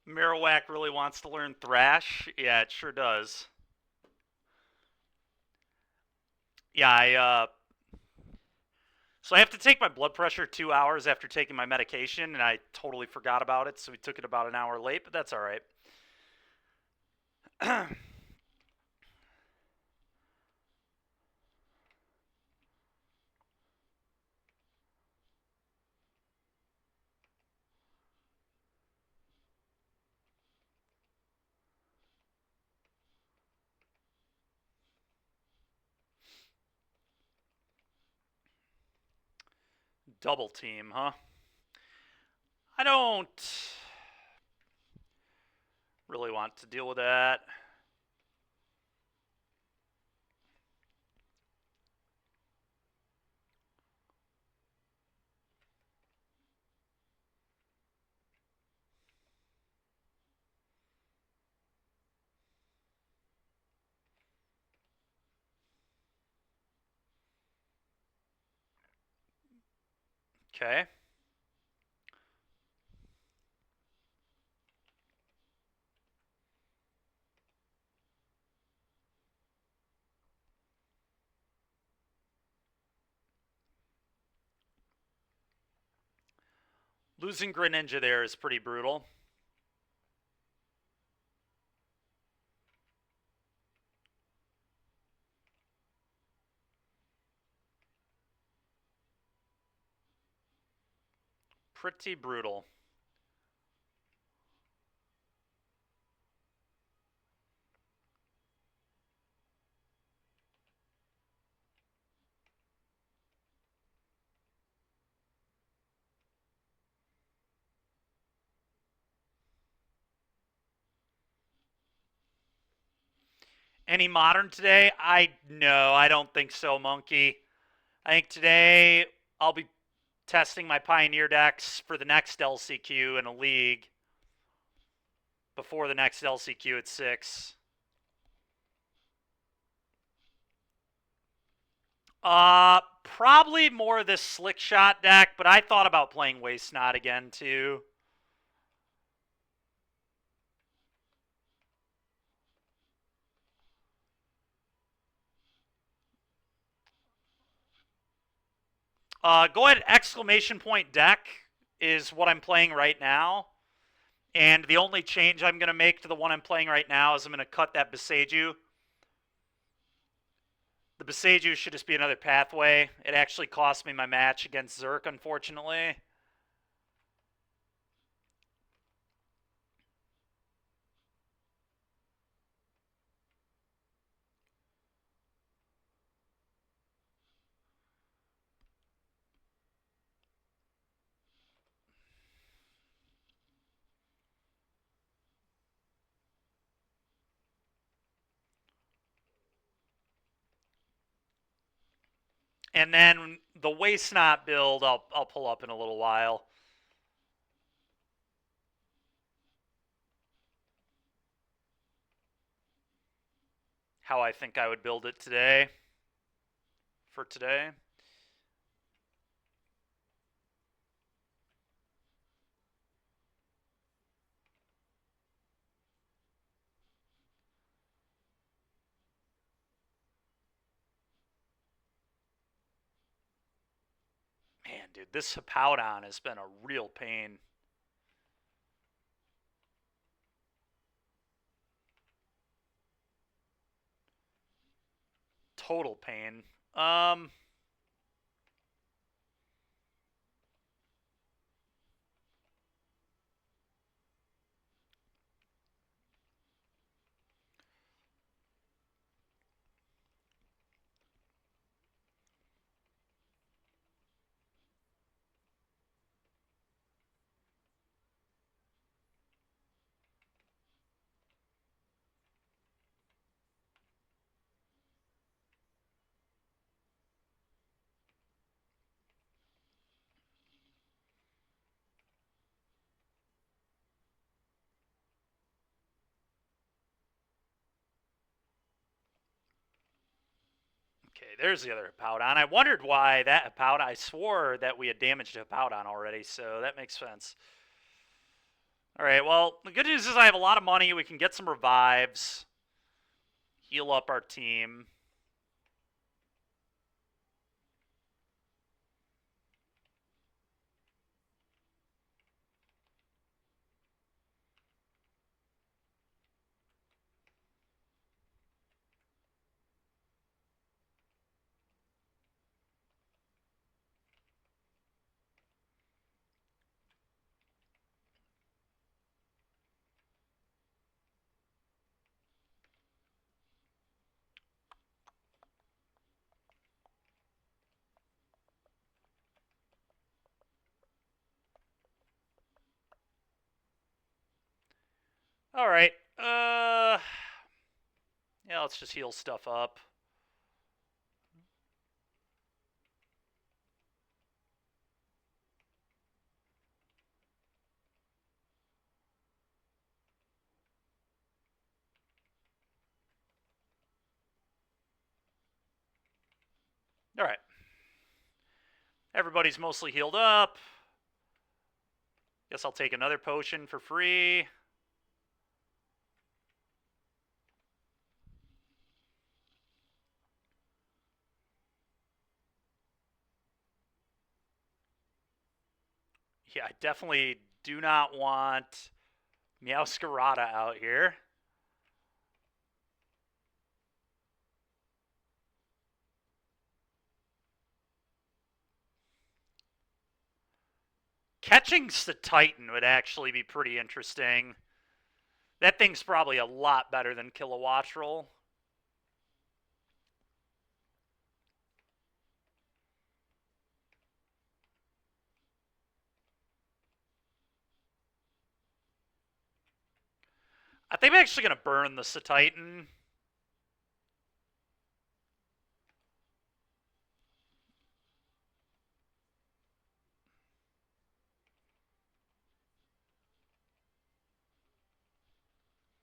Marowak really wants to learn Thrash. Yeah, it sure does. Yeah, so I have to take my blood pressure 2 hours after taking my medication, and I totally forgot about it, so we took it about an hour late, but that's all right. Double team, huh? I don't really want to deal with that. Okay. Losing Greninja there is pretty brutal. Pretty brutal. Any modern today? No, I don't think so, Monkey. I think today I'll be testing my Pioneer decks for the next LCQ in a league before the next LCQ at 6. Probably more of this slickshot deck, but I thought about playing Waste Not again too. Go ahead, exclamation point deck is what I'm playing right now. And the only change I'm going to make to the one I'm playing right now is I'm going to cut that Beseju. The Beseju should just be another pathway. It actually cost me my match against Zerk, unfortunately. And then the Waste Not build I'll pull up in a little while. How I think I would build it today. For today. Man, dude, this Hippowdon has been a real pain. Total pain. Okay, there's the other Hippowdon. I wondered why that Hippowdon. I swore that we had damaged Hippowdon already, so that makes sense. All right, well, the good news is I have a lot of money. We can get some revives, heal up our team. All right. Yeah, let's just heal stuff up. All right. Everybody's mostly healed up. Guess I'll take another potion for free. Yeah, I definitely do not want Meowscarada out here. Catching the Titan would actually be pretty interesting. That thing's probably a lot better than Kilowattrel. I think I'm actually going to burn the Titan.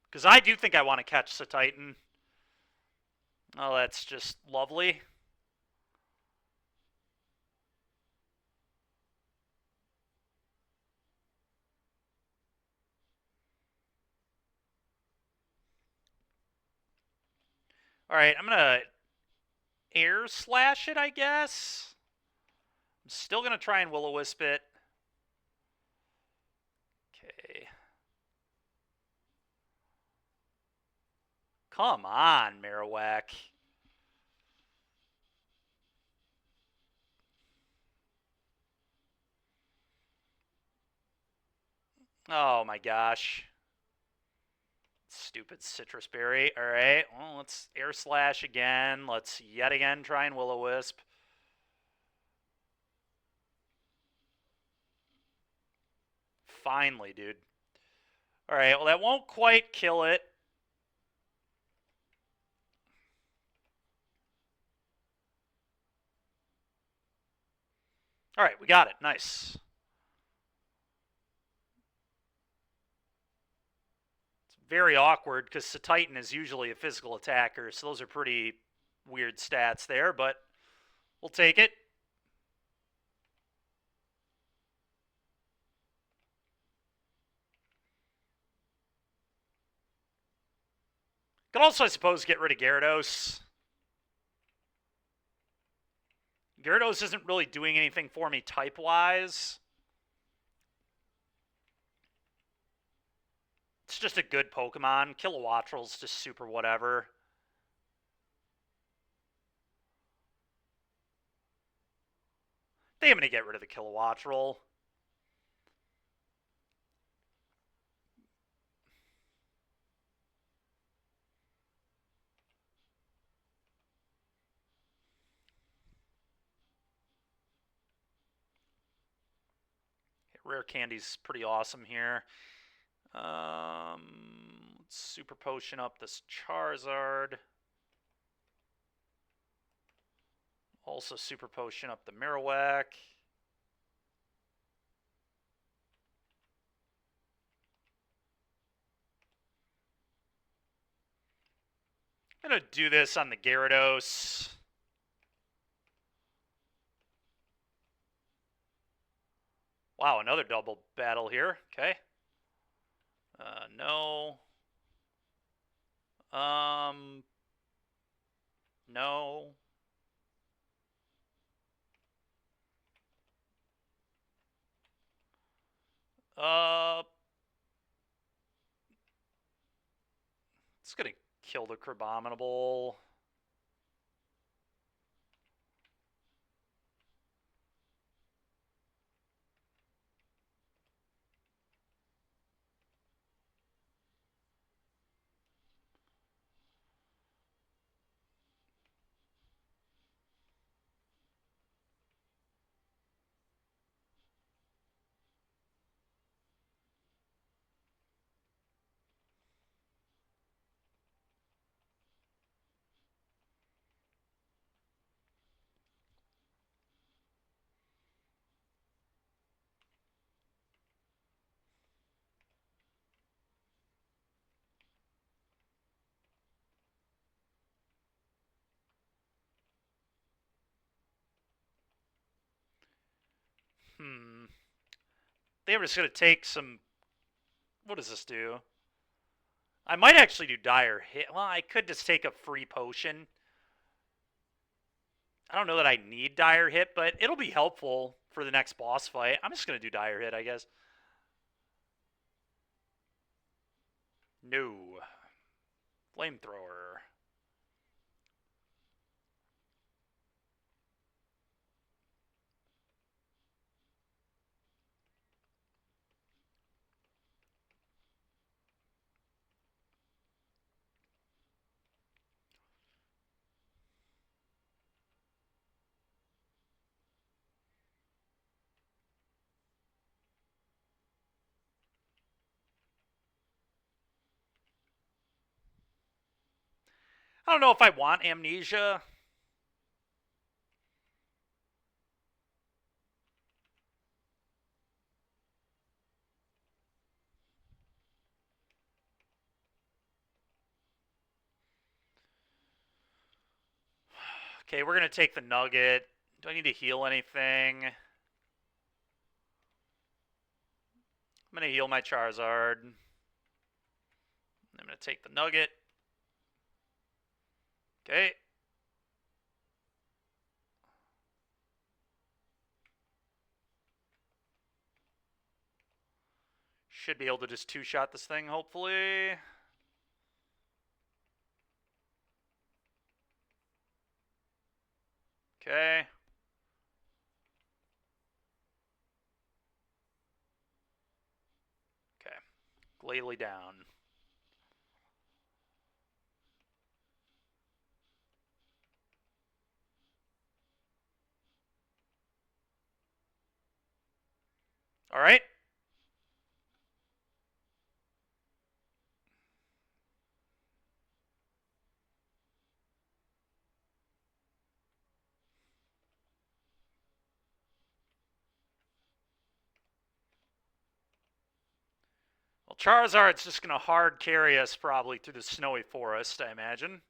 Because I do think I want to catch the Titan. Oh, that's just lovely. All right, I'm going to air slash it, I guess. I'm still going to try and will-o-wisp it. Okay. Come on, Marowak. Oh my gosh. Stupid citrus berry. All right, well, let's air slash again. Let's yet again try and will-o-wisp. Finally, dude. All right, well, that won't quite kill it. All right, we got it. Nice. It's very awkward because the Titan is usually a physical attacker, so those are pretty weird stats there, but we'll take it. Could also, I suppose, get rid of Gyarados. Gyarados isn't really doing anything for me type-wise. It's just a good Pokemon. Kilowattrel's just super whatever. I think I'm going to get rid of the Kilowattrel. Rare Candy's pretty awesome here. Let's Super Potion up this Charizard. Also Super Potion up the Marowak. I'm going to do this on the Gyarados. Wow, another double battle here. Okay. No. No. It's going to kill the Crabominable. I think I'm just going to take some... What does this do? I might actually do Dire Hit. Well, I could just take a free potion. I don't know that I need Dire Hit, but it'll be helpful for the next boss fight. I'm just going to do Dire Hit, I guess. No. Flamethrower. I don't know if I want Amnesia. Okay, we're going to take the Nugget. Do I need to heal anything? I'm going to heal my Charizard. I'm going to take the Nugget. Okay. Should be able to just two-shot this thing, hopefully. Okay. Okay. Glalie down. All right. Well, Charizard's just going to hard carry us probably through the snowy forest, I imagine.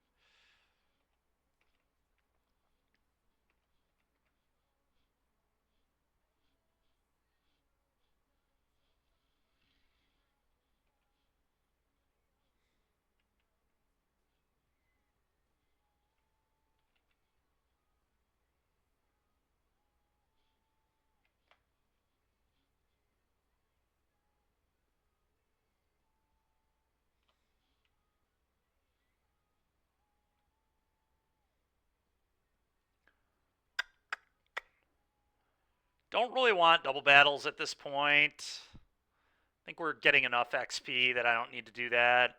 Don't really want double battles at this point. I think we're getting enough XP that I don't need to do that. I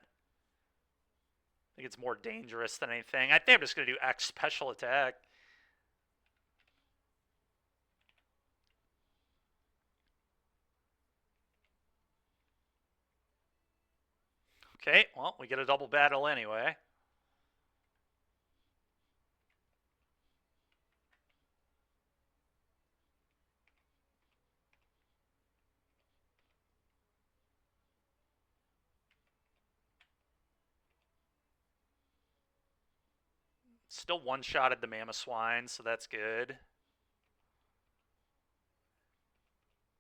think it's more dangerous than anything. I think I'm just going to do X special attack. Okay, well, we get a double battle anyway. Still one-shotted the Mamoswine, so that's good.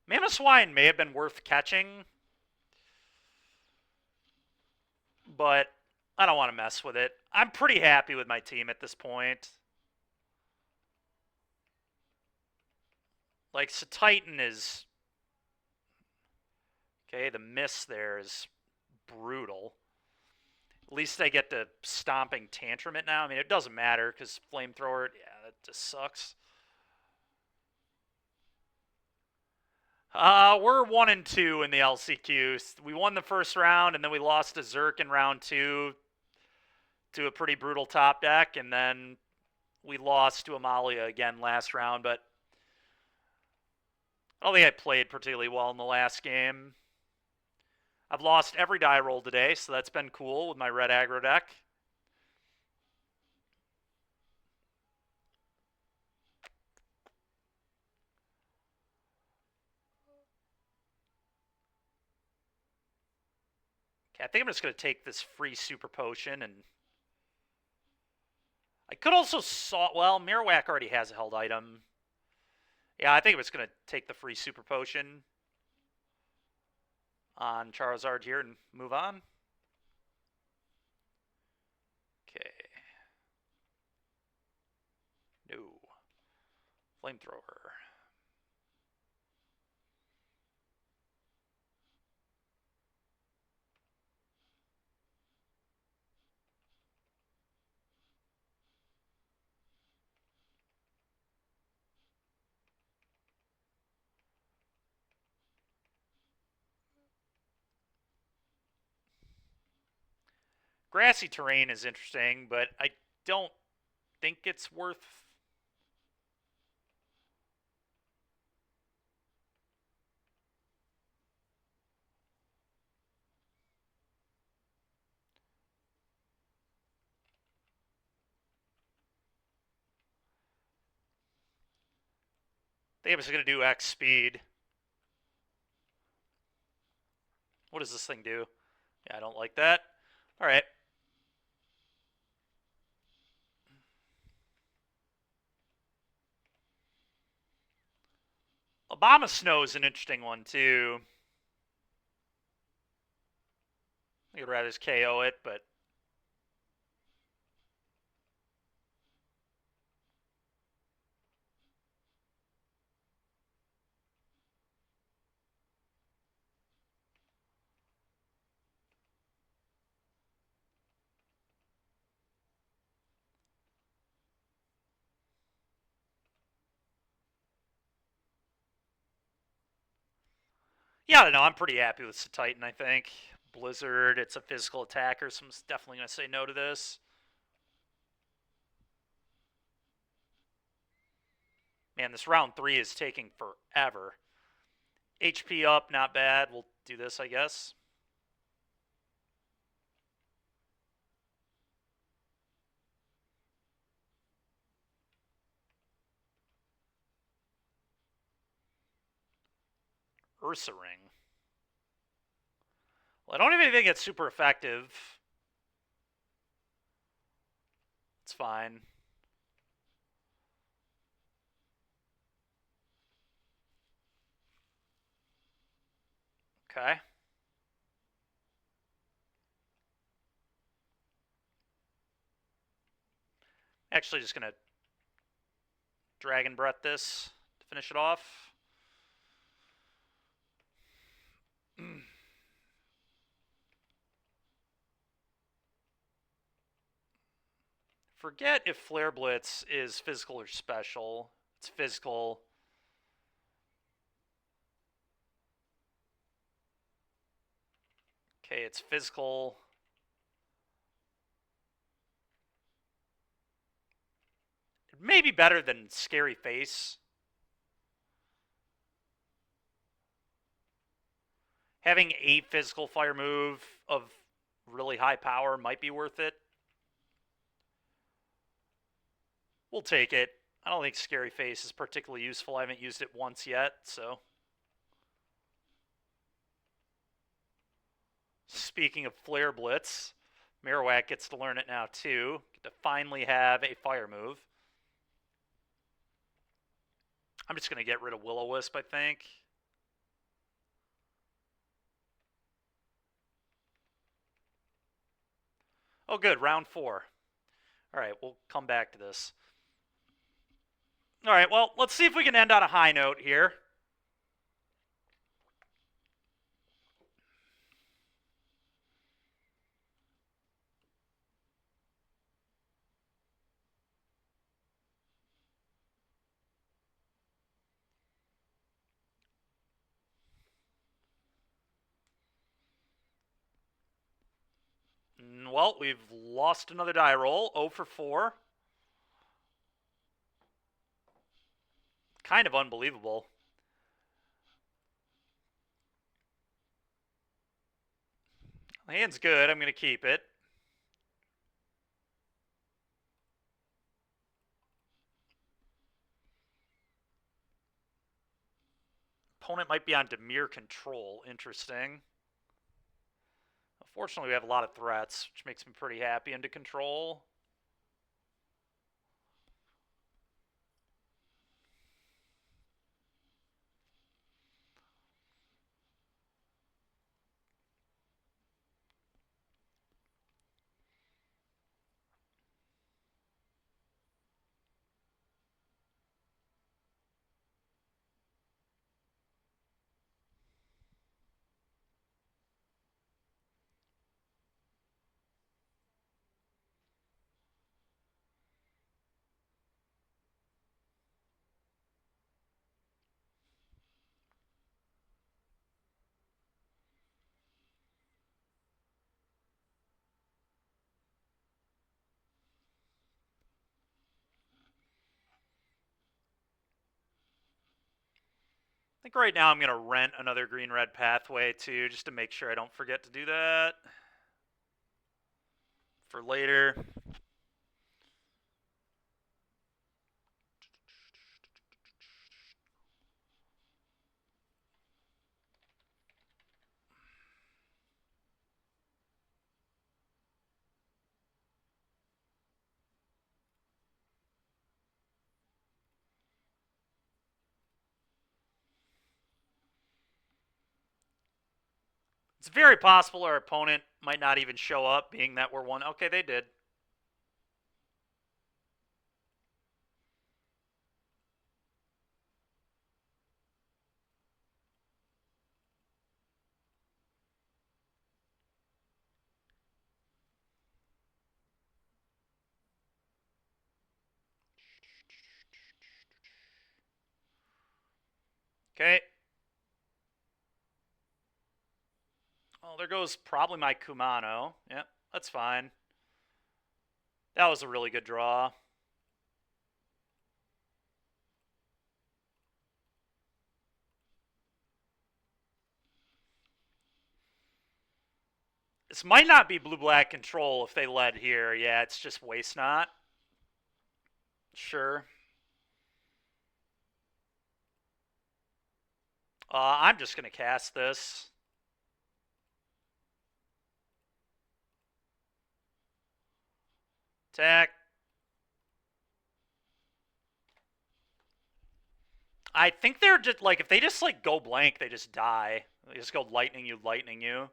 Mamoswine may have been worth catching, but I don't want to mess with it. I'm pretty happy with my team at this point. Like, so Titan is... Okay, the miss there is brutal. At least I get to Stomping Tantrum it now. I mean, it doesn't matter, because Flamethrower, yeah, that just sucks. We're 1-2 in the LCQ. We won the first round, and then we lost to Zerk in round 2 to a pretty brutal top deck, and then we lost to Amalia again last round, but I don't think I played particularly well in the last game. I've lost every die roll today, so that's been cool with my red aggro deck. Okay, I think I'm just going to take this free super potion, and I could also well, Marowak already has a held item. Yeah, I think it was going to take the free super potion on Charizard here and move on. Okay. No. Flamethrower. Grassy terrain is interesting, but I don't think it's worth... I think I was going to do X speed. What does this thing do? Yeah, I don't like that. All right. Obama Snow is an interesting one, too. I would rather just KO it, but... Yeah, I don't know. I'm pretty happy with the Titan, I think. Blizzard, it's a physical attacker, so I'm definitely going to say no to this. Man, this round 3 is taking forever. HP up, not bad. We'll do this, I guess. Ursa Ring. Well, I don't even think it's super effective. It's fine. Okay. Actually, just going to Dragon Breath this to finish it off. Forget if Flare Blitz is physical or special. It's physical. Okay, it's physical. It may be better than Scary Face. Having a physical fire move of really high power might be worth it. We'll take it. I don't think Scary Face is particularly useful. I haven't used it once yet, so. Speaking of Flare Blitz, Marowak gets to learn it now too. Get to finally have a fire move. I'm just going to get rid of Will-O-Wisp, I think. Oh, good. Round 4. All right, we'll come back to this. All right, well, let's see if we can end on a high note here. Well, we've lost another die roll. 0 for 4. Kind of unbelievable. The hand's good. I'm going to keep it. Opponent might be on Dimir control. Interesting. Unfortunately, we have a lot of threats, which makes me pretty happy into control. think right now I'm going to rent another green-red pathway too, just to make sure I don't forget to do that for later. It's very possible our opponent might not even show up, being that we're one. Okay, they did. Okay. Oh, there goes probably my Kumano. Yep, that's fine. That was a really good draw. This might not be blue-black control if they led here. Yeah, it's just waste not. Sure. I'm just going to cast this. Attack. I think they're just, like, if they just, like, go blank, they just die. They just go lightning you, lightning you.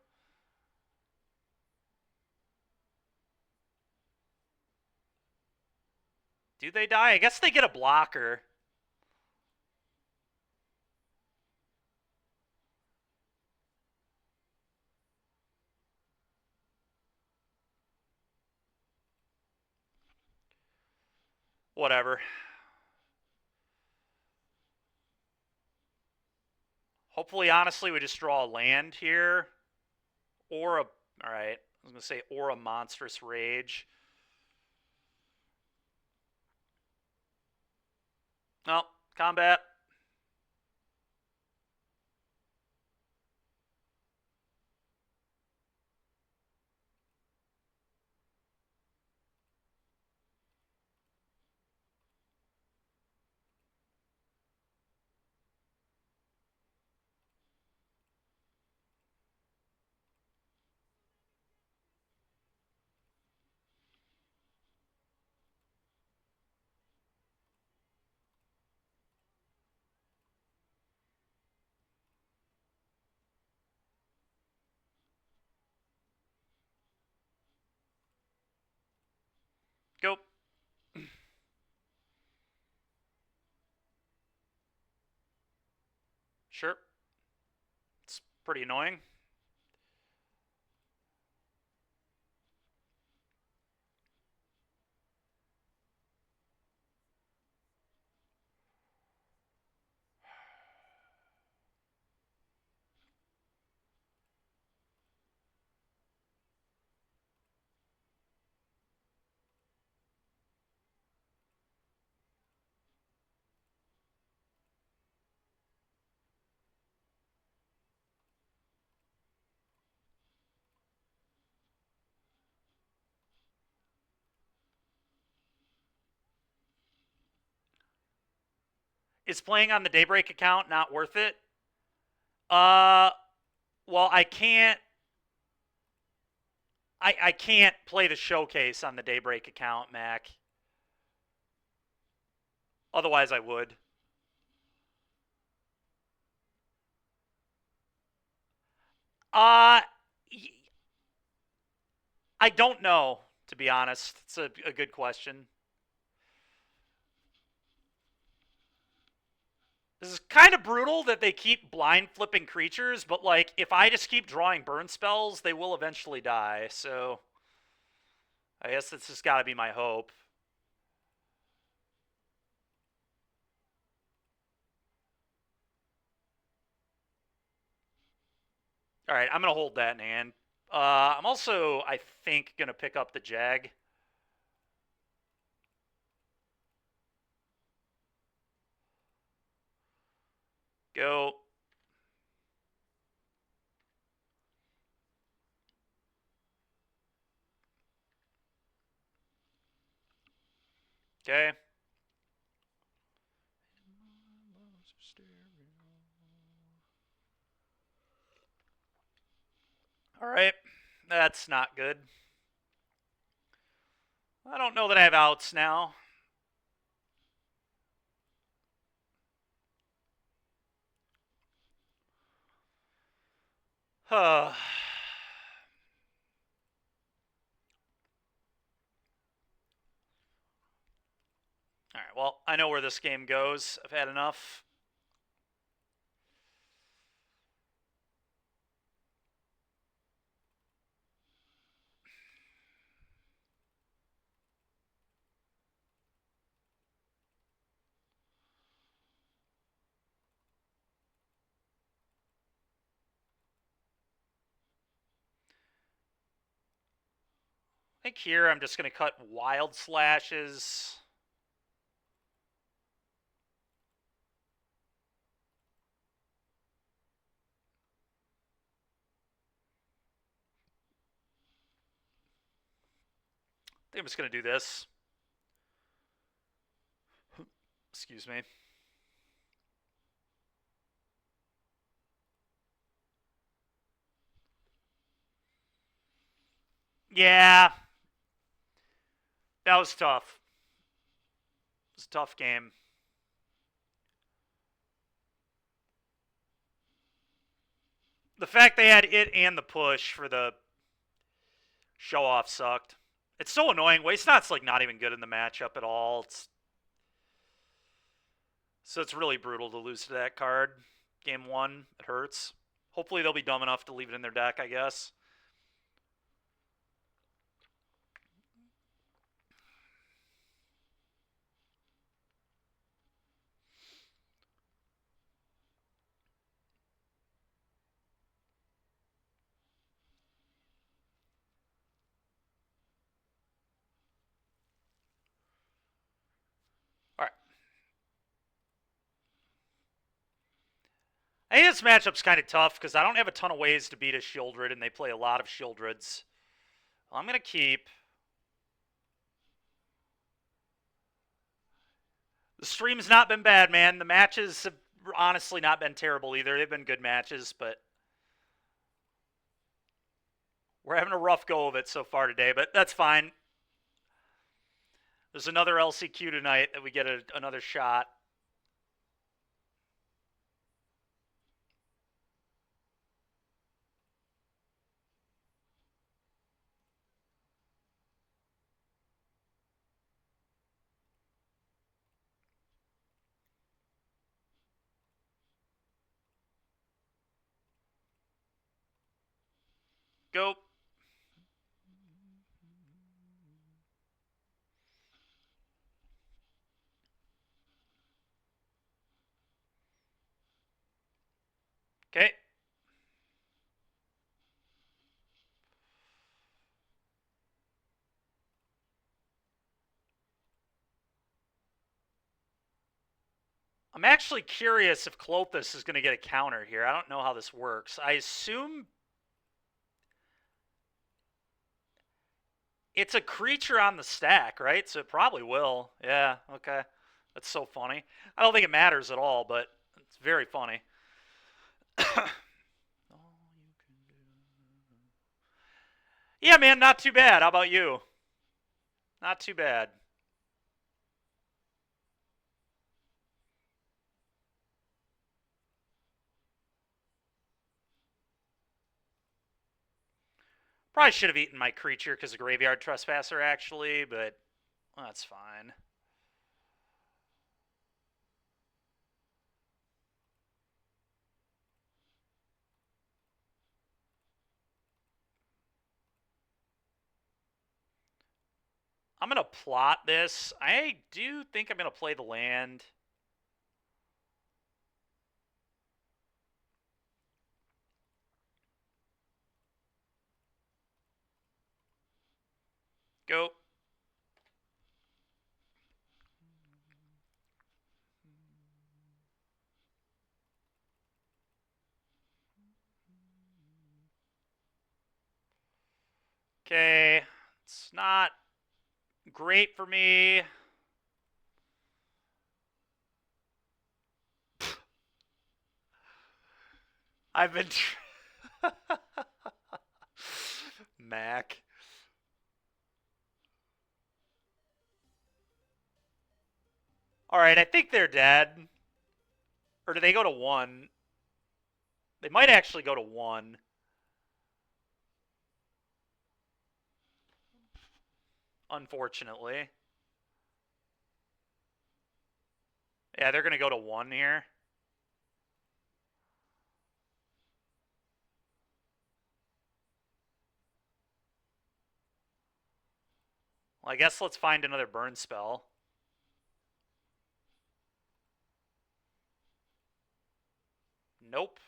Do they die? I guess they get a blocker. Whatever. Hopefully, honestly, we just draw a land here. Or a... Alright. I was going to say, or a monstrous rage. No. Combat. Go. Sure. It's pretty annoying. Is playing on the Daybreak account not worth it? Well, I can't. I can't play the showcase on the Daybreak account, Mac. Otherwise, I would. I don't know, to be honest. It's a good question. This is kind of brutal that they keep blind flipping creatures, but, like, if I just keep drawing burn spells, they will eventually die, so I guess that's just got to be my hope. All right, I'm going to hold that in hand. I'm also, I think, going to pick up the Jag. Go. Okay. All right. That's not good. I don't know that I have outs now. All right, well, I know where this game goes. I've had enough. I think here I'm just going to cut wild slashes. I think I'm just going to do this. Excuse me. Yeah, that was tough. It was a tough game. The fact they had it and the push for the show off sucked. It's so annoying. Wastenot's like not even good in the matchup at all. So it's really brutal to lose to that card. Game 1, it hurts. Hopefully they'll be dumb enough to leave it in their deck, I guess. All right. I think this matchup's kind of tough because I don't have a ton of ways to beat a Shieldred, and they play a lot of Shieldreds. I'm going to keep. The stream's not been bad, man. The matches have honestly not been terrible either. They've been good matches, but we're having a rough go of it so far today, but that's fine. There's another LCQ tonight that we get another shot. Go. Okay. I'm actually curious if Klothys is going to get a counter here. I don't know how this works. I assume it's a creature on the stack, right? So it probably will. Yeah, okay. That's so funny. I don't think it matters at all, but it's very funny. Yeah, man, not too bad. How about you? Not too bad. Probably should have eaten my creature because of Graveyard Trespasser, actually, but well, that's fine. I'm going to plot this. I do think I'm going to play the land. Go. Okay. It's not great for me. I've been... Mac. Alright, I think they're dead. Or do they go to 1? They might actually go to 1. Unfortunately. Yeah, they're going to go to 1 here. Well, I guess let's find another burn spell. Nope.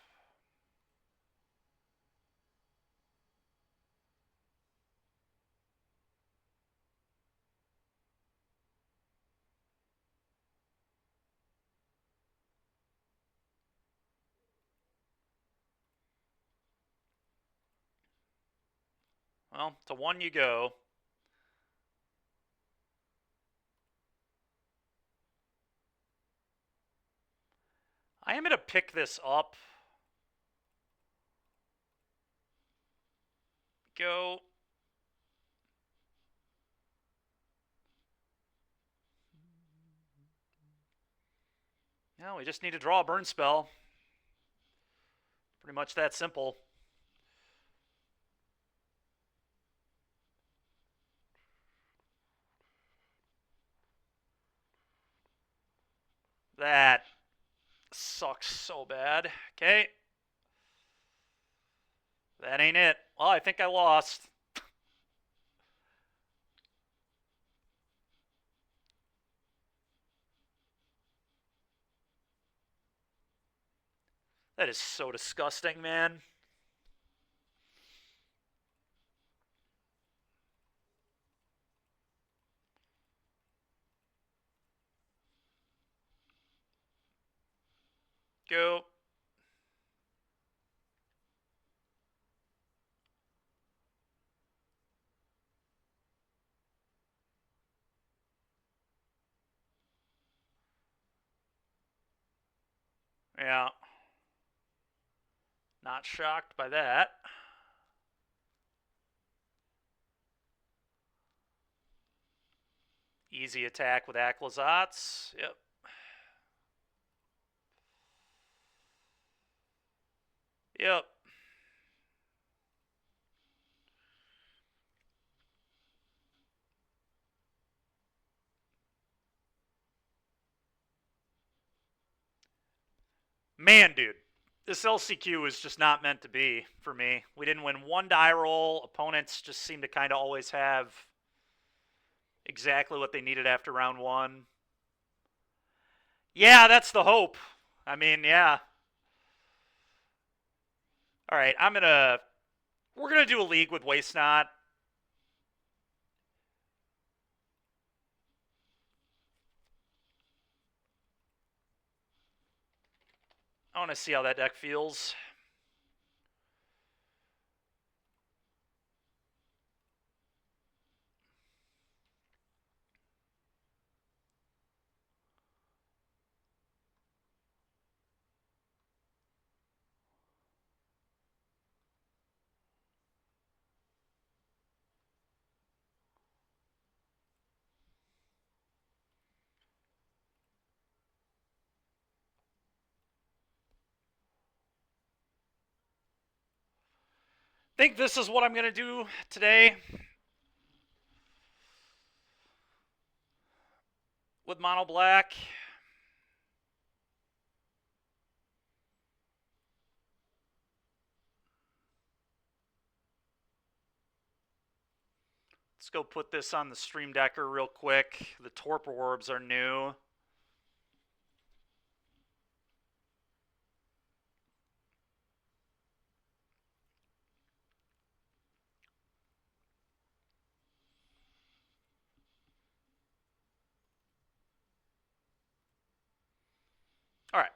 Well, to 1 you go. I am going to pick this up. Go. No, we just need to draw a burn spell. Pretty much that simple. That sucks so bad. Okay. That ain't it. Well, I think I lost. That is so disgusting, man. Go. Yeah. Not shocked by that. Easy attack with Aclazats. Yep. Yep. Man, dude. This LCQ is just not meant to be for me. We didn't win one die roll. Opponents just seem to kind of always have exactly what they needed after round 1. Yeah, that's the hope. I mean, yeah. All right, we're gonna do a league with Waste Not. I want to see how that deck feels. Think this is what I'm gonna do today with Mono Black. Let's go put this on the Stream Decker real quick. The Torpor Orbs are new. All right.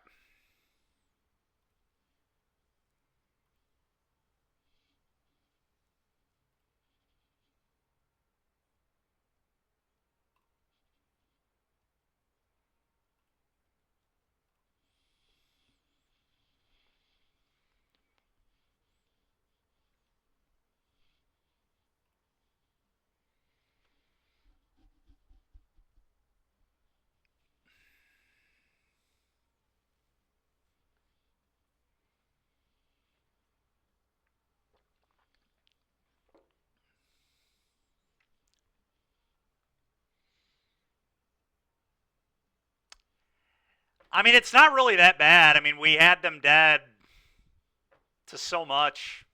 I mean, it's not really that bad. I mean, we had them dead to so much.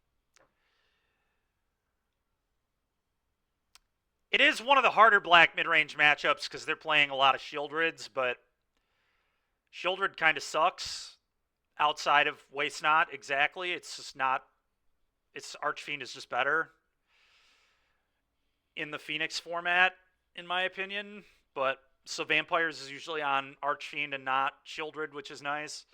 It is one of the harder black mid-range matchups because they're playing a lot of Shieldrids, but Shieldred kind of sucks outside of Waste Not, exactly. It's just not... Its Archfiend is just better in the Phoenix format, in my opinion. But so Vampires is usually on Archfiend and not Shieldred, which is nice.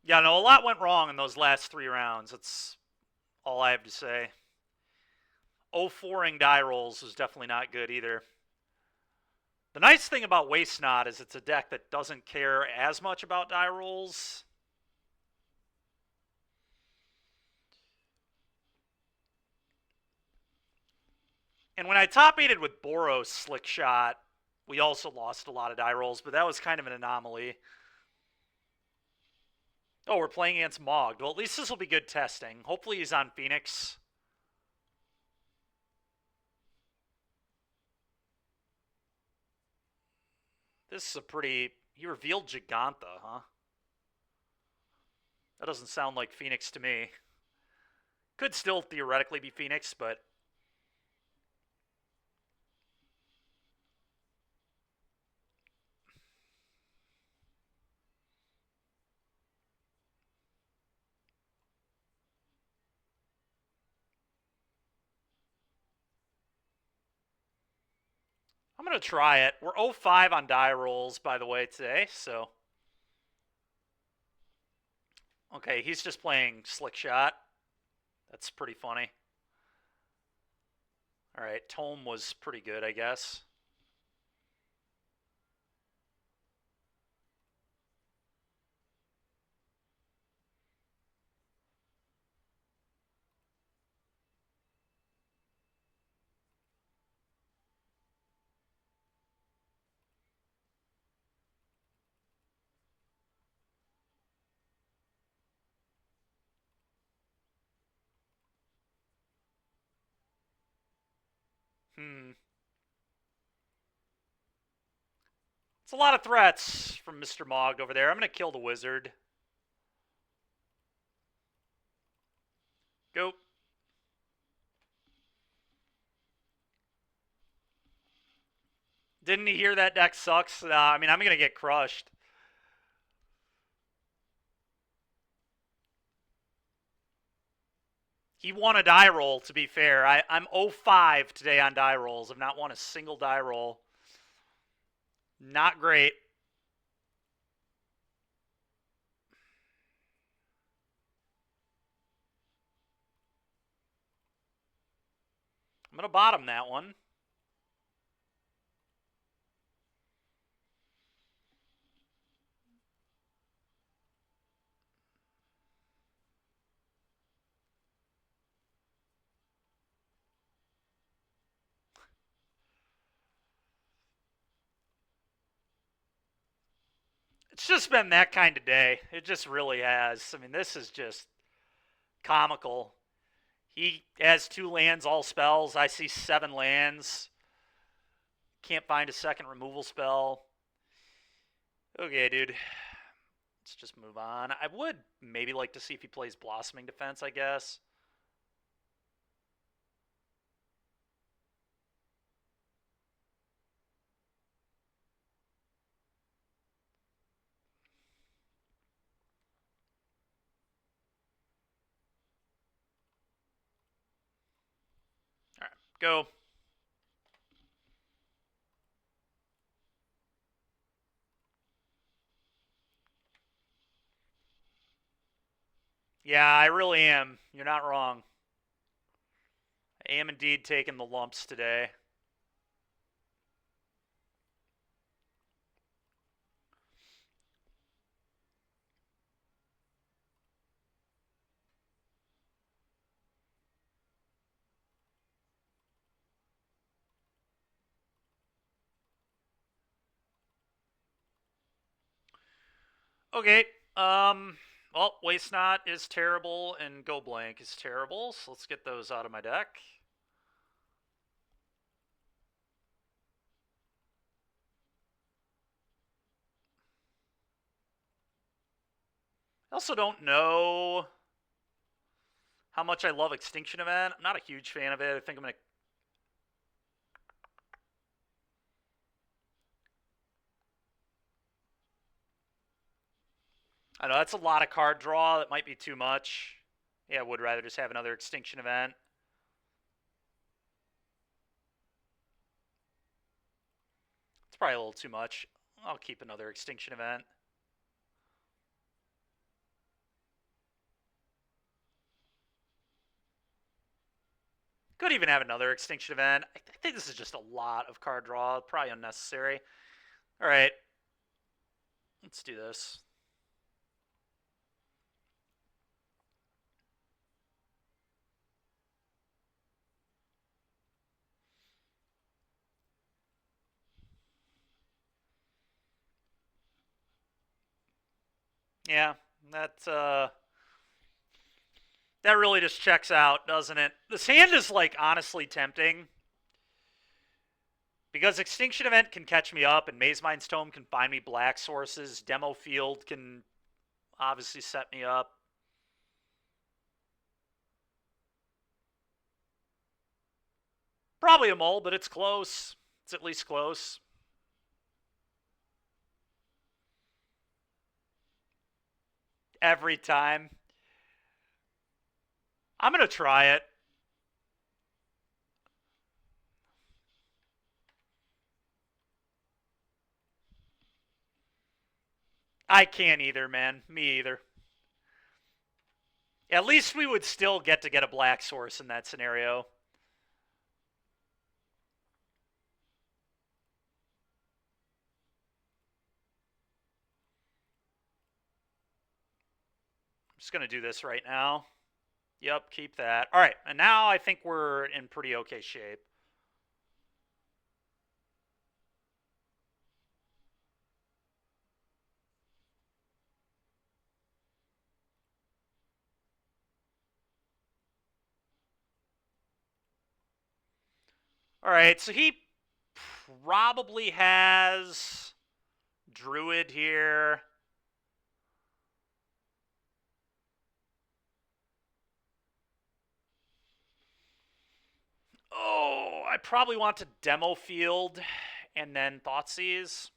Yeah, no, a lot went wrong in those last 3 rounds. That's all I have to say. 0-4ing die rolls was definitely not good either. The nice thing about Waste Not is it's a deck that doesn't care as much about die rolls. And when I top-8'd with Boros Slickshot, we also lost a lot of die rolls, but that was kind of an anomaly. Oh, we're playing against Mogged. Well, at least this will be good testing. Hopefully he's on Phoenix. This is a pretty... He revealed Giganta, huh? That doesn't sound like Phoenix to me. Could still theoretically be Phoenix, but... I'm going to try it. We're 0-5 on die rolls, by the way, today, so... Okay, he's just playing Slickshot. That's pretty funny. Alright, Tome was pretty good, I guess. It's a lot of threats from Mr. Mogged over there. I'm going to kill the wizard. Go. Didn't he hear that deck sucks? I mean, I'm going to get crushed. He won a die roll, to be fair. I'm 0-5 today on die rolls. I've not won a single die roll. Not great. I'm going to bottom that one. It's just been that kind of day. It just really has. I mean, this is just comical. He has 2 lands, all spells. I see 7 lands. Can't find a second removal spell. Okay, dude. Let's just move on. I would maybe like to see if he plays Blossoming Defense, I guess. All right, go. Yeah, I really am. You're not wrong. I am indeed taking the lumps today. Okay. Well, Waste Not is terrible, and Go Blank is terrible, so let's get those out of my deck. I also don't know how much I love Extinction Event. I'm not a huge fan of it. I think I'm going to... I know, that's a lot of card draw. That might be too much. Yeah, I would rather just have another Extinction Event. It's probably a little too much. I'll keep another Extinction Event. Could even have another Extinction Event. I think this is just a lot of card draw. Probably unnecessary. All right. Let's do this. Yeah, that really just checks out, doesn't it? This hand is, like, honestly tempting. Because Extinction Event can catch me up, and Maze Mind's Tome can find me black sources. Demo Field can obviously set me up. Probably a mull, but it's close. It's at least close. Every time. I'm going to try it. I can't either, man. Me either. At least we would still get to get a black source in that scenario. I'm just going to do this right now. Yep, keep that. All right, and now I think we're in pretty okay shape. All right, so he probably has Druid here. Oh, I probably want to Demo Field and then Thoughtseize.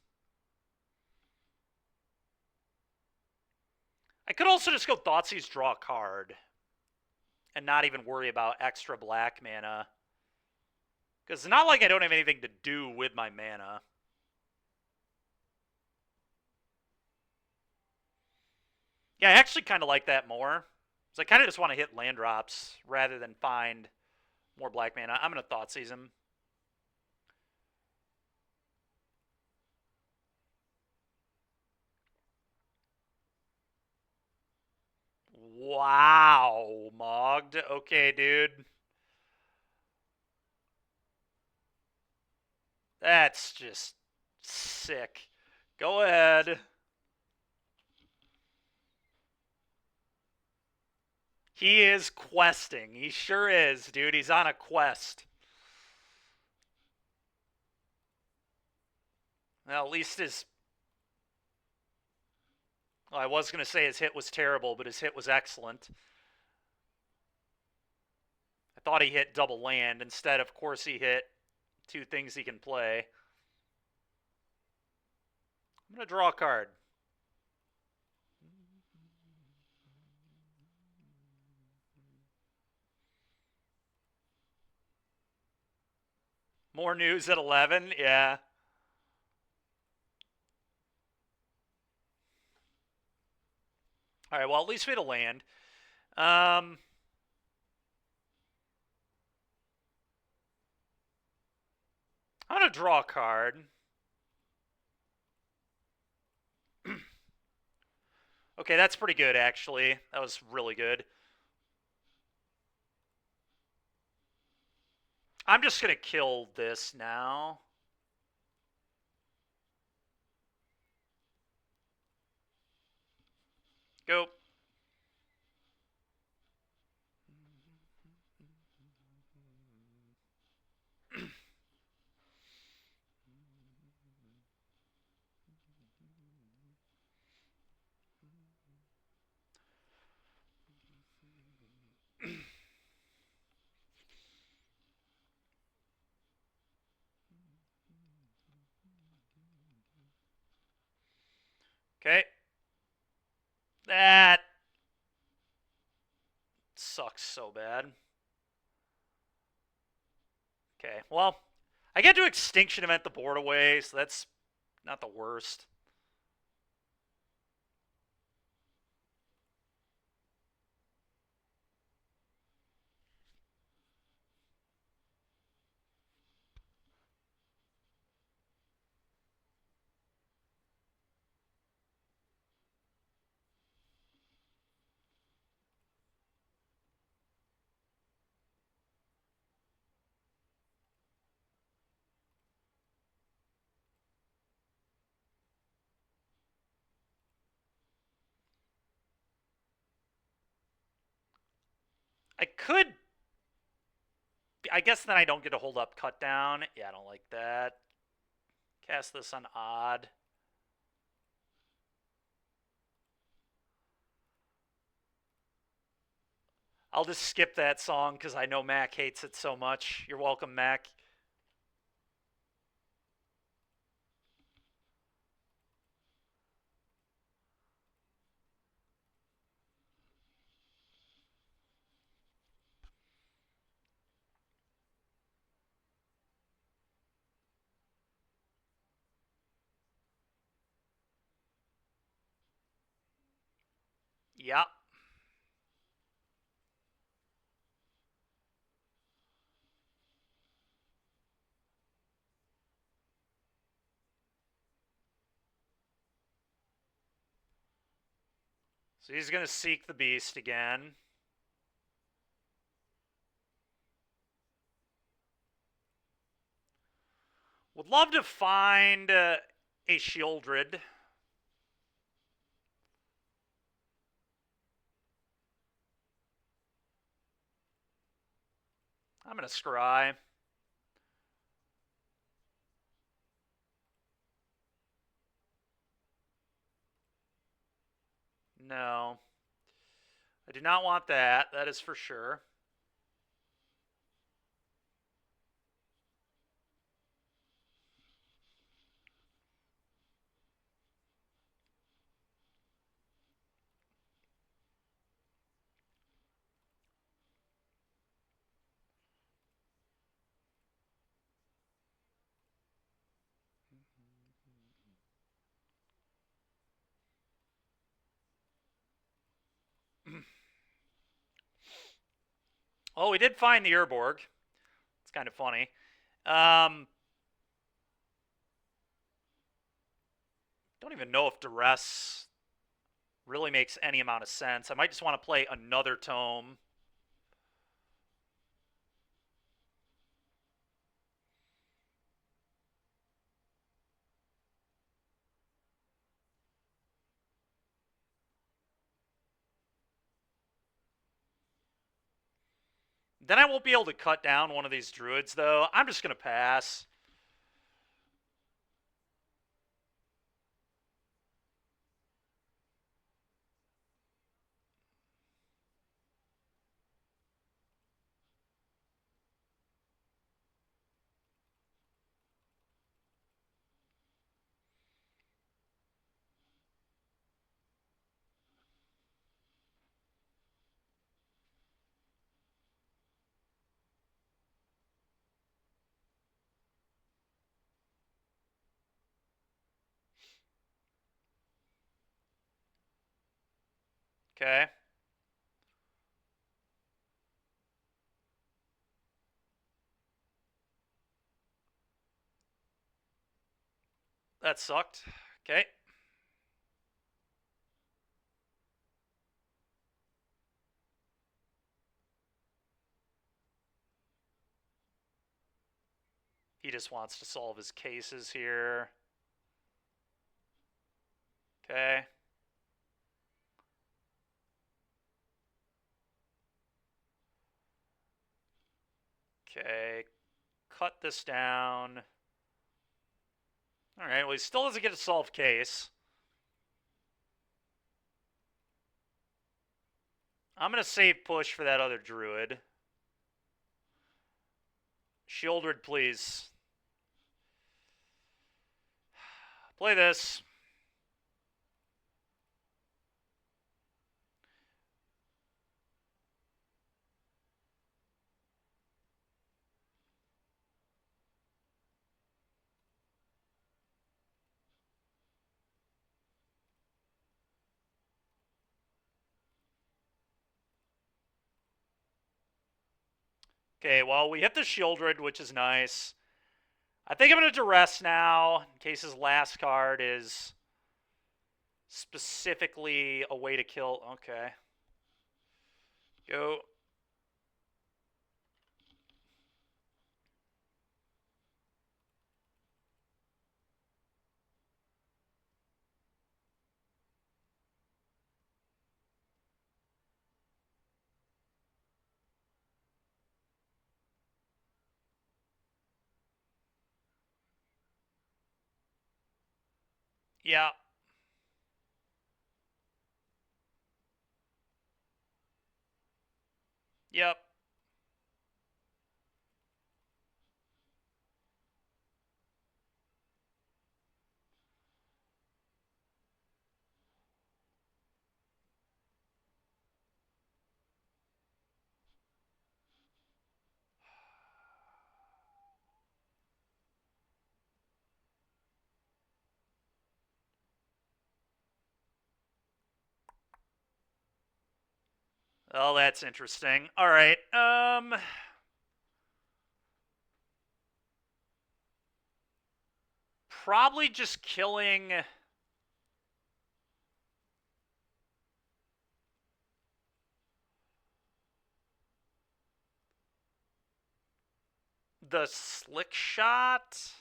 I could also just go Thoughtseize, draw a card, and not even worry about extra black mana. Because it's not like I don't have anything to do with my mana. Yeah, I actually kind of like that more. So I kind of just want to hit land drops rather than find more black mana. I'm going to Thoughtseize him. Wow, Mogged. Okay, dude. That's just sick. Go ahead. He is questing. He sure is, dude. He's on a quest. Well, at least his... Well, I was going to say his hit was terrible, but his hit was excellent. I thought he hit double land. Instead, of course, he hit two things he can play. I'm going to draw a card. More news at 11? Yeah. All right, well, at least we had a land. I'm going to draw a card. Okay, that's pretty good, actually. That was really good. I'm just going to kill this now. Go. Okay. That sucks so bad. Okay, well, I get to Extinction Event the board away, so that's not the worst. I could... I guess then I don't get to hold up cut down. Yeah, I don't like that. Cast this on odd. I'll just skip that song because I know Mac hates it so much. You're welcome, Mac. Yeah. So he's going to seek the beast again. Would love to find a Shieldred. I'm going to scry. No. I do not want that. That is for sure. Oh, we did find the Urborg. It's kind of funny. Don't even know if Duress really makes any amount of sense. I might just want to play another tome. Then I won't be able to cut down one of these druids, though. I'm just going to pass. Okay. That sucked. Okay. He just wants to solve his cases here. Okay. Okay, cut this down. All right, well, he still doesn't get a solved case. I'm going to save push for that other druid. Shieldred, please. Play this. Okay, well, we hit the Shieldred, which is nice. I think I'm going to duress now, in case his last card is specifically a way to kill. Okay. Go. Yeah. Yep. Oh, that's interesting. All right. Probably just killing the slick shot.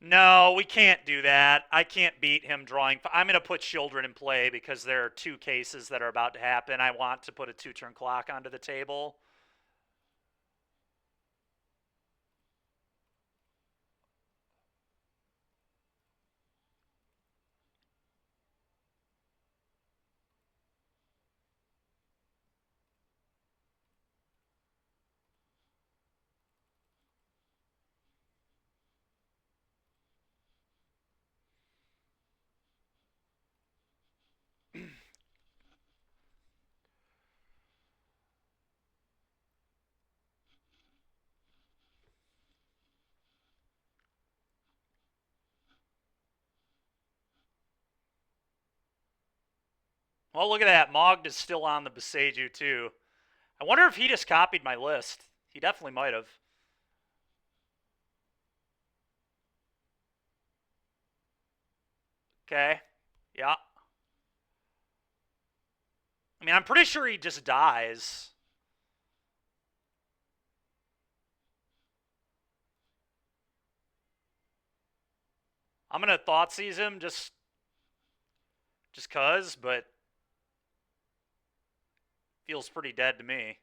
No, we can't do that. I can't beat him drawing. I'm going to put children in play because there are two cases that are about to happen. I want to put a 2-turn clock onto the table. Well, look at that. Mogd is still on the Beseju, too. I wonder if he just copied my list. He definitely might have. Okay. Yeah. I mean, I'm pretty sure he just dies. I'm going to Thoughtseize him just cuz, but feels pretty dead to me.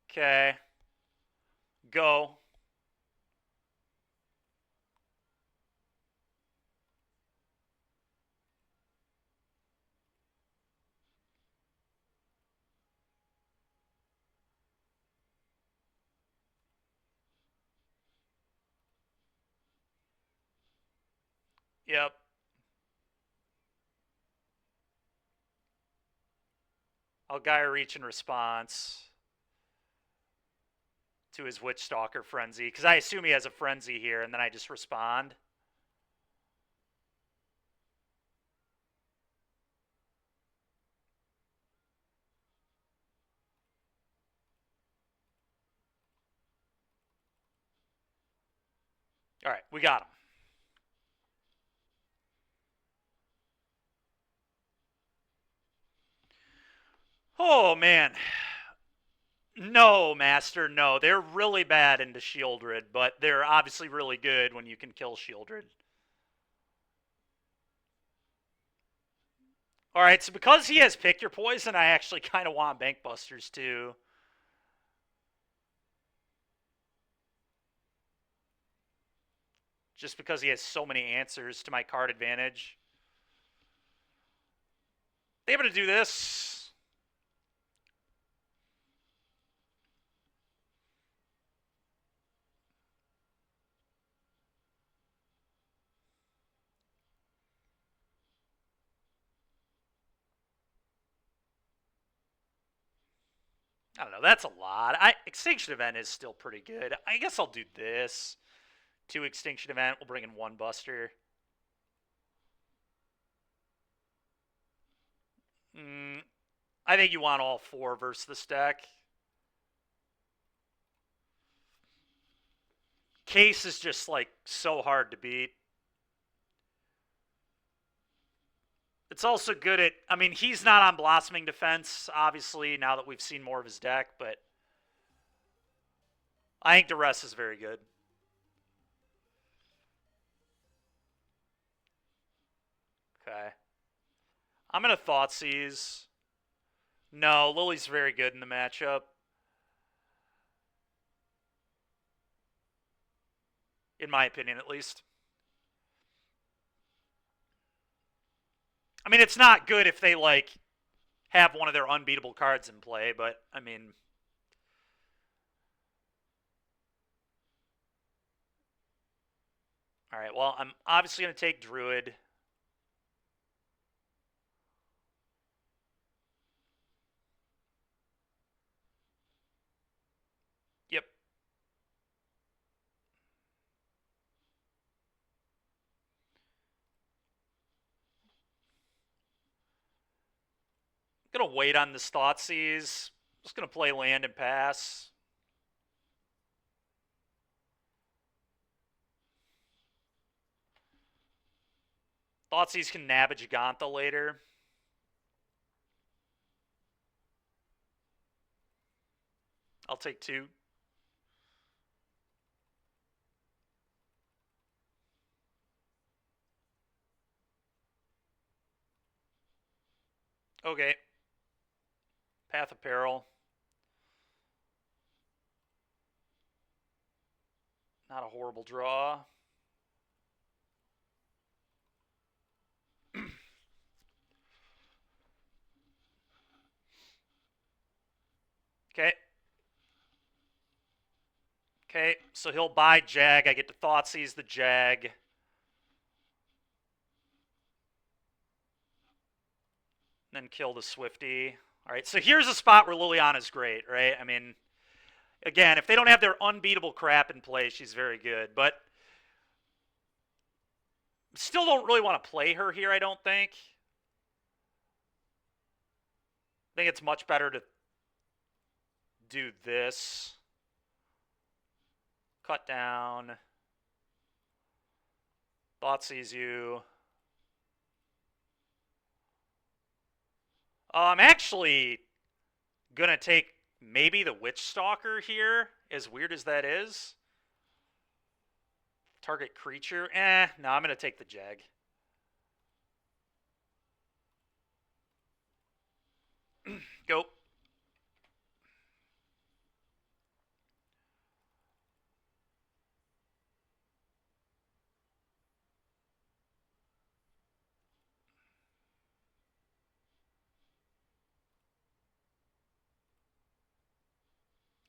Okay. Go. Yep. I'll Gaia Reach in response to his Witch Stalker Frenzy, because I assume he has a Frenzy here, and then I just respond. All right, we got him. Oh, man. No, Master, no. They're really bad into Shieldred, but they're obviously really good when you can kill Shieldred. Alright, so because he has Pick Your Poison, I actually kind of want Bank Busters, too. Just because he has so many answers to my card advantage. They able to do this? I don't know. That's a lot. Extinction Event is still pretty good. I guess I'll do this. 2 Extinction Event. We'll bring in 1 Buster. I think you want all 4 versus this deck. Case is just, like, so hard to beat. It's also good at... I mean, he's not on Blossoming Defense, obviously, now that we've seen more of his deck, but... I think Duress is very good. Okay. I'm going to Thoughtseize. No, Lily's very good in the matchup. In my opinion, at least. I mean, it's not good if they, like, have one of their unbeatable cards in play, but, I mean... Alright, well, I'm obviously going to take Druid. Yep. Gonna wait on this Thoughtseize. Just gonna play land and pass. Thoughtseize can nab a Giganta later. I'll take 2. Okay. Path of Peril. Not a horrible draw. Okay. Okay, so he'll buy Jag. I get to Thoughtseize the Jag. Then kill the Swifty. All right, so here's a spot where Liliana's great, right? I mean, again, if they don't have their unbeatable crap in play, she's very good. But still don't really want to play her here, I don't think. I think it's much better to do this. Cut down. Thoughtseize you. I'm actually gonna take maybe the Witch Stalker here, as weird as that is. Target creature. No, I'm gonna take the Jag. Go.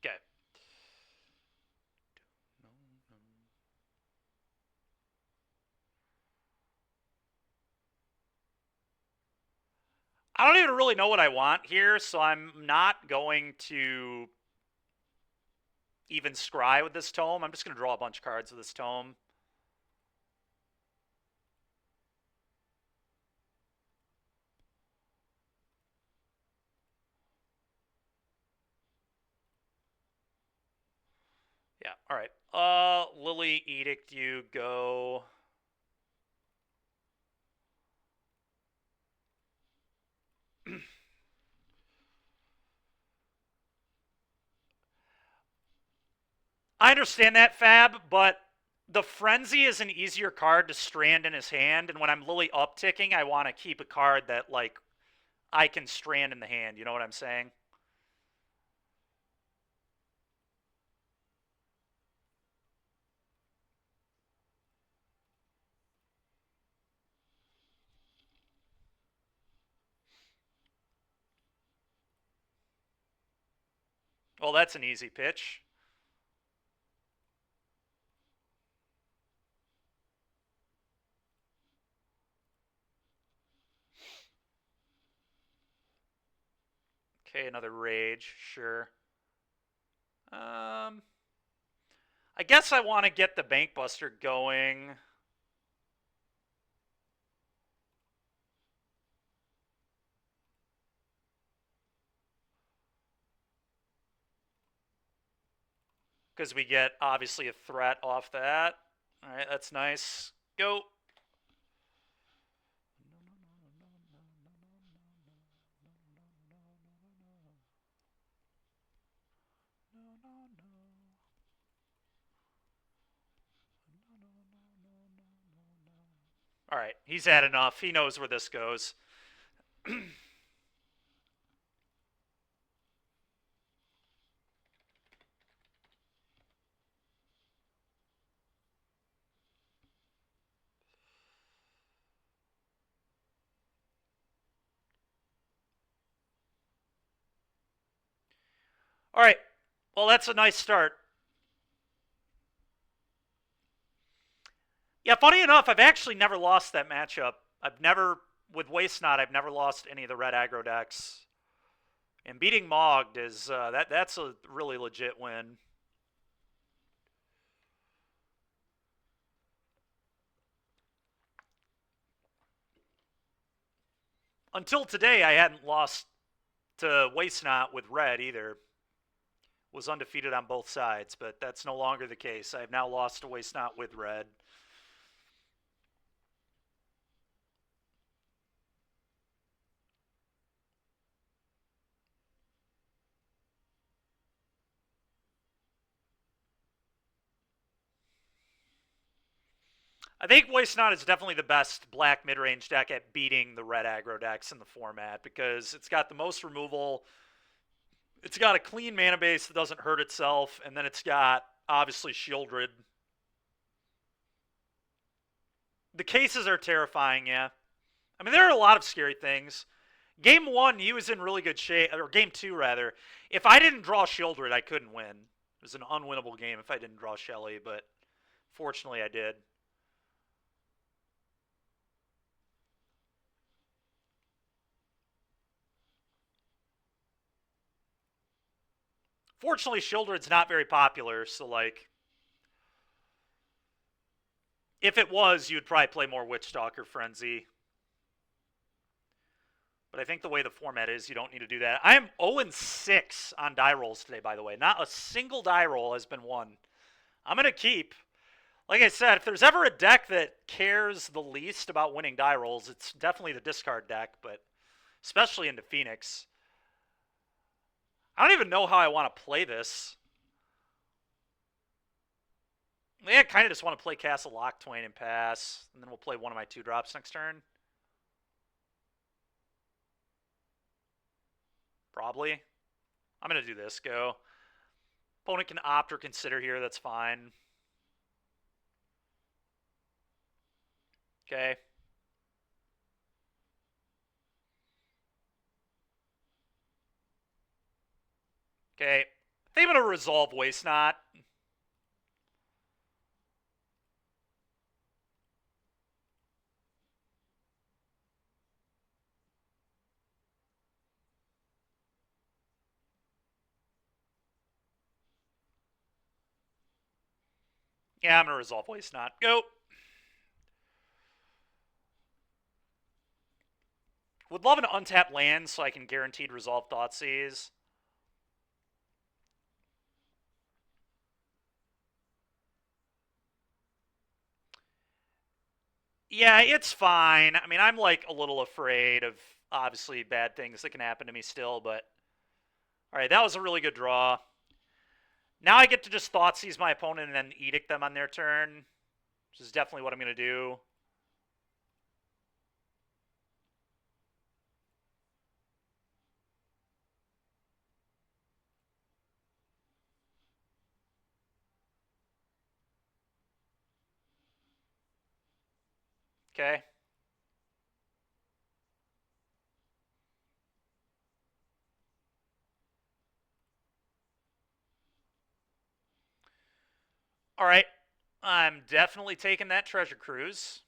Okay. I don't even really know what I want here, so I'm not going to even scry with this tome. I'm just going to draw a bunch of cards with this tome. Yeah, all right. Lily, Edict, you go. I understand that, Fab, but the Frenzy is an easier card to strand in his hand, and when I'm Lily upticking, I want to keep a card that, like, I can strand in the hand. You know what I'm saying? Well, that's an easy pitch. Okay, another Rage, sure. I guess I want to get the Bank Buster going. Because we get, obviously, a threat off that. All right, that's nice. Go. All right, he's had enough. He knows where this goes. All right, well, that's a nice start. Yeah, funny enough, I've actually never lost that matchup. With Waste Not, I've never lost any of the red aggro decks. And beating Mogged is, that's a really legit win. Until today, I hadn't lost to Waste Not with red either. Was undefeated on both sides, but that's no longer the case. I have now lost to Waste Not with red. I think Waste Not is definitely the best black mid-range deck at beating the red aggro decks in the format because it's got the most removal. It's got a clean mana base that doesn't hurt itself, and then it's got, obviously, Shieldred. The cases are terrifying, yeah. I mean, there are a lot of scary things. Game 1, he was in really good shape, or Game 2, rather. If I didn't draw Shieldred, I couldn't win. It was an unwinnable game if I didn't draw Shelly, but fortunately I did. Fortunately, Shieldred's not very popular, so, like, if it was, you'd probably play more Witchstalker Frenzy. But I think the way the format is, you don't need to do that. I am 0-6 on die rolls today, by the way. Not a single die roll has been won. I'm going to keep. Like I said, if there's ever a deck that cares the least about winning die rolls, it's definitely the discard deck, but especially into Phoenix. I don't even know how I want to play this. Yeah, I kind of just want to play Castle Lock-Twain and pass, and then we'll play one of my 2-drops next turn. Probably. I'm going to do this, go. Opponent can opt or consider here, that's fine. Okay. Okay. I think I'm going to resolve Waste Not. Yeah, I'm going to resolve Waste Not. Go. Would love an untapped land so I can guaranteed resolve Thoughtseize. Yeah, it's fine. I mean, I'm, like, a little afraid of, obviously, bad things that can happen to me still, but... Alright, that was a really good draw. Now I get to just Thoughtseize my opponent and then Edict them on their turn, which is definitely what I'm going to do. Okay. All right. I'm definitely taking that Treasure Cruise.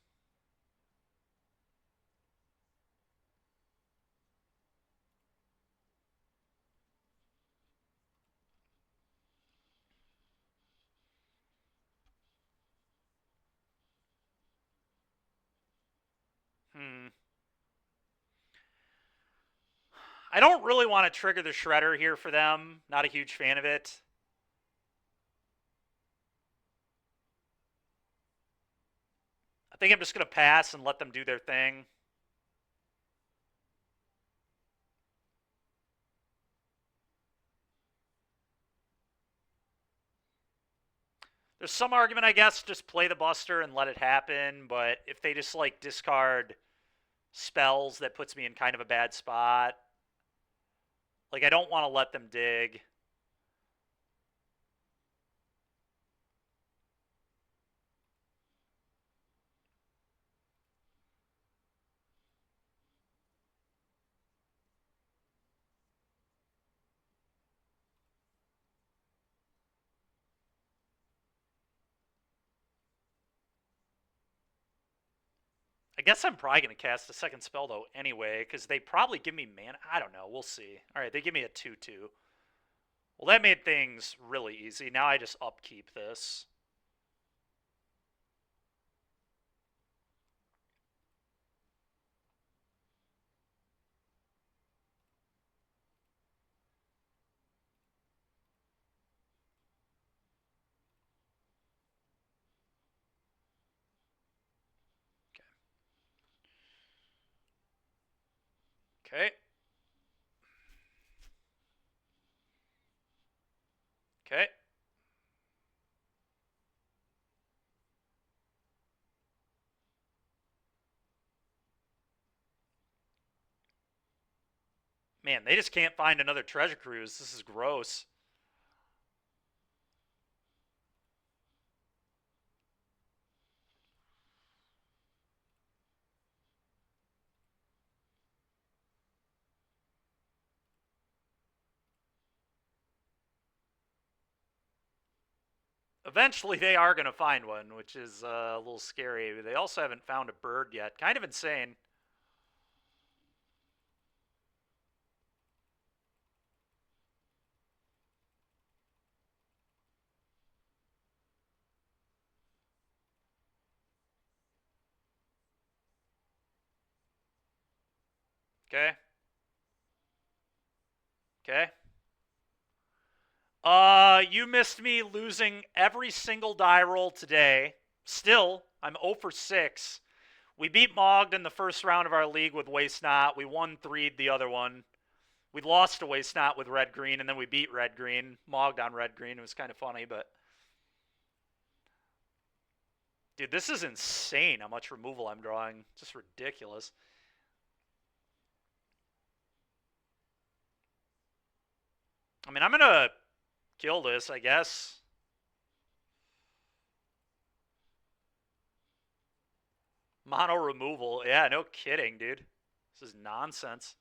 I don't really want to trigger the Shredder here for them. Not a huge fan of it. I think I'm just going to pass and let them do their thing. There's some argument, I guess, just play the Buster and let it happen, but if they just, like, discard spells, that puts me in kind of a bad spot. Like, I don't want to let them dig. I guess I'm probably going to cast a second spell, though, anyway, because they probably give me mana. I don't know. We'll see. All right, they give me a 2-2. Well, that made things really easy. Now I just upkeep this. Okay. Okay. Man, they just can't find another Treasure Cruise. This is gross. Eventually, they are going to find one, which is a little scary. They also haven't found a bird yet. Kind of insane. Okay. Okay. You missed me losing every single die roll today. Still, I'm 0 for 6. We beat Mogged in the first round of our league with Waste Not. We won 3'd the other one. We lost to Waste Not with Red Green, and then we beat Red Green. Mogged on Red Green. It was kind of funny, but... Dude, this is insane how much removal I'm drawing. Just ridiculous. I mean, I'm going to kill this, I guess. Mono removal. Yeah, no kidding, dude. This is nonsense.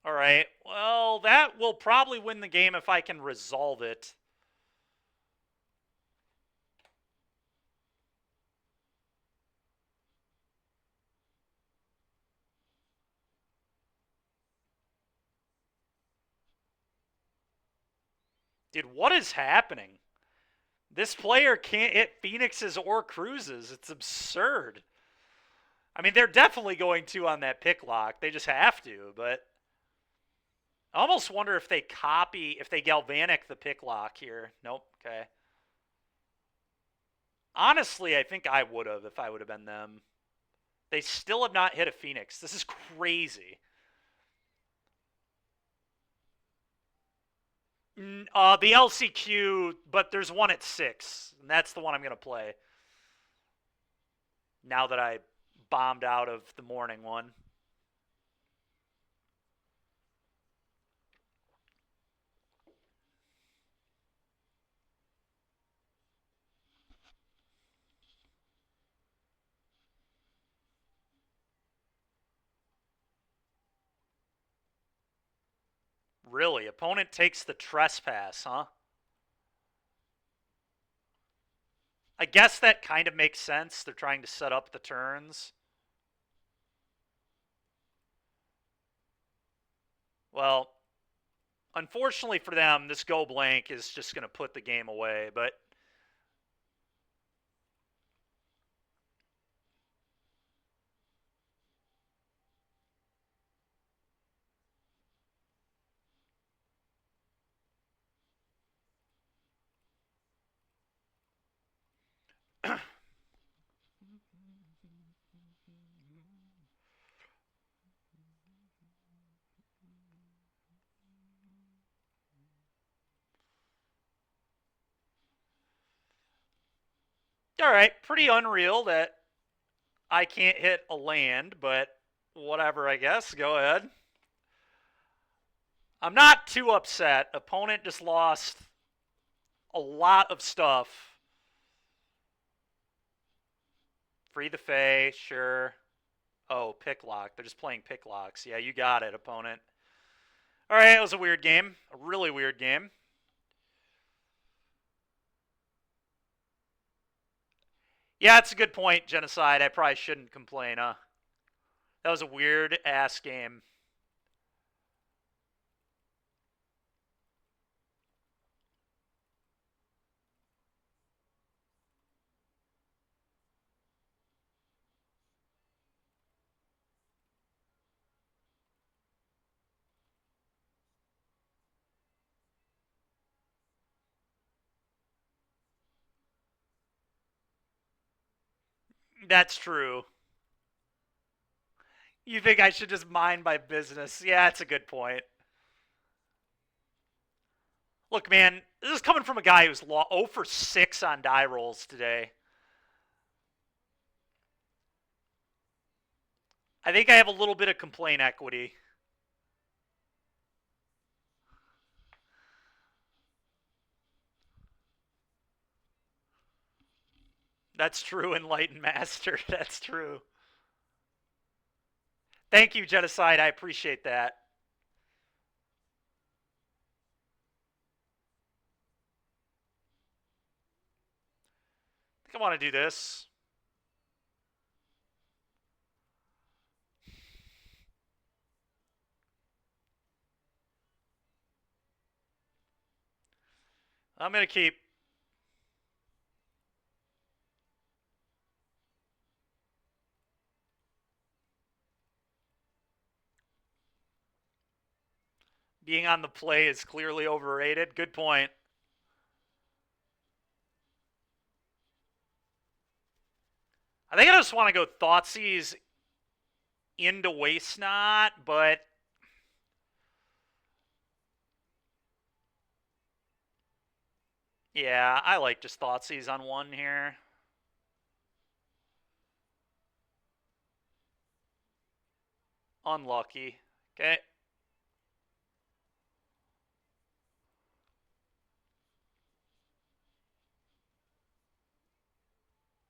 All right. Well, that will probably win the game if I can resolve it. Dude, what is happening? This player can't hit Phoenixes or Cruises. It's absurd. I mean, they're definitely going to on that pick lock. They just have to, but... I almost wonder if they if they galvanic the pick lock here. Nope, okay. Honestly, I think I would have if I would have been them. They still have not hit a Phoenix. This is crazy. The LCQ, but there's one at 6, and that's the one I'm going to play. Now that I bombed out of the morning one. Really? Opponent takes the trespass, huh? I guess that kind of makes sense. They're trying to set up the turns. Well, unfortunately for them, this go blank is just going to put the game away, but all right, pretty unreal that I can't hit a land, but whatever, I guess. Go ahead. I'm not too upset. Opponent just lost a lot of stuff. Free the Fae, sure. Oh, pick lock. They're just playing pick locks. Yeah, you got it, opponent. All right, it was a weird game. A really weird game. Yeah, it's a good point, Genocide. I probably shouldn't complain, huh? That was a weird-ass game. That's true. You think I should just mind my business? Yeah, that's a good point. Look, man, this is coming from a guy who's 0 for 6 on die rolls today. I think I have a little bit of complaint equity. That's true, Enlightened Master. That's true. Thank you, Genocide. I appreciate that. I think I want to do this. I'm going to keep. Being on the play is clearly overrated. Good point. I think I just want to go Thoughtseize into Waste Not, but yeah, I like just Thoughtseize on one here. Unlucky. Okay.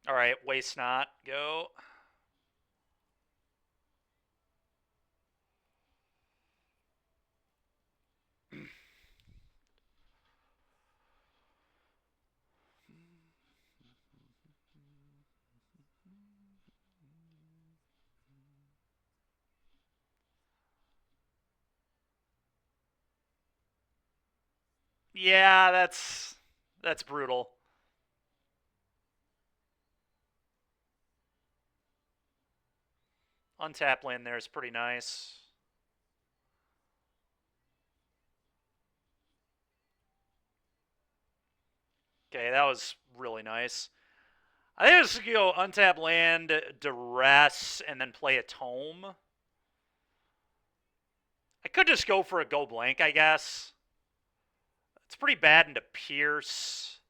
All right, Waste Not. Go. Yeah, that's brutal. Untap land there is pretty nice. Okay, that was really nice. I think I was going to go untap land, duress, and then play a tome. I could just go for a go blank, I guess. It's pretty bad into pierce.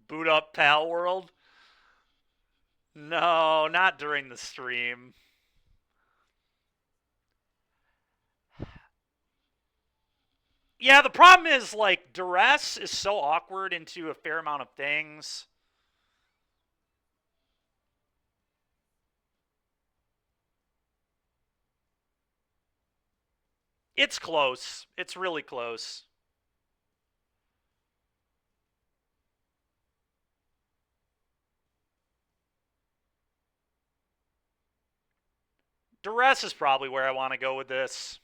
Boot up Pal World? No, not during the stream. Yeah, the problem is, like, duress is so awkward into a fair amount of things. It's close. It's really close. Duress is probably where I want to go with this.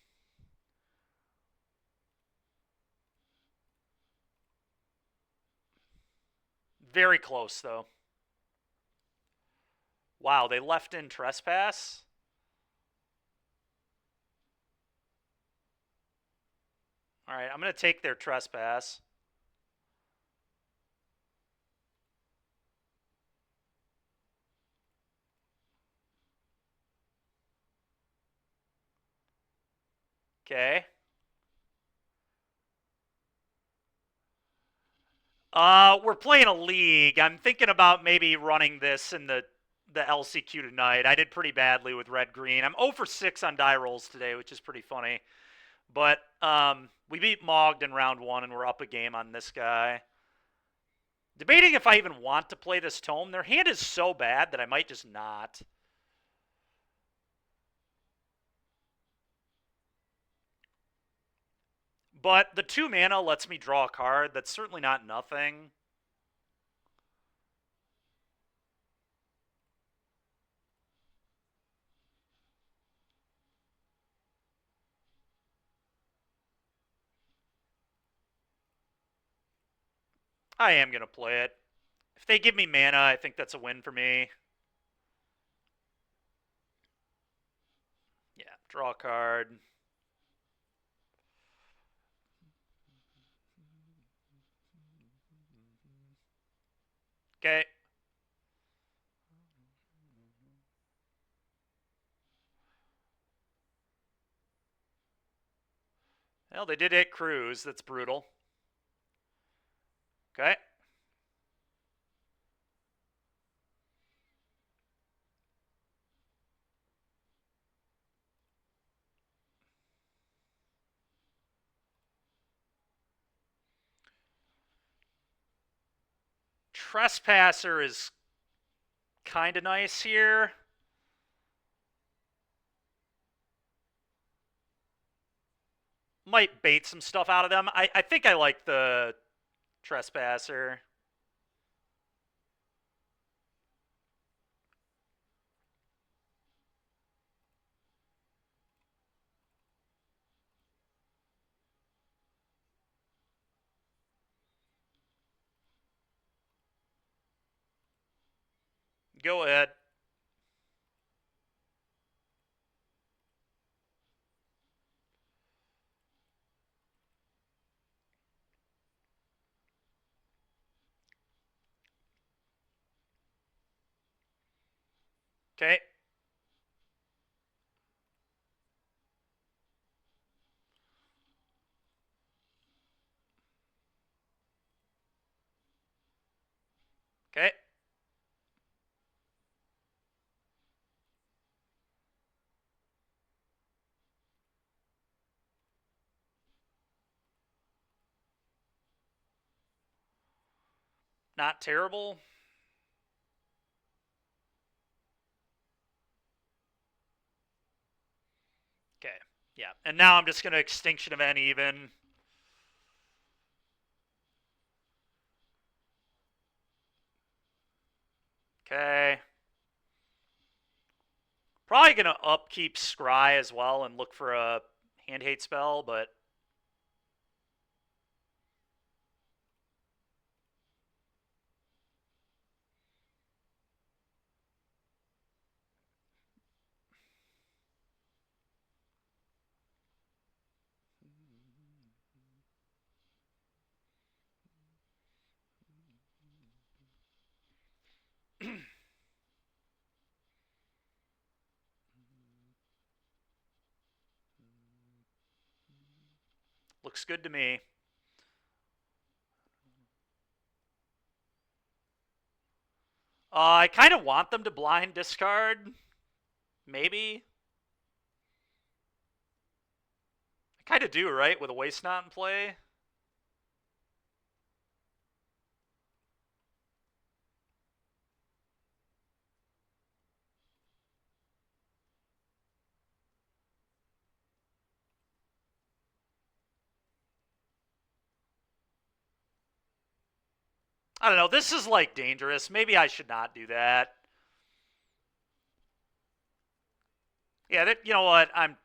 Very close, though. Wow, they left in trespass? All right, I'm going to take their trespass. Okay. We're playing a league. I'm thinking about maybe running this in the LCQ tonight. I did pretty badly with red-green. I'm 0 for 6 on die rolls today, which is pretty funny. But we beat Mogged in round 1, and we're up a game on this guy. Debating if I even want to play this tome. Their hand is so bad that I might just not. But the 2 mana lets me draw a card. That's certainly not nothing. I am going to play it. If they give me mana, I think that's a win for me. Yeah, draw a card. Okay. Well, they did hit Cruise. That's brutal. Okay. Trespasser is kind of nice here. Might bait some stuff out of them. I think I like the Trespasser. Go ahead. Okay. Okay. Not terrible. Okay. Yeah. And now I'm just going to Extinction Event even. Okay. Probably going to upkeep Scry as well and look for a hand hate spell, but Looks good to me. I kind of want them to blind discard. Maybe. I kind of do, right? With a waste not in play. I don't know. This is like dangerous. Maybe I should not do that. Yeah, you know what? I'm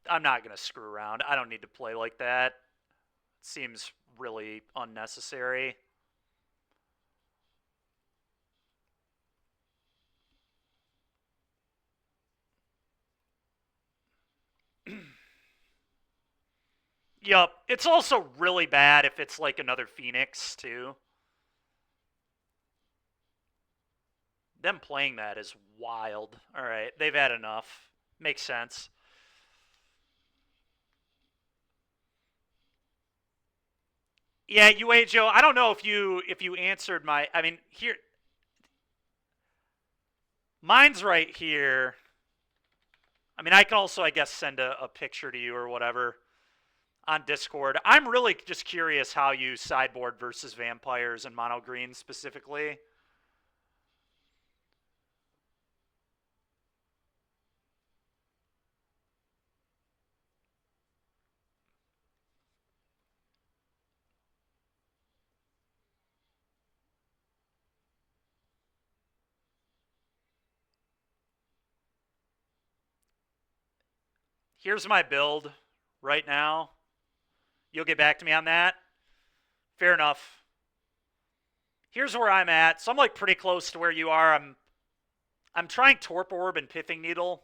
not gonna screw around. I don't need to play like that. It seems really unnecessary. Yup. It's also really bad if it's like another Phoenix too. Them playing that is wild. All right, they've had enough. Makes sense. Yeah, UA Joe. I don't know if you answered my. I mean, here, mine's right here. I mean, I can also, I guess, send a picture to you or whatever on Discord. I'm really just curious how you sideboard versus vampires and mono green specifically. Here's my build right now. You'll get back to me on that. Fair enough. Here's where I'm at. So I'm like pretty close to where you are. I'm trying Torp Orb and Pithing Needle.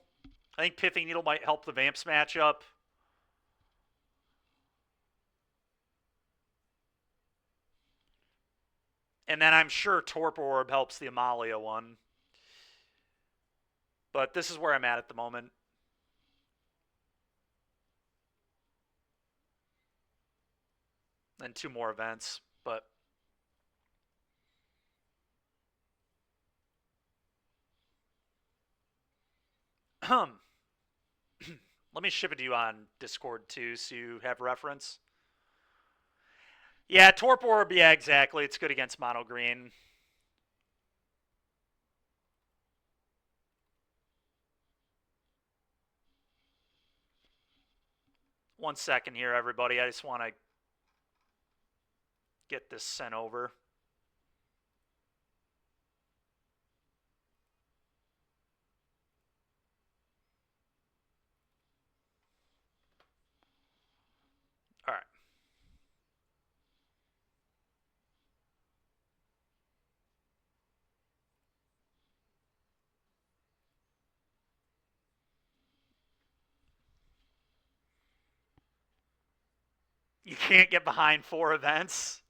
I think Pithing Needle might help the Vamps matchup. And then I'm sure Torp Orb helps the Amalia one. But this is where I'm at the moment. And 2 more events, but let me ship it to you on Discord too, so you have reference. Yeah, Torp Orb, yeah, exactly. It's good against mono green. One second here, everybody. I just want to get this sent over. All right. You can't get behind 4 events.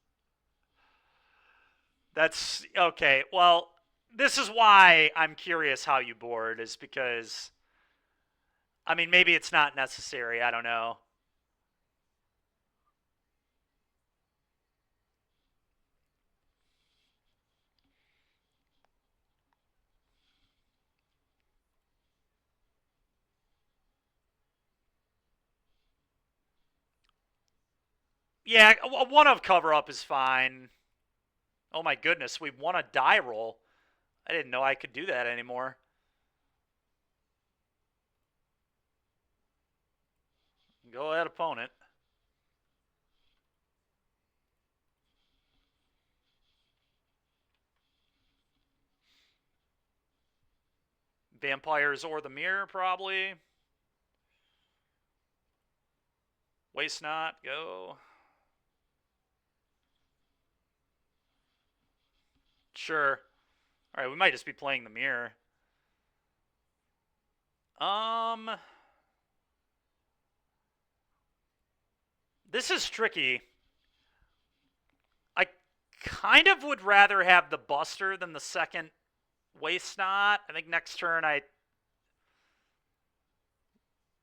That's okay. Well, this is why I'm curious how you board, is because, I mean, maybe it's not necessary. I don't know. Yeah, a 1 of cover up is fine. Oh my goodness, we won a die roll. I didn't know I could do that anymore. Go ahead, opponent. Vampires or the mirror, probably. Waste not, go. Sure. All right, we might just be playing the mirror. This is tricky. I kind of would rather have the Buster than the second Waste Not. I think next turn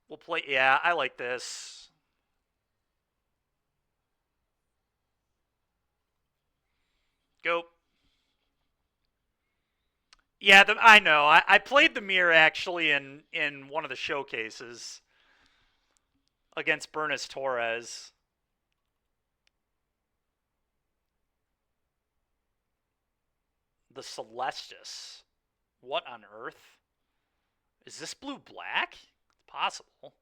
we'll play. Yeah, I like this. Go. Yeah, I know. I played the mirror actually in one of the showcases against Bernis Torres. The Celestis. What on earth? Is this blue-black? It's possible. Well,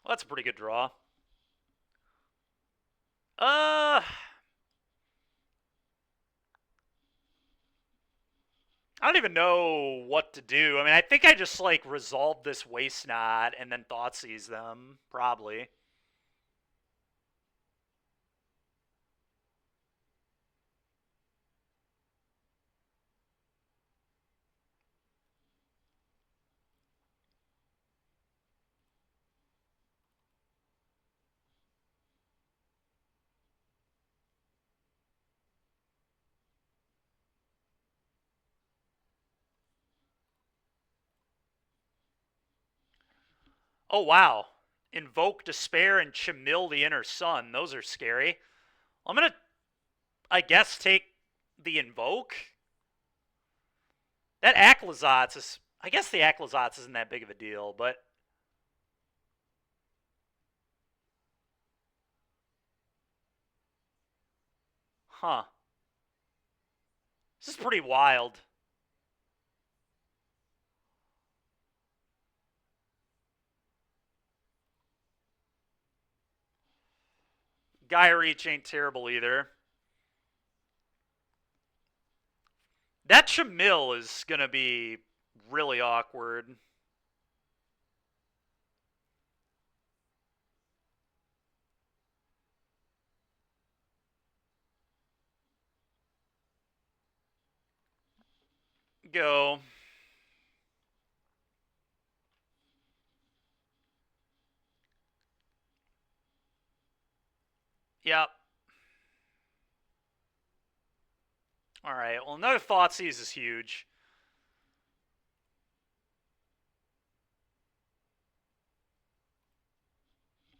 that's a pretty good draw. I don't even know what to do. I mean, I think I just, like, resolved this Waste Not and then Thoughtseize them, probably. Oh, wow. Invoke Despair and Chimil the Inner Sun. Those are scary. I'm going to, I guess, take the Invoke. That Aclazotz is... I guess the Aclazotz isn't that big of a deal, but... Huh. This is pretty wild. Gaia Reach ain't terrible either. That Chimil is going to be really awkward. Go. Yep. Alright, well, another Thoughtseize is huge.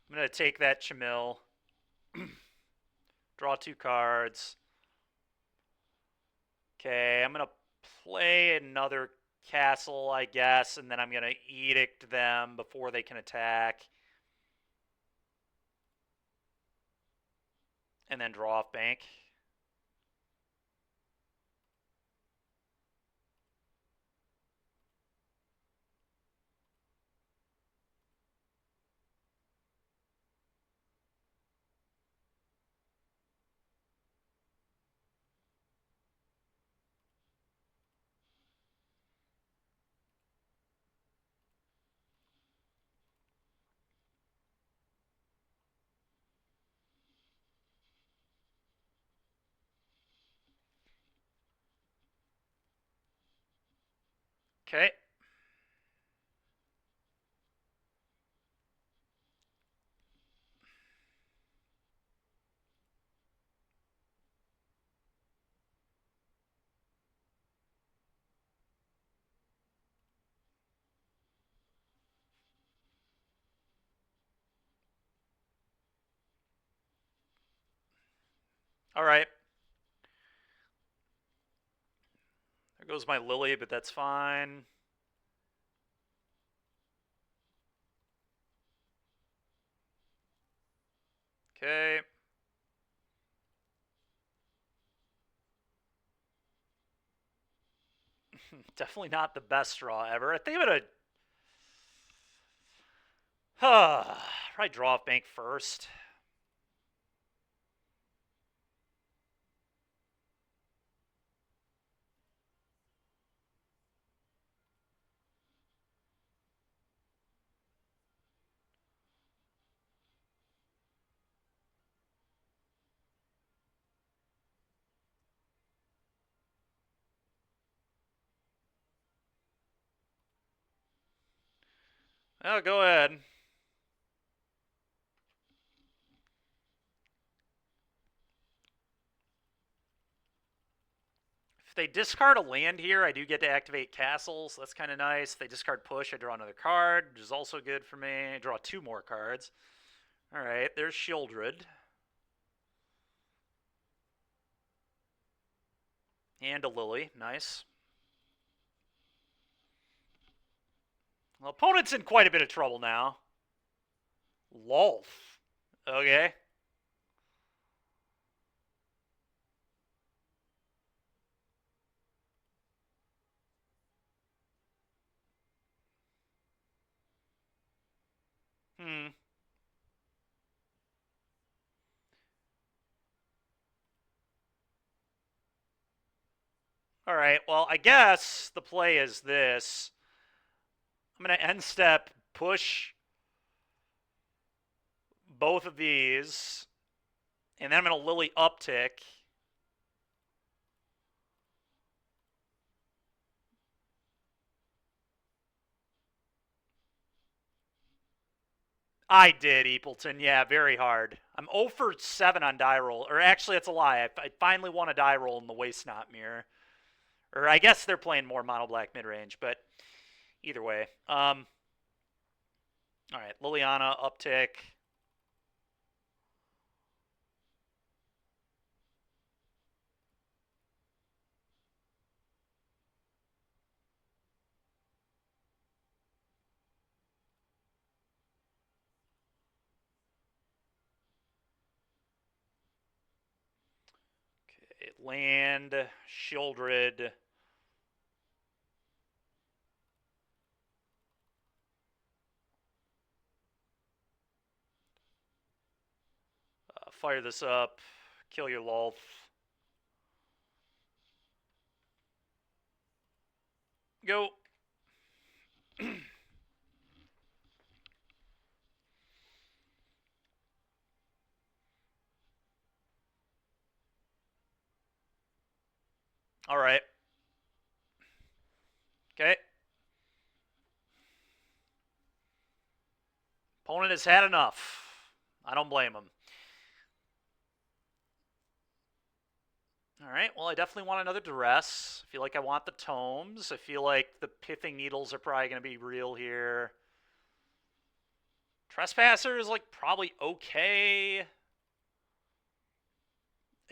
I'm going to take that Chimil. Draw 2 cards. Okay, I'm going to play another castle, I guess, and then I'm going to edict them before they can attack. And then draw off bank. Okay. Alright. There goes my Lily, but that's fine. Okay. Definitely not the best draw ever. I think I'm going to... probably draw off bank first. Oh, go ahead. If they discard a land here, I do get to activate castles. That's kind of nice. If they discard push, I draw another card, which is also good for me. I draw 2 more cards. All right, there's Shieldred. And a Lily. Nice. Well, opponent's in quite a bit of trouble now. Lolf. Okay. Hmm. All right. Well, I guess the play is this. I'm going to end step, push both of these, and then I'm going to Lily uptick. I did, Eepleton. Yeah, very hard. I'm 0 for 7 on die roll. Or actually, that's a lie. I finally won a die roll in the Waste Not Mirror. Or I guess they're playing more mono black mid range, but either way. All right, Liliana uptick. Okay, land, Shieldred. Fire this up. Kill your Lolf. Go. All right. Okay. Opponent has had enough. I don't blame him. All right, well, I definitely want another Duress. I feel like I want the Tomes. I feel like the Pithing Needles are probably going to be real here. Trespasser is, like, probably okay. I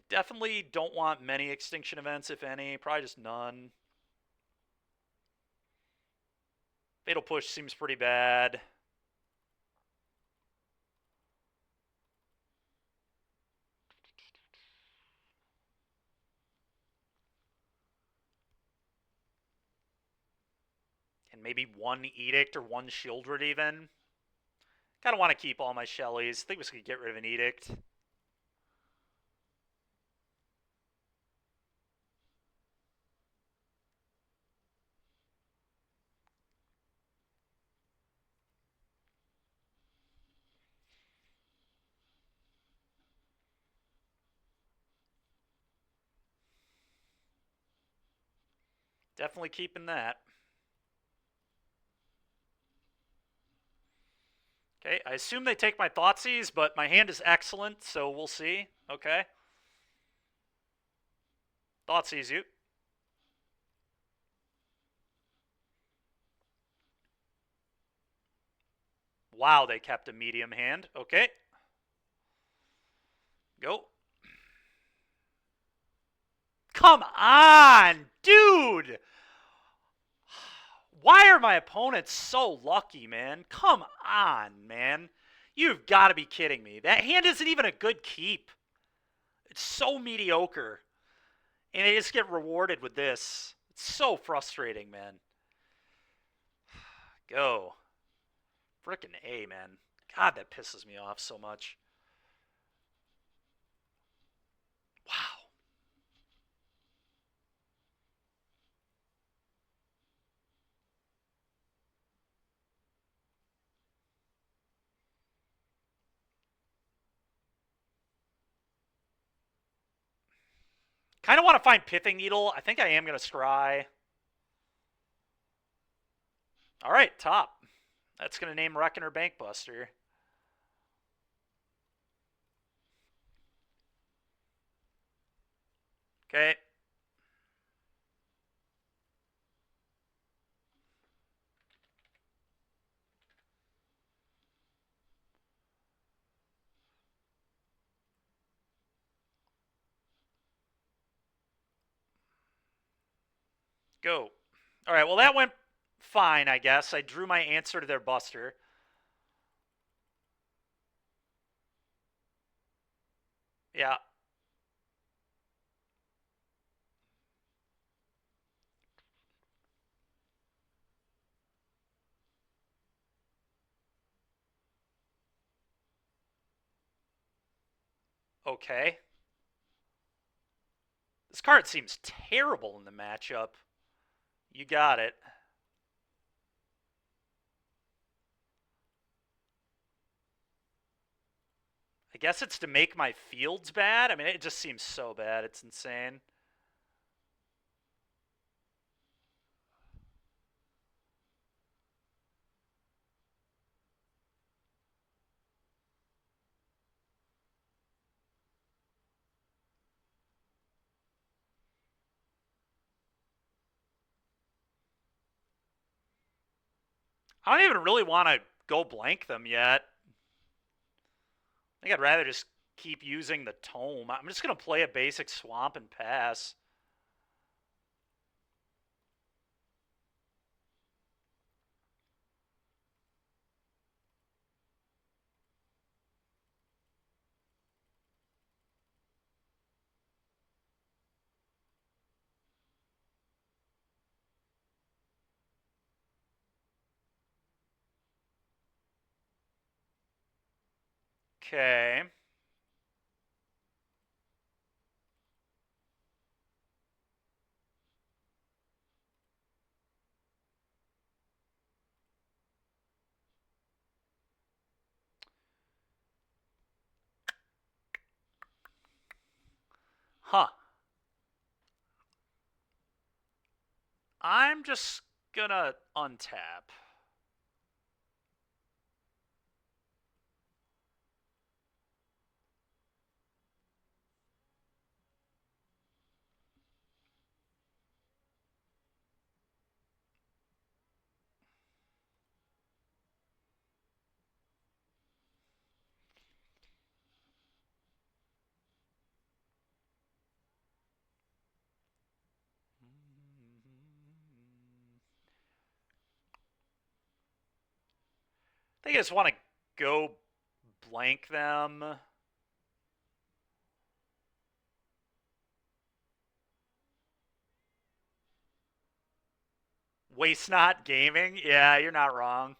definitely don't want many Extinction Events, if any. Probably just none. Fatal Push seems pretty bad. And maybe one Edict or one Shieldred even. Kind of want to keep all my Shellies. I think we could get rid of an Edict. Definitely keeping that. Okay, I assume they take my Thoughtseize, but my hand is excellent, so we'll see. Okay. Thoughtseize you. Wow, they kept a medium hand. Okay. Go. Come on, dude! Why are my opponents so lucky, man? Come on, man. You've got to be kidding me. That hand isn't even a good keep. It's so mediocre. And they just get rewarded with this. It's so frustrating, man. Go. Frickin' A, man. God, that pisses me off so much. Wow. Kind of want to find Pithing Needle. I think I am going to scry. All right, top. That's going to name Reckoner Bankbuster. Okay. Go. All right, well, that went fine, I guess. I drew my answer to their buster. Yeah. Okay. This card seems terrible in the matchup. You got it. I guess it's to make my fields bad. I mean, it just seems so bad. It's insane. I don't even really want to go blank them yet. I think I'd rather just keep using the tome. I'm just going to play a basic swamp and pass. Okay. Huh. I'm just gonna untap. I think I just want to go blank them. Waste not gaming? Yeah, you're not wrong.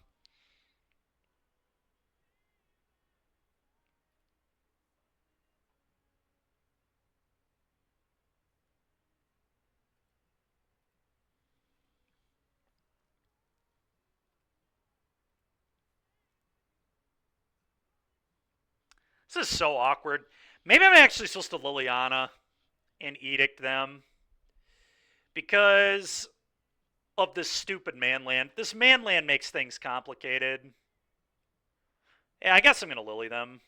This is so awkward. Maybe I'm actually supposed to Liliana and Edict them because of this stupid manland. This manland makes things complicated. Yeah, I guess I'm going to Lily them.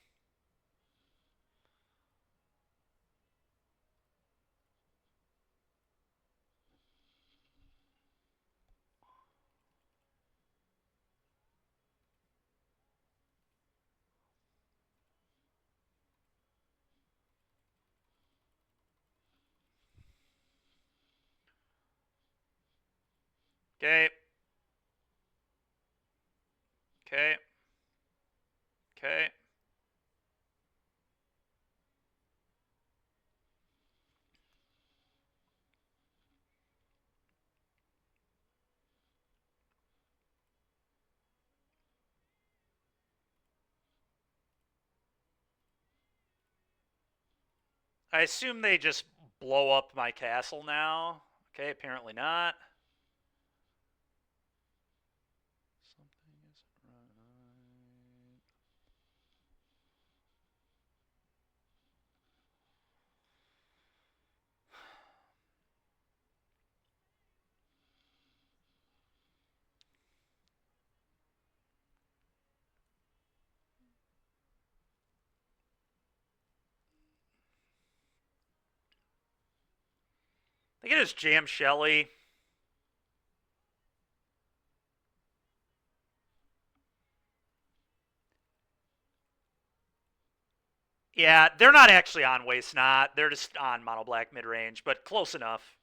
Okay. Okay. Okay. I assume they just blow up my castle now. Okay, apparently not. Something isn't right. They can just jam Shelly. Yeah, they're not actually on Waste Not. They're just on Mono Black mid range, but close enough.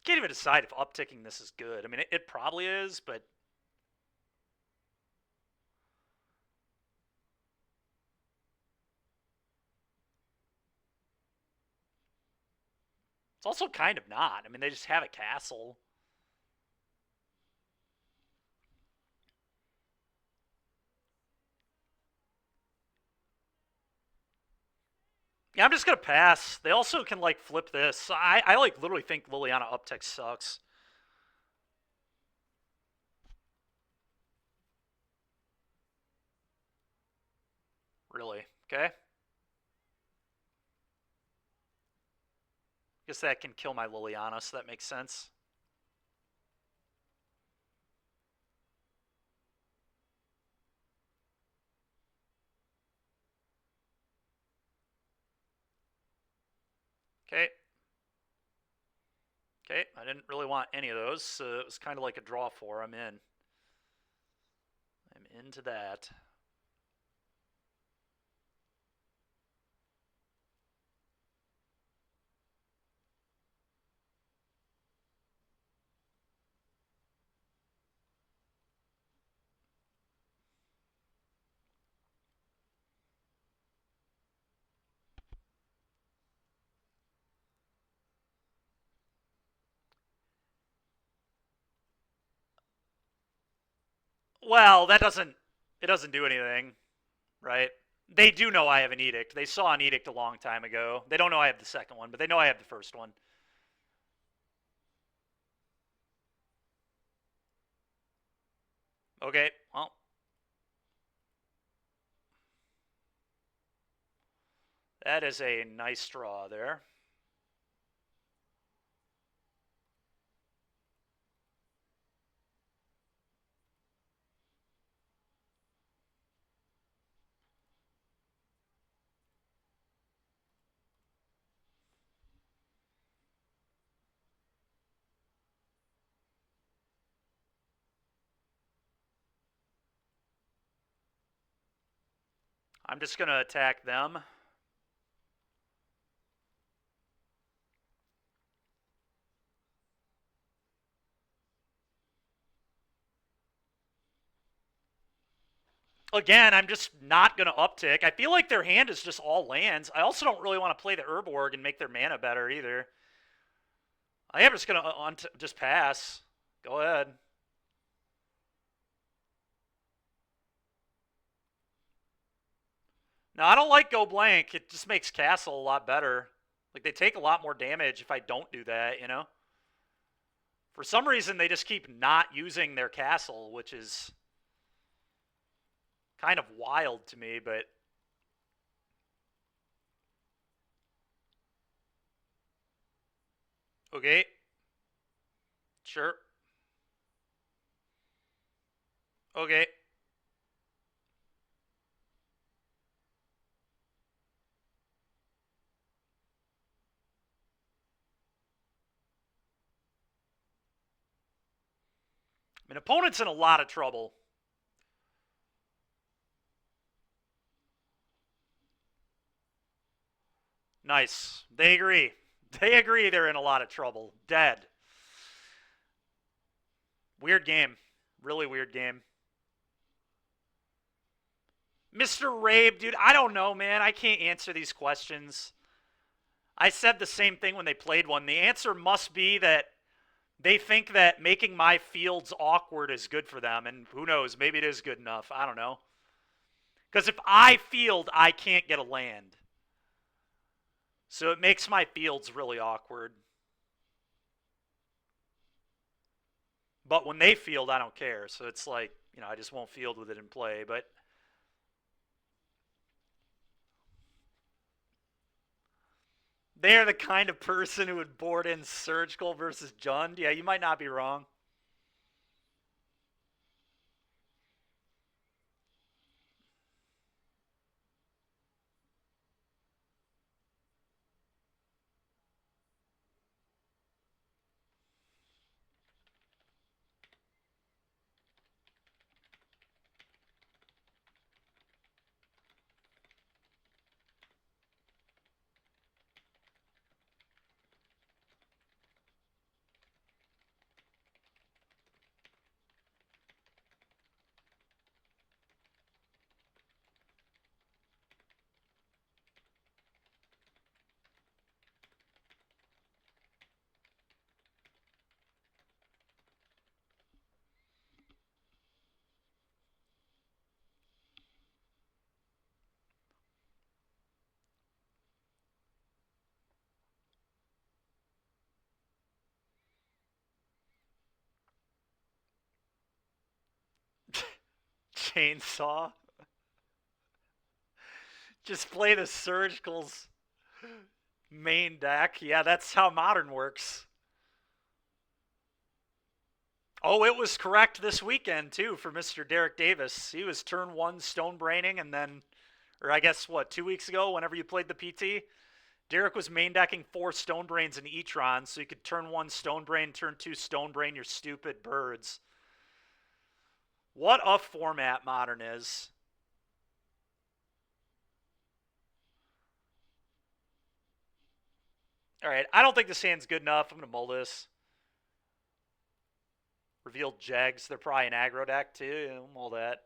can't even decide if upticking this is good. I mean, it probably is, but... It's also kind of not. I mean, they just have a castle. Yeah, I'm just going to pass. They also can, like, flip this. I like, literally think Liliana uptick sucks. Really. Okay. Guess that can kill my Liliana, so that makes sense. Okay. Okay, I didn't really want any of those, so it was kind of like a draw for. I'm in. I'm into that. Well, that doesn't... It doesn't do anything, right? They do know I have an edict. They saw an edict a long time ago. They don't know I have the second one, but they know I have the first one. Okay, well. That is a nice draw there. I'm just going to attack them. Again, I'm just not going to uptick. I feel like their hand is just all lands. I also don't really want to play the Urborg and make their mana better either. I am just going to just pass. Go ahead. No, I don't like go blank. It just makes castle a lot better. Like, they take a lot more damage if I don't do that, you know? For some reason, they just keep not using their castle, which is kind of wild to me, but... Okay. Sure. Okay. I mean, opponent's in a lot of trouble. Nice. They agree. They agree they're in a lot of trouble. Dead. Weird game. Really weird game. Mr. Rabe, dude, I don't know, man. I can't answer these questions. I said the same thing when they played one. The answer must be that they think that making my fields awkward is good for them, and who knows, maybe it is good enough. I don't know. Because if I field, I can't get a land. So it makes my fields really awkward. But when they field, I don't care. So it's like, you know, I just won't field with it in play. But they're the kind of person who would board in Surgical versus Jund. Yeah, you might not be wrong. chainsaw. Just play the Surgical's main deck. Yeah, that's how Modern works. Oh, it was correct this weekend, too, for Mr. Derek Davis. He was turn 1 Stone Braining, and then, or I guess, what, 2 weeks ago, whenever you played the PT? Derek was main decking 4 Stone Brains in Etron, so you could turn 1 Stone Brain, turn 2 Stone Brain your stupid birds. What a format Modern is. Alright, I don't think this hand's good enough. I'm going to mull this. Revealed Jags. They're probably an aggro deck, too. I'll mull that.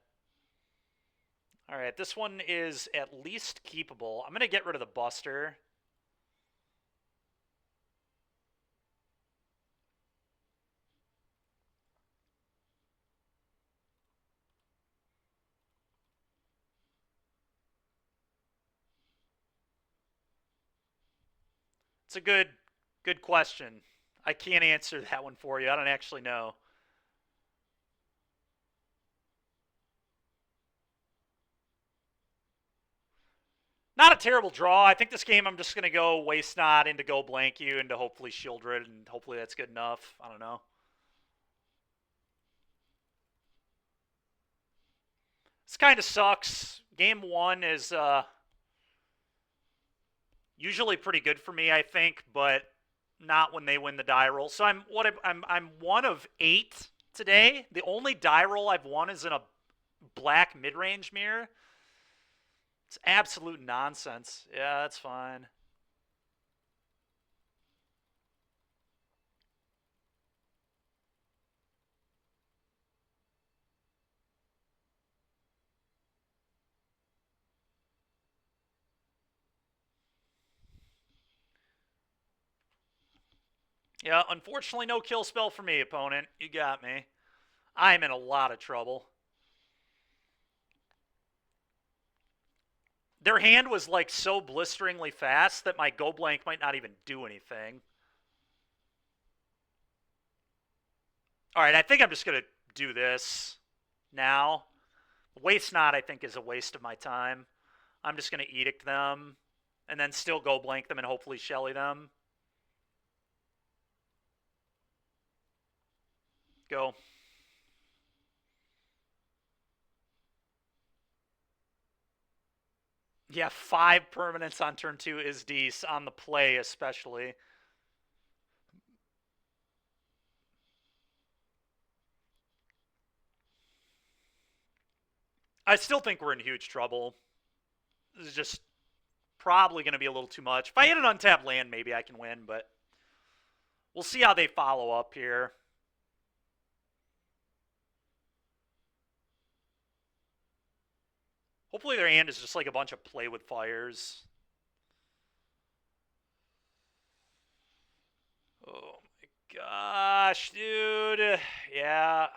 Alright, this one is at least keepable. I'm going to get rid of the Buster. It's a good question. I can't answer that one for you. I don't actually know. Not a terrible draw. I think this game I'm just going to go Waste Not into Go Blank You into hopefully Shieldred, and hopefully that's good enough. I don't know. This kind of sucks. Game 1 is usually pretty good for me, I think, but not when they win the die roll. So I'm 1 of 8 today. The only die roll I've won is in a black mid-range mirror. It's absolute nonsense. Yeah, that's fine. Yeah, unfortunately no kill spell for me, opponent. You got me. I'm in a lot of trouble. Their hand was like so blisteringly fast that my Go Blank might not even do anything. Alright, I think I'm just going to do this now. Waste Not, I think, is a waste of my time. I'm just going to Edict them and then still Go Blank them and hopefully Shelly them. Go. Yeah, 5 permanents on turn 2 is decent, on the play especially. I still think we're in huge trouble. This is just probably going to be a little too much. If I hit an untapped land, maybe I can win, but we'll see how they follow up here. Hopefully their hand is just like a bunch of play with fires. Oh my gosh, dude. Yeah.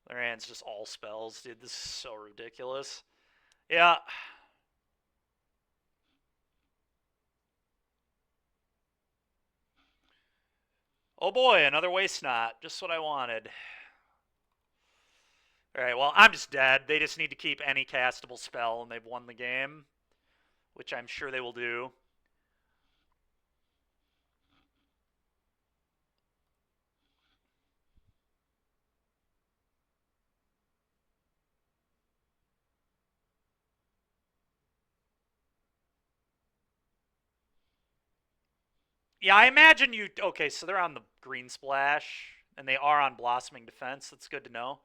Their hand's just all spells, dude. This is so ridiculous. Yeah. Oh boy, another Waste Not. Just what I wanted. Alright, well, I'm just dead. They just need to keep any castable spell, and they've won the game. Which I'm sure they will do. Yeah, I imagine you... Okay, so they're on the Green Splash, and they are on Blossoming Defense. That's good to know.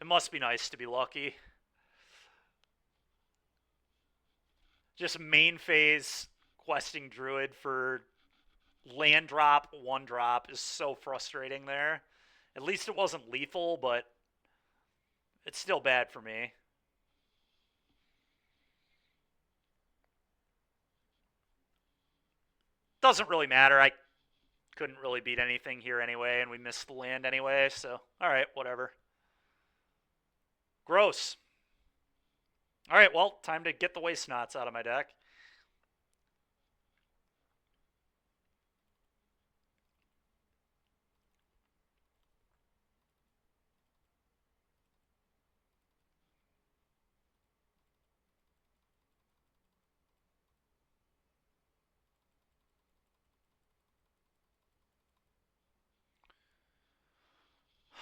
It must be nice to be lucky. Just main phase questing Druid for land drop, 1 drop is so frustrating there. At least it wasn't lethal, but it's still bad for me. Doesn't really matter. I couldn't really beat anything here anyway, and we missed the land anyway, so alright, whatever. Gross. Alright, well, time to get the Waste Knots out of my deck.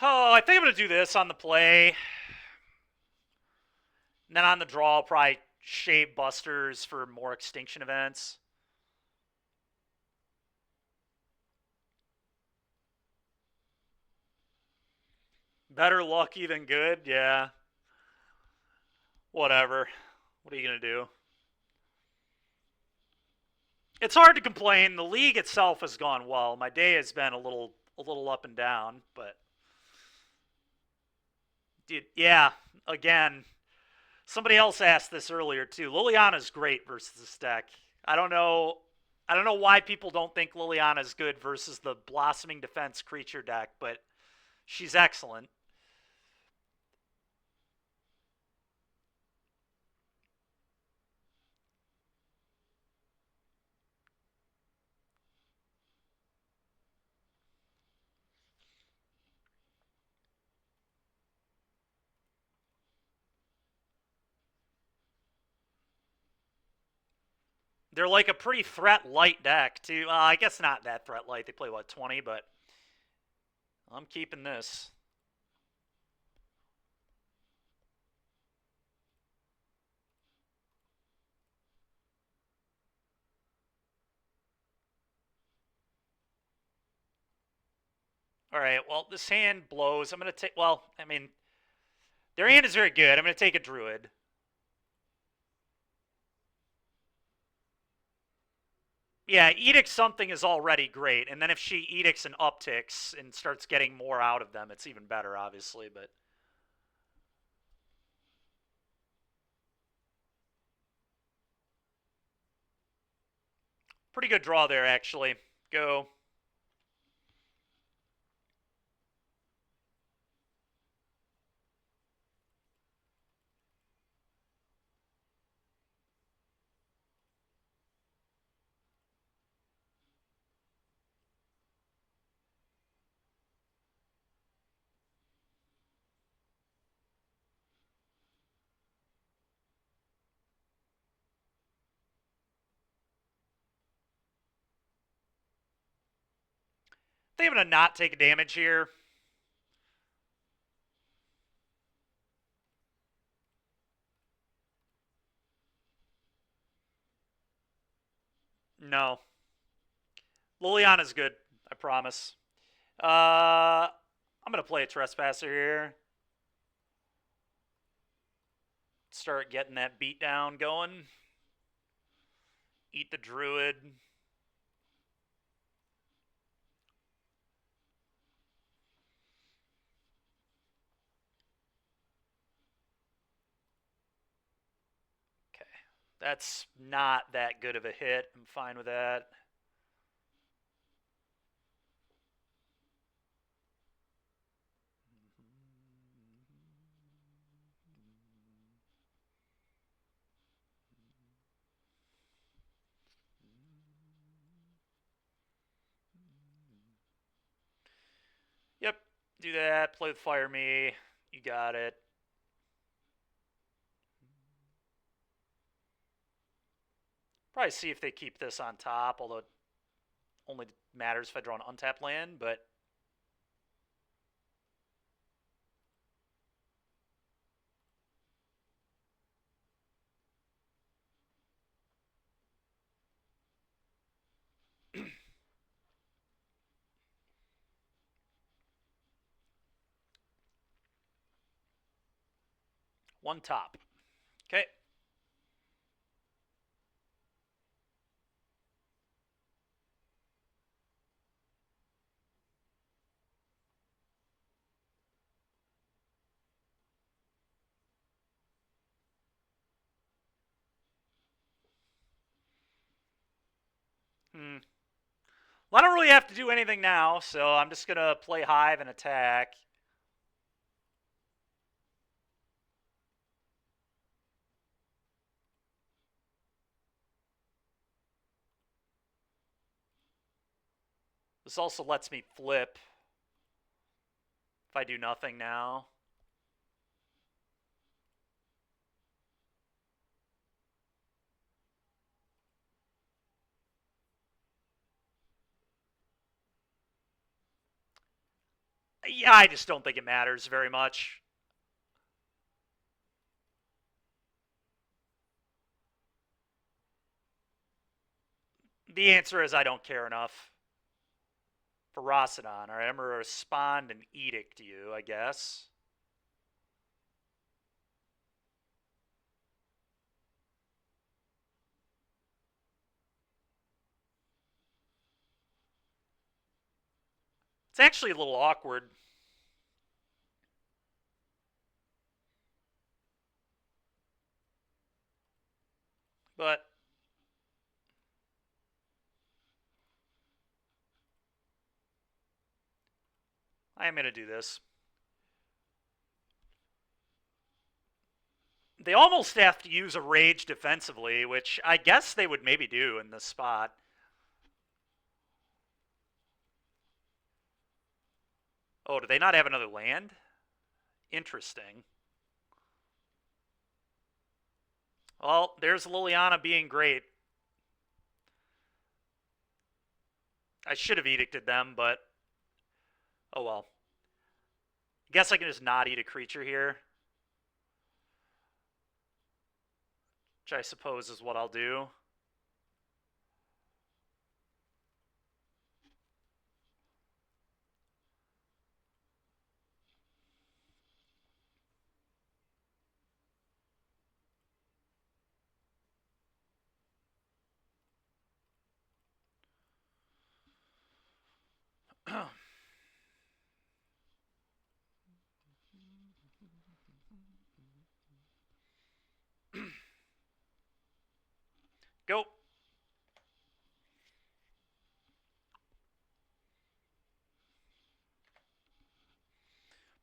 Oh, I think I'm going to do this on the play. And then on the draw, I'll probably shave Busters for more extinction events. Better lucky than good? Yeah. Whatever. What are you going to do? It's hard to complain. The league itself has gone well. My day has been a little up and down, but yeah, again, somebody else asked this earlier too. Liliana's great versus this deck. I don't know why people don't think Liliana's good versus the Blossoming Defense creature deck, but she's excellent. They're like a pretty threat light deck too. I guess not that threat light. They play what, 20, but I'm keeping this. All right, well, this hand blows. I'm going to take, well, I mean, their hand is very good. I'm going to take a Druid. Yeah, Edict something is already great, and then if she edicts and upticks and starts getting more out of them, it's even better, obviously, but... Pretty good draw there, actually. Go. They going to not take a damage here. No. Liliana's good, I promise. I'm going to play a Trespasser here. Start getting that beatdown going. Eat the Druid. Okay. That's not that good of a hit. I'm fine with that. Yep, do that. Play with Fire Me. You got it. Probably see if they keep this on top, although it only matters if I draw an untapped land, but... One top. Okay. Well, I don't really have to do anything now, so I'm just going to play Hive and attack. This also lets me flip if I do nothing now. Yeah, I just don't think it matters very much. The answer is I don't care enough for Rossadon. All right, I'm going to respond and edict you, I guess. It's actually a little awkward. But I am going to do this. They almost have to use a rage defensively, which I guess they would maybe do in this spot. Oh, do they not have another land? Interesting. Well, there's Liliana being great. I should have edicted them, but oh well. I guess I can just not eat a creature here, which I suppose is what I'll do. Go.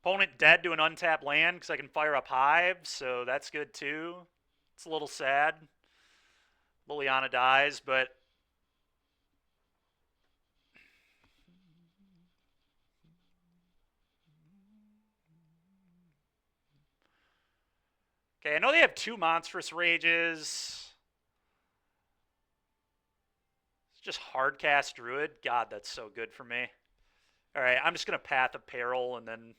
Opponent dead to an untapped land because I can fire up Hive, so that's good too. It's a little sad. Liliana dies, but okay, I know they have 2 monstrous rages. It's just hardcast Druid. God, that's so good for me. Alright, I'm just going to Path of Peril and then...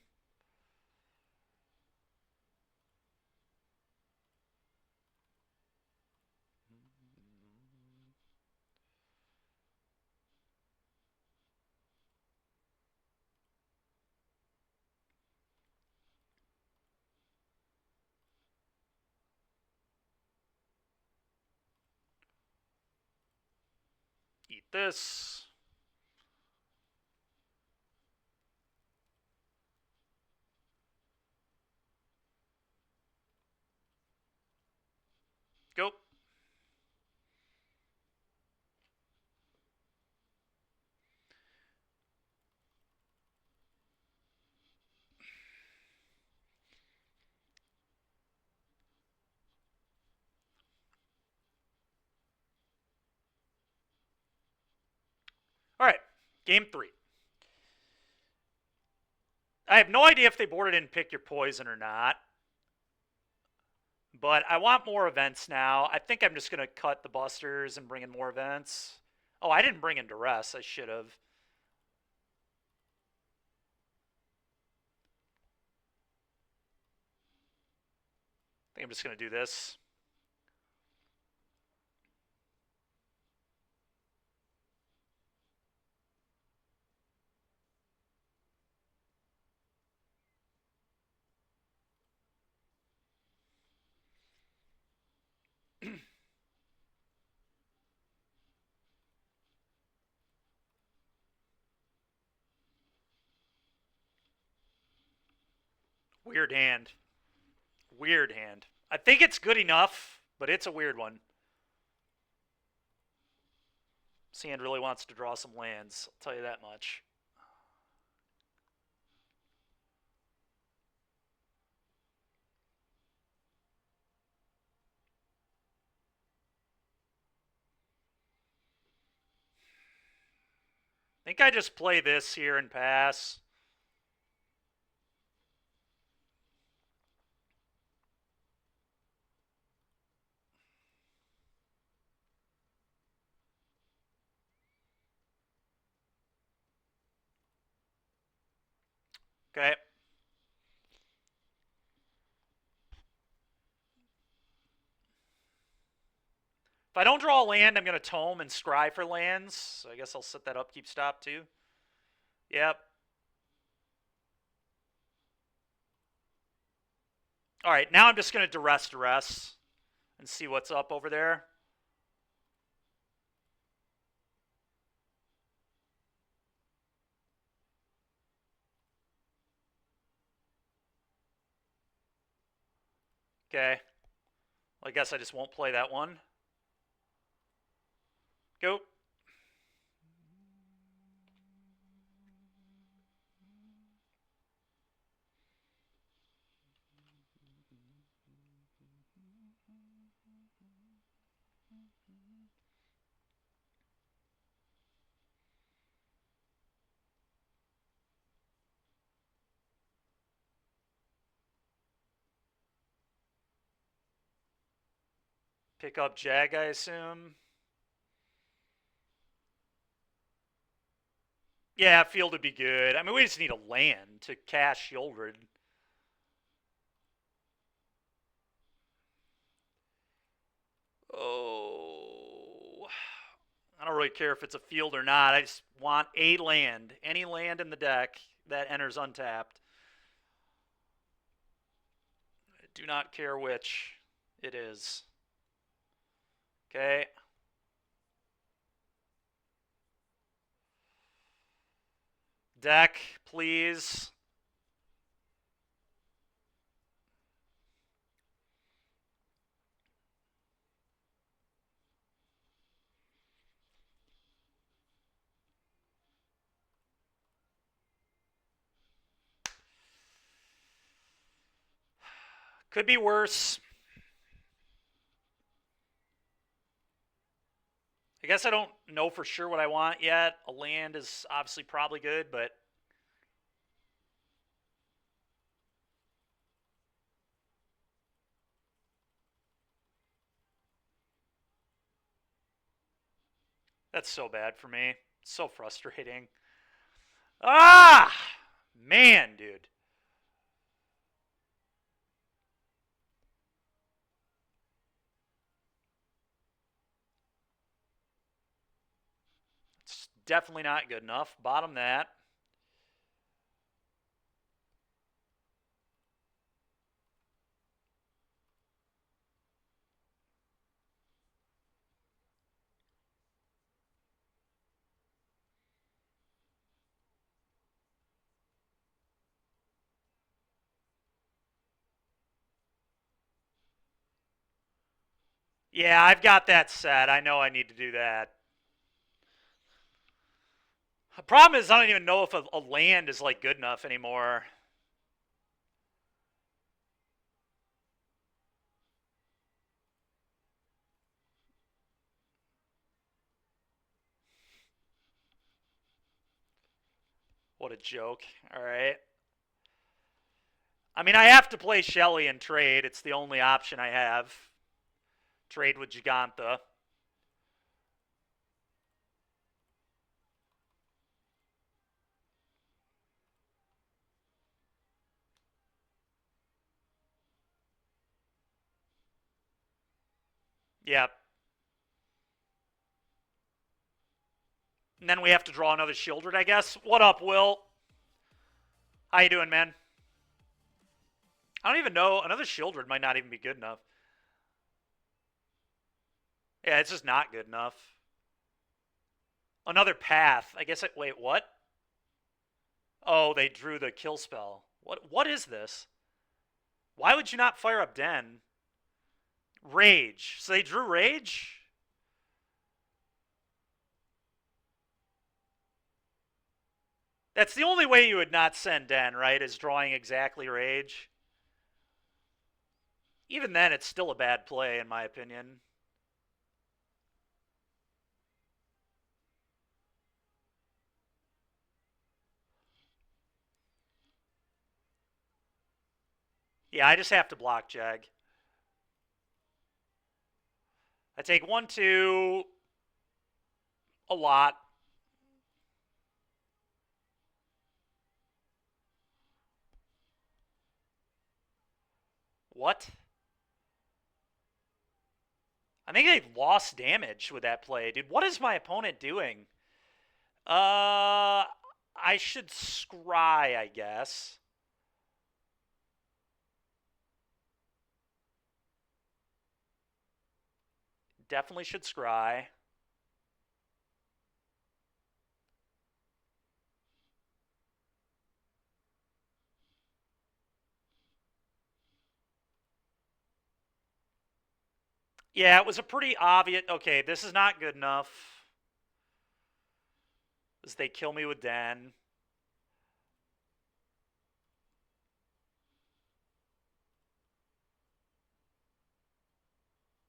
eat this. Go. Alright, game 3. I have no idea if they boarded in Pick Your Poison or not. But I want more events now. I think I'm just going to cut the busters and bring in more events. Oh, I didn't bring in Duress. I should have. I think I'm just going to do this. Weird hand. Weird hand. I think it's good enough, but it's a weird one. Sand really wants to draw some lands. I'll tell you that much. I think I just play this here and pass. Okay. If I don't draw a land, I'm going to tome and scry for lands. So I guess I'll set that upkeep stop too. Yep. All right, now I'm just going to duress and see what's up over there. Okay. Well, I guess I just won't play that one. Go. Pick up Jag, I assume. Yeah, field would be good. I mean, we just need a land to cash Yieldred. Oh. I don't really care if it's a field or not. I just want a land. Any land in the deck that enters untapped. I do not care which it is. Okay. Deck, please. Could be worse. I guess I don't know for sure what I want yet. A land is obviously probably good, but that's so bad for me. It's so frustrating. Ah! Man, dude. It's definitely not good enough. Bottom that. Yeah, I've got that set. I know I need to do that. The problem is I don't even know if a land is like good enough anymore. What a joke. All right. I mean, I have to play Shelly and trade. It's the only option I have. Trade with Giganta. Yep. And then we have to draw another Shieldred, I guess. What up, Will? How you doing, man? I don't even know. Another Shieldred might not even be good enough. Yeah, it's just not good enough. Another path. I guess it... Wait, what? Oh, they drew the kill spell. What is this? Why would you not fire up Den? Rage. So they drew Rage? That's the only way you would not send Den, right? Is drawing exactly Rage. Even then, it's still a bad play, in my opinion. Yeah, I just have to block Jag. I take 1-2 a lot. What? I think they lost damage with that play, dude. What is my opponent doing? I should scry, I guess. Definitely should scry. Yeah, it was a pretty obvious... Okay, this is not good enough. As they kill me with Den.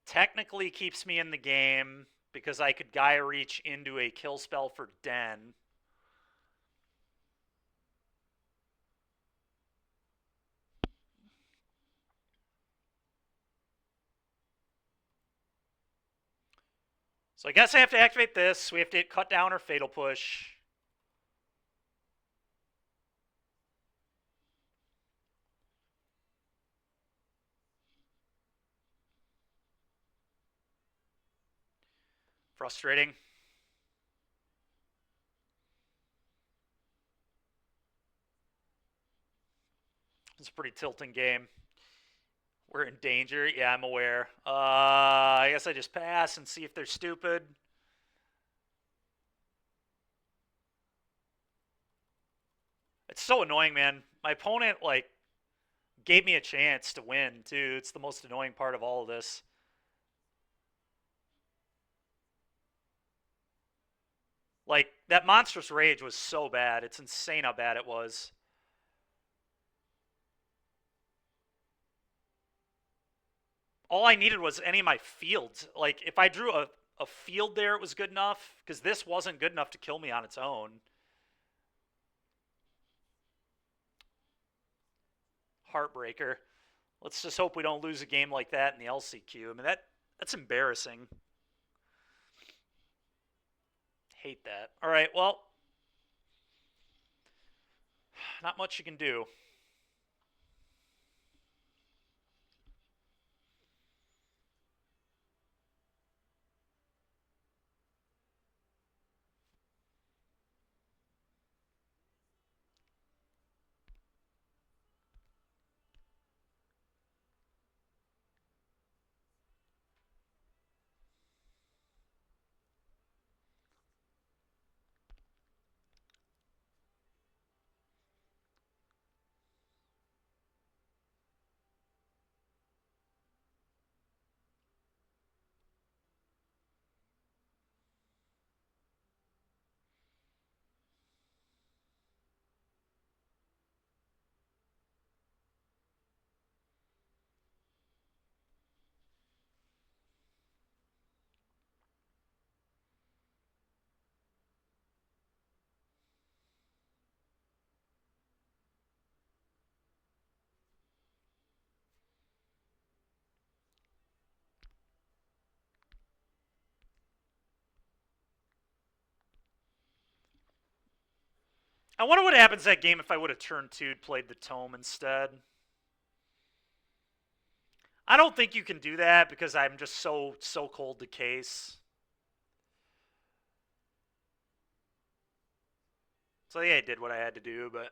Technically keeps me in the game because I could Gaia Reach into a kill spell for Den. So I guess I have to activate this. We have to cut down or Fatal Push. Frustrating. It's a pretty tilting game. We're in danger. Yeah, I'm aware. I guess I just pass and see if they're stupid. It's so annoying, man. My opponent, like, gave me a chance to win, too. It's the most annoying part of all of this. Like, that Monstrous Rage was so bad. It's insane how bad it was. All I needed was any of my fields. Like, if I drew a field there, it was good enough. Because this wasn't good enough to kill me on its own. Heartbreaker. Let's just hope we don't lose a game like that in the LCQ. I mean, that's embarrassing. Hate that. All right, well, not much you can do. I wonder what happens that game if I would have turned 2 played the Tome instead. I don't think you can do that because I'm just so cold to case. So yeah, I did what I had to do, but...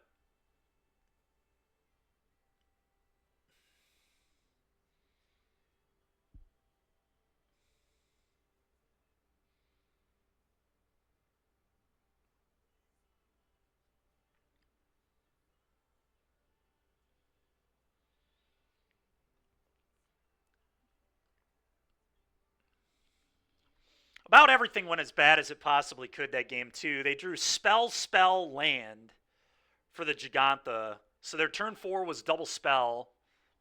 About everything went as bad as it possibly could that game, too. They drew Spell, Land for the Gigantha. So their turn 4 was double Spell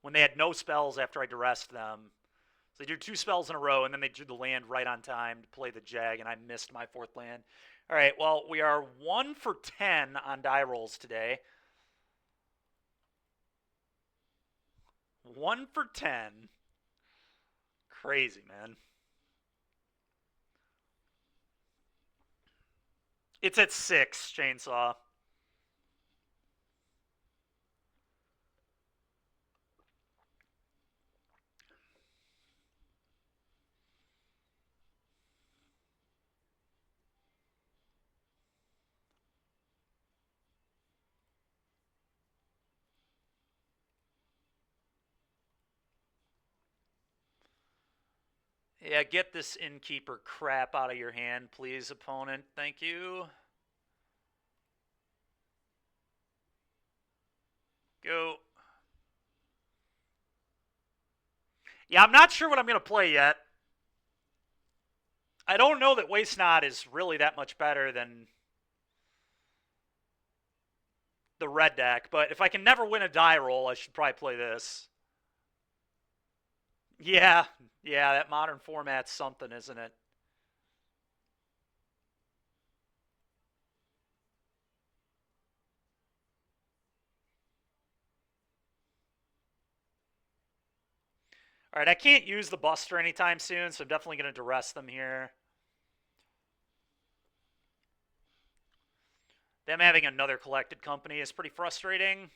when they had no spells after I duressed them. So they drew 2 spells in a row, and then they drew the land right on time to play the Jag, and I missed my 4th land. All right, well, we are 1 for 10 on die rolls today. 1 for 10. Crazy, man. It's at 6, Chainsaw. Yeah, get this innkeeper crap out of your hand, please, opponent. Thank you. Go. Yeah, I'm not sure what I'm going to play yet. I don't know that Waste Not is really that much better than the red deck, but if I can never win a die roll, I should probably play this. Yeah, that modern format's something, isn't it? All right, I can't use the Buster anytime soon, so I'm definitely going to duress them here. Them having another collected company is pretty frustrating.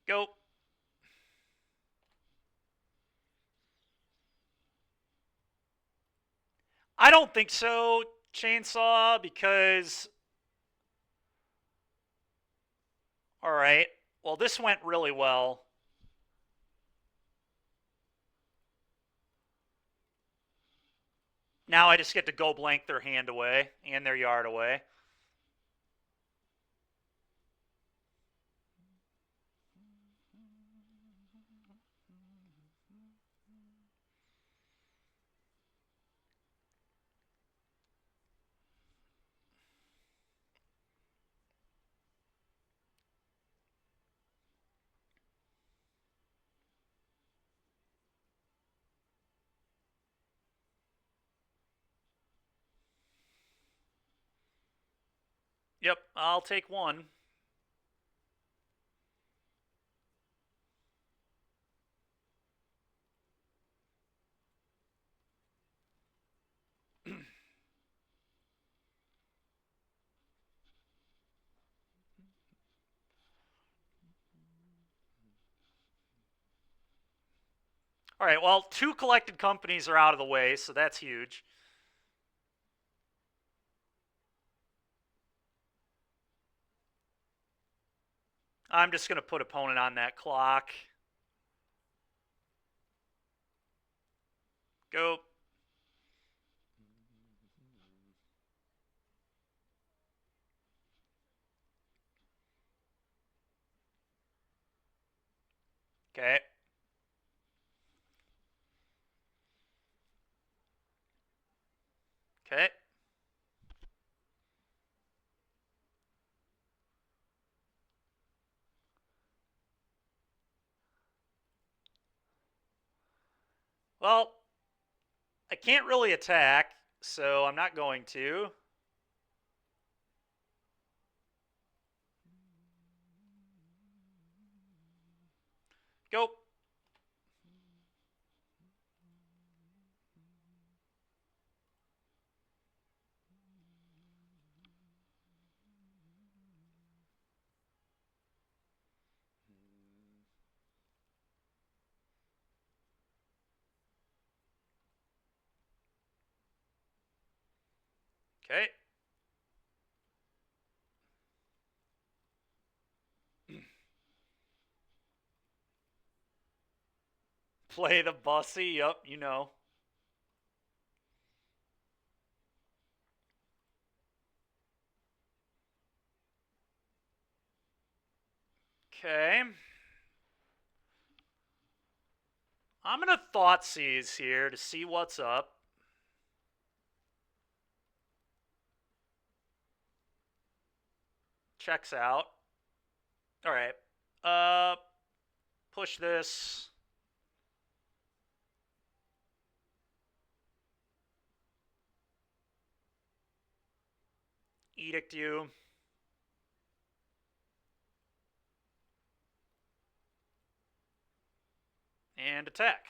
Go. I don't think so, Chainsaw, because... All right. Well, this went really well. Now I just get to go blank their hand away and their yard away. Yep, I'll take one. All right, well, 2 collected companies are out of the way, so that's huge. I'm just going to put opponent on that clock. Go. Okay. Okay. Well, I can't really attack, so I'm not going to. Go. Okay. Play the bussy. Yep, you know. Okay. I'm going to Thoughtseize here to see what's up. Checks out. All right. Push this. Edict you. And attack.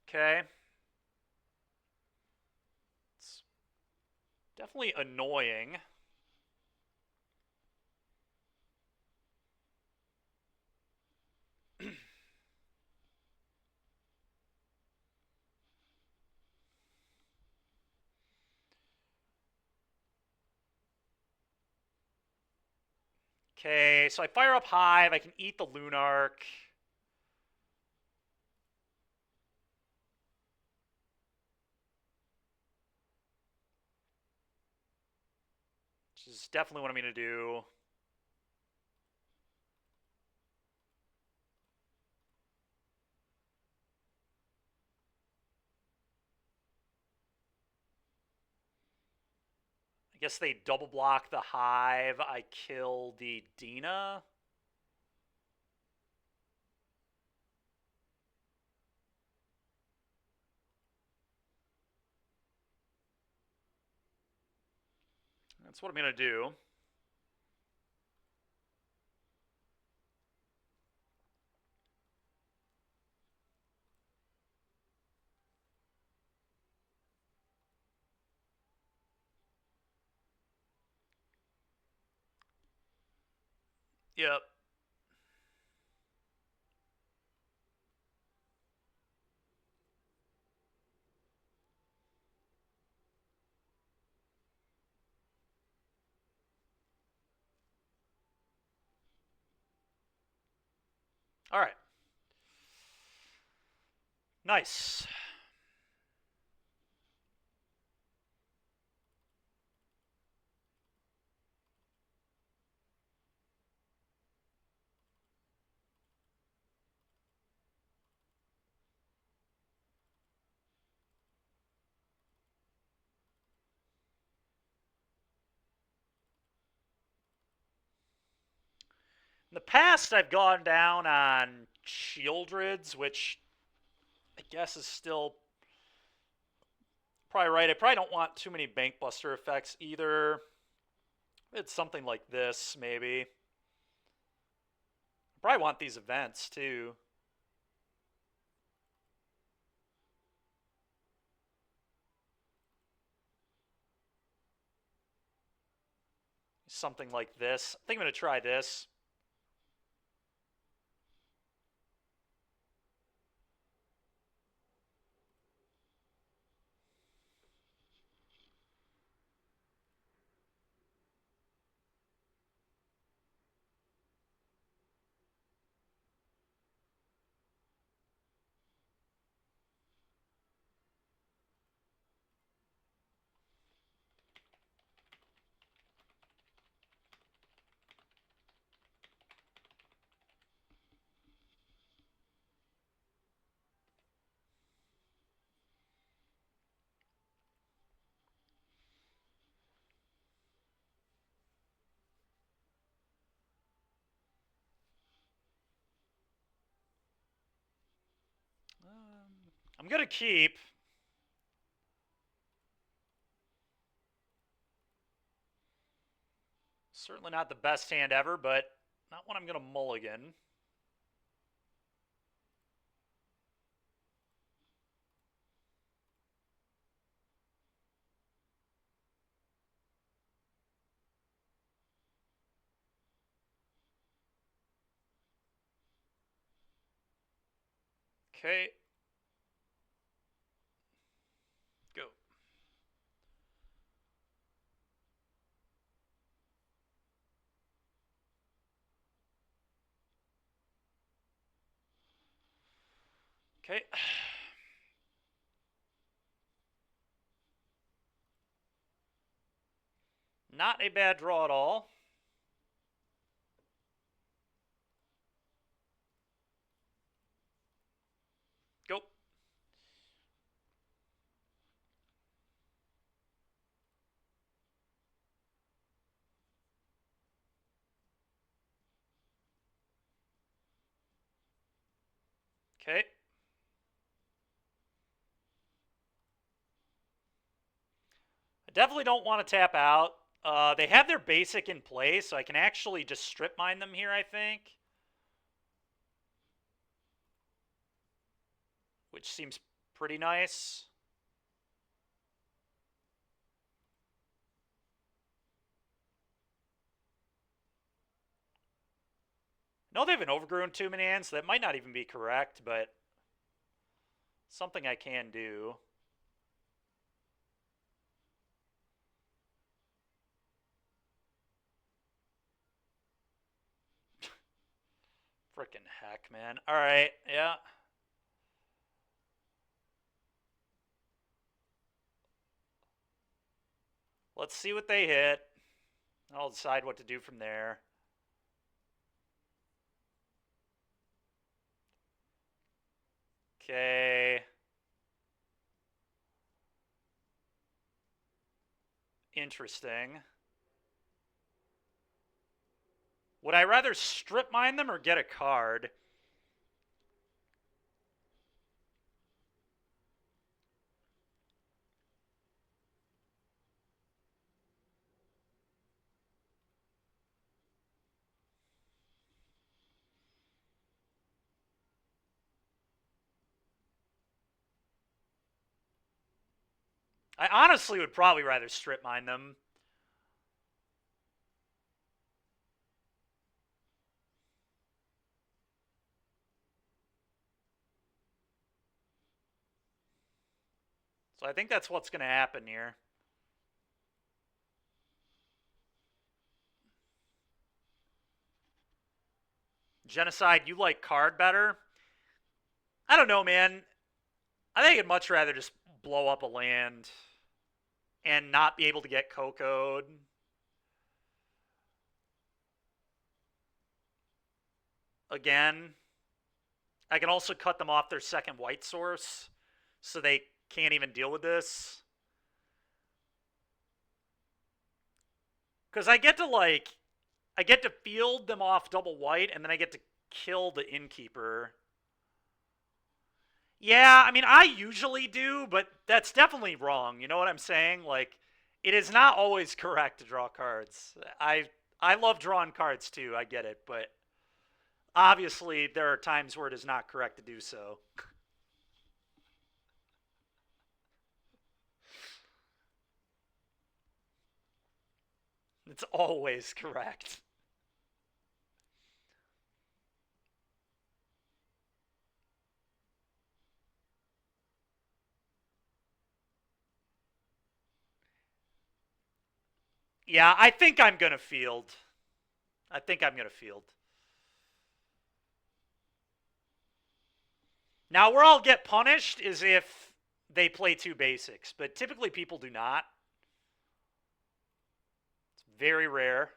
Okay. It's definitely annoying. Okay, so I fire up Hive. I can eat the Lunarch. Which is definitely what I'm going to do. I guess they double block the Hive. I kill the Dina. That's what I'm going to do. Yep. All right. Nice. In the past, I've gone down on Shieldrids, which I guess is still probably right. I probably don't want too many Bankbuster effects either. It's something like this, maybe. I probably want these events, too. Something like this. I think I'm going to try this. I'm going to keep. Certainly not the best hand ever, but not one I'm going to mulligan. Okay. Go. Okay. Not a bad draw at all. Go. Okay. I definitely don't want to tap out. They have their basic in place, so I can actually just strip mine them here, I think. Which seems pretty nice. No, they have an overgrown 2-man hand, so that might not even be correct, but something I can do. Frickin' heck, man. Alright, yeah. Let's see what they hit. I'll decide what to do from there. Okay. Interesting. Would I rather strip mine them or get a card? I honestly would probably rather strip mine them. So I think that's what's going to happen here. Genocide, you like card better? I don't know, man. I think I'd much rather just blow up a land and not be able to get Coco'd. Again, I can also cut them off their second white source, so they can't even deal with this. Because I get to field them off double white, and then I get to kill the innkeeper. Yeah, I mean, I usually do, but that's definitely wrong. You know what I'm saying? Like, it is not always correct to draw cards. I love drawing cards too. I get it, but obviously there are times where it is not correct to do so. It's always correct. Yeah, I think I'm going to field. I think I'm going to field. Now, where I'll get punished is if they play 2 basics, but typically people do not. It's very rare.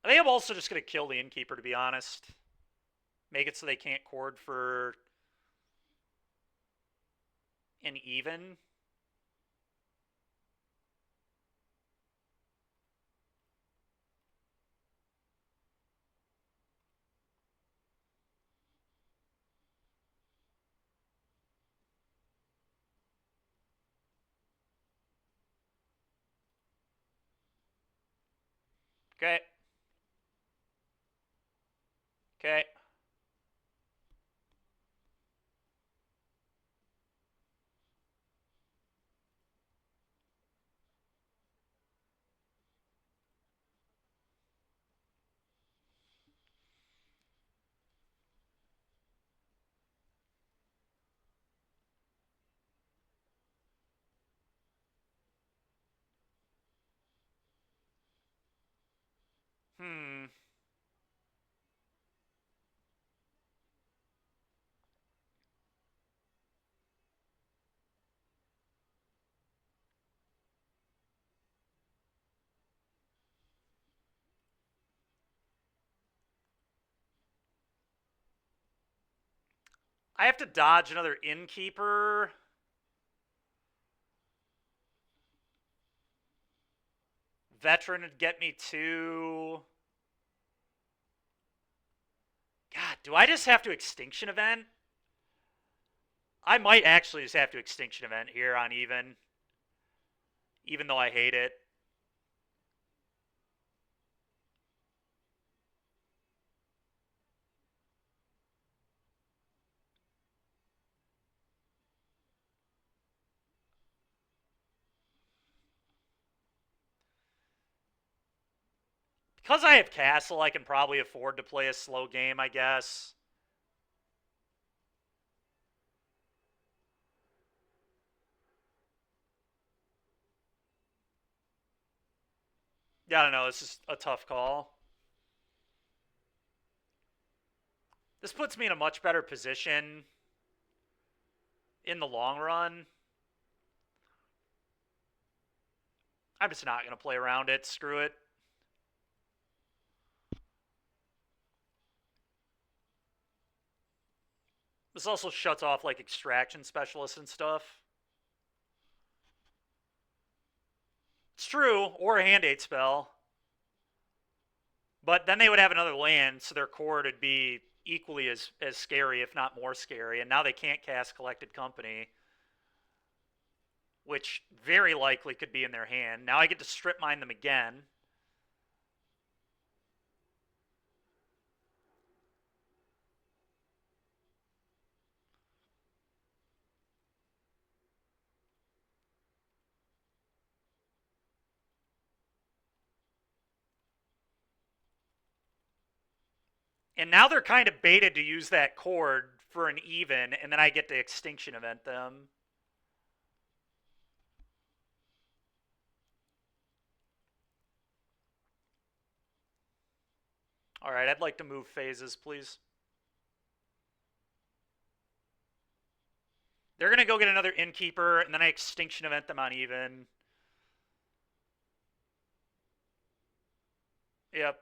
I think I'm also just going to kill the innkeeper, to be honest. Make it so they can't cord for an even. Okay. Okay. Hmm. I have to dodge another innkeeper. Veteran would get me 2. God, do I just have to Extinction Event? I might actually just have to Extinction Event here on even though I hate it. Because I have Castle, I can probably afford to play a slow game, I guess. Yeah, I don't know. This is a tough call. This puts me in a much better position in the long run. I'm just not going to play around it. Screw it. This also shuts off like extraction specialists and stuff. It's true, or a hand 8 spell. But then they would have another land, so their cord would be equally as scary, if not more scary. And now they can't cast Collected Company, which very likely could be in their hand. Now I get to strip mine them again. And now they're kind of baited to use that cord for an even, and then I get to Extinction Event them. All right, I'd like to move phases, please. They're going to go get another Innkeeper, and then I Extinction Event them on even. Yep.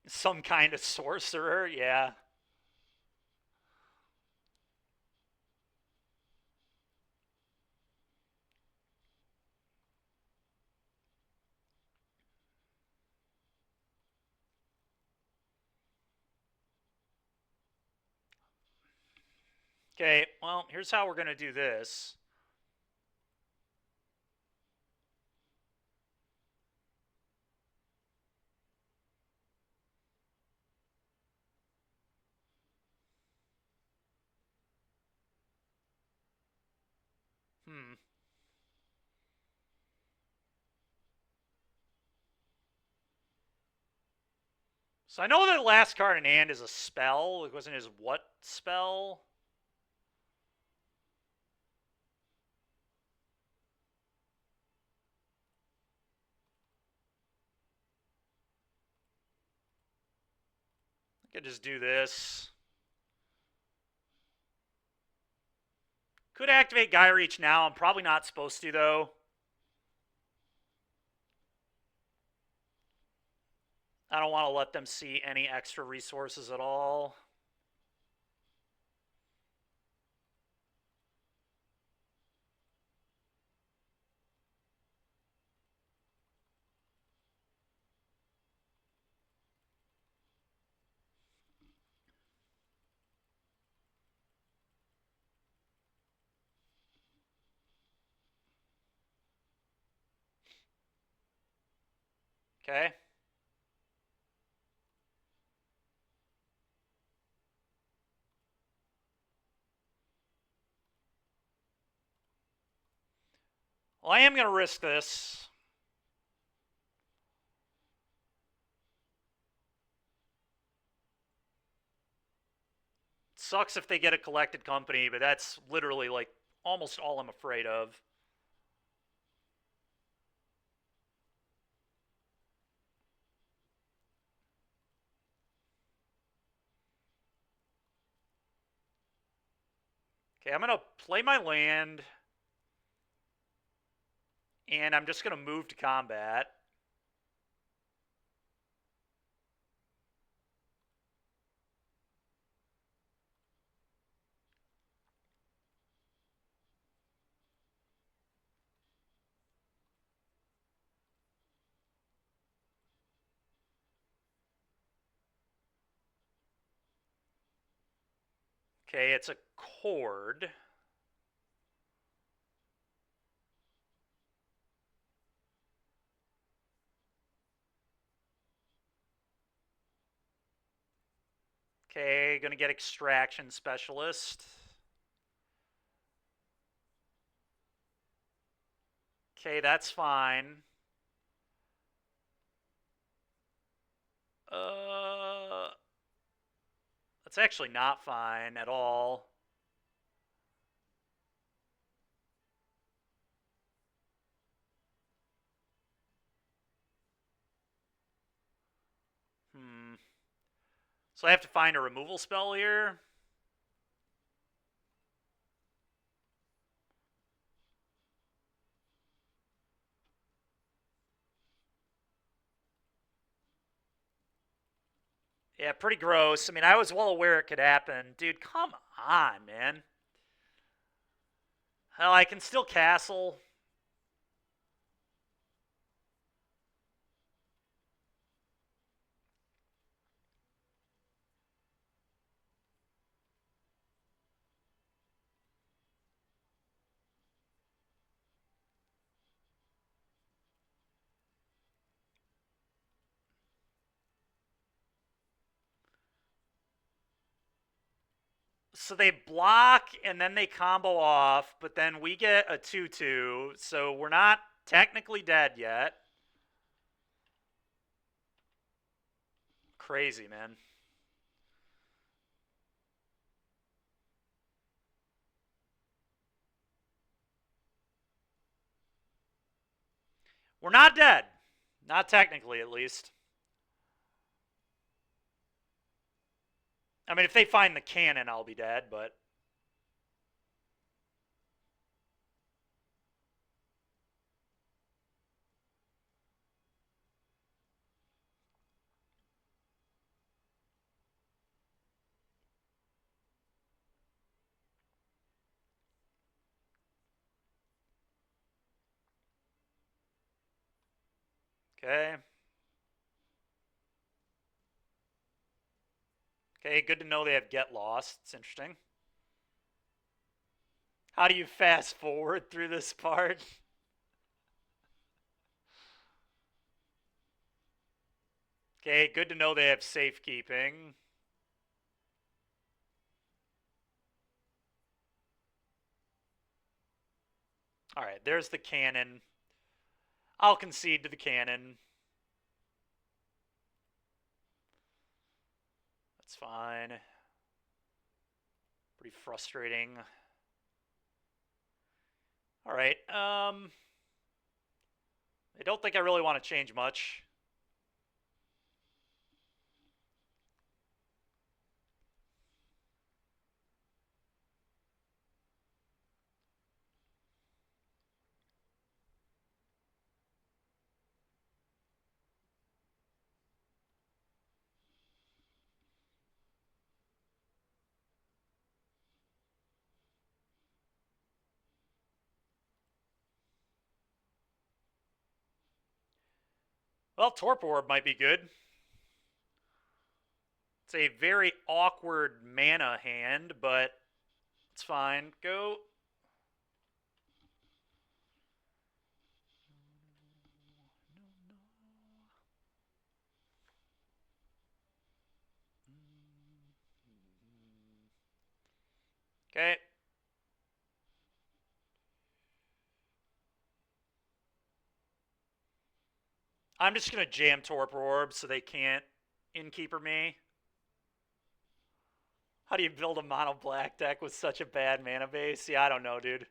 Some kind of sorcerer, yeah. Okay, well, here's how we're going to do this. So I know that last card in hand is a spell. It wasn't his what spell? I could just do this. Could activate Guy Reach now. I'm probably not supposed to, though. I don't want to let them see any extra resources at all. Okay. Well, I am going to risk this. Sucks if they get a Collected Company, but that's literally like almost all I'm afraid of. Okay, I'm going to play my land, and I'm just going to move to combat. Okay, it's a cord. Okay, gonna get extraction specialist. Okay, that's fine. That's actually not fine at all. So I have to find a removal spell here. Yeah, pretty gross. I mean, I was well aware it could happen. Dude, come on, man. Hell, I can still castle. So they block and then they combo off, but then we get a 2-2, so we're not technically dead yet. Crazy, man. We're not dead. Not technically, at least. I mean, if they find the cannon, I'll be dead, but... Okay. Okay, good to know they have Get Lost. It's interesting. How do you fast forward through this part? Okay, good to know they have safekeeping. Alright, there's the cannon. I'll concede to the cannon. That's fine. Pretty frustrating. Alright, I don't think I really want to change much. Well, Torpor Orb might be good. It's a very awkward mana hand, but it's fine. Go. Okay. I'm just going to jam Torpor Orb so they can't Innkeeper me. How do you build a mono black deck with such a bad mana base? Yeah, I don't know, dude.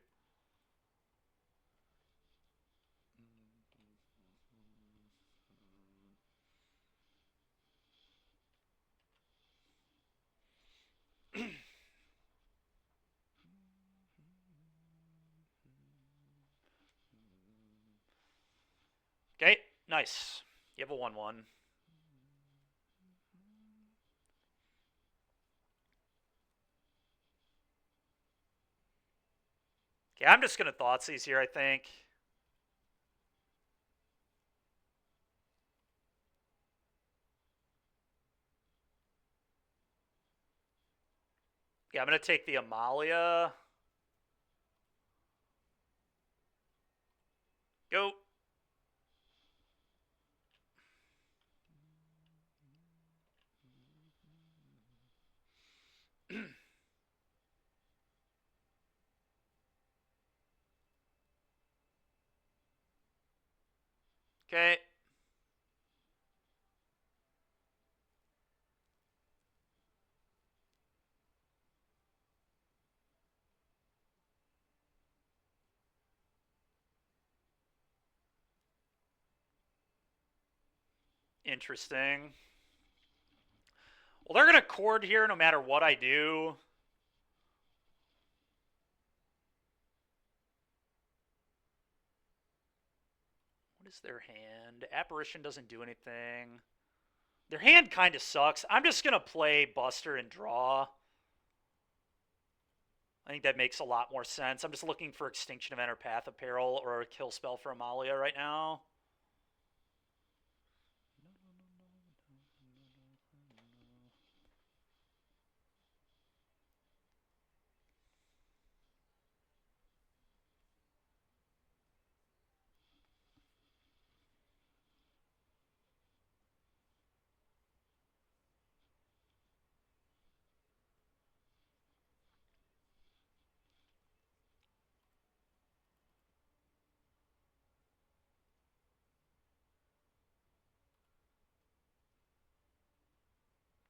Okay, nice. You have a 1/1. Okay, I'm just gonna Thoughtseize here, I think. Yeah, I'm gonna take the Amalia. Go. Okay. Interesting. Well, they're gonna cord here no matter what I do. What is their hand? Apparition doesn't do anything. Their hand kind of sucks. I'm just gonna play Buster and draw. I think that makes a lot more sense. I'm just looking for Extinction Event or Path of Peril or a kill spell for Amalia right now.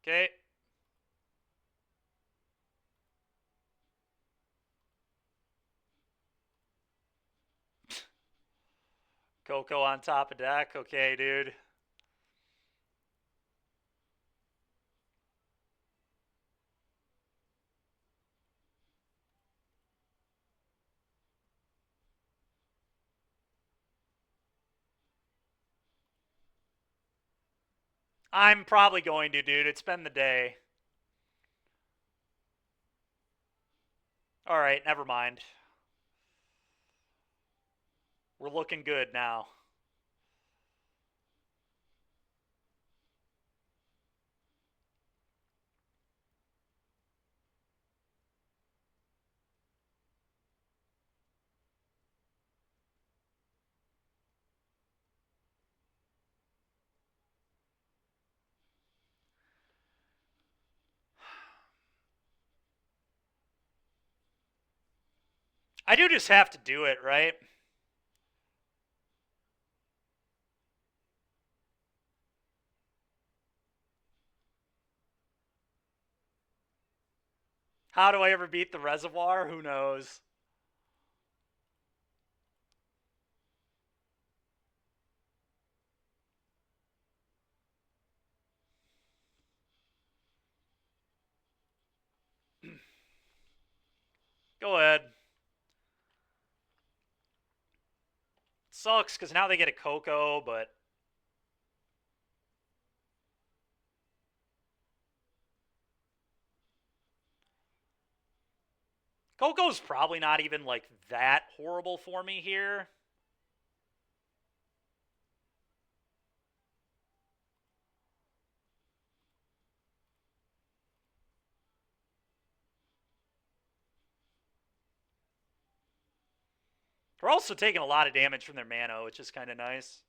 Okay. Coco on top of deck. Okay, dude. I'm probably going to, dude. It's been the day. All right, never mind. We're looking good now. I do just have to do it, right? How do I ever beat the reservoir? Who knows? Go ahead. Sucks because now they get a Coco, but Coco's probably not even like that horrible for me here. They're also taking a lot of damage from their mana, which is kind of nice.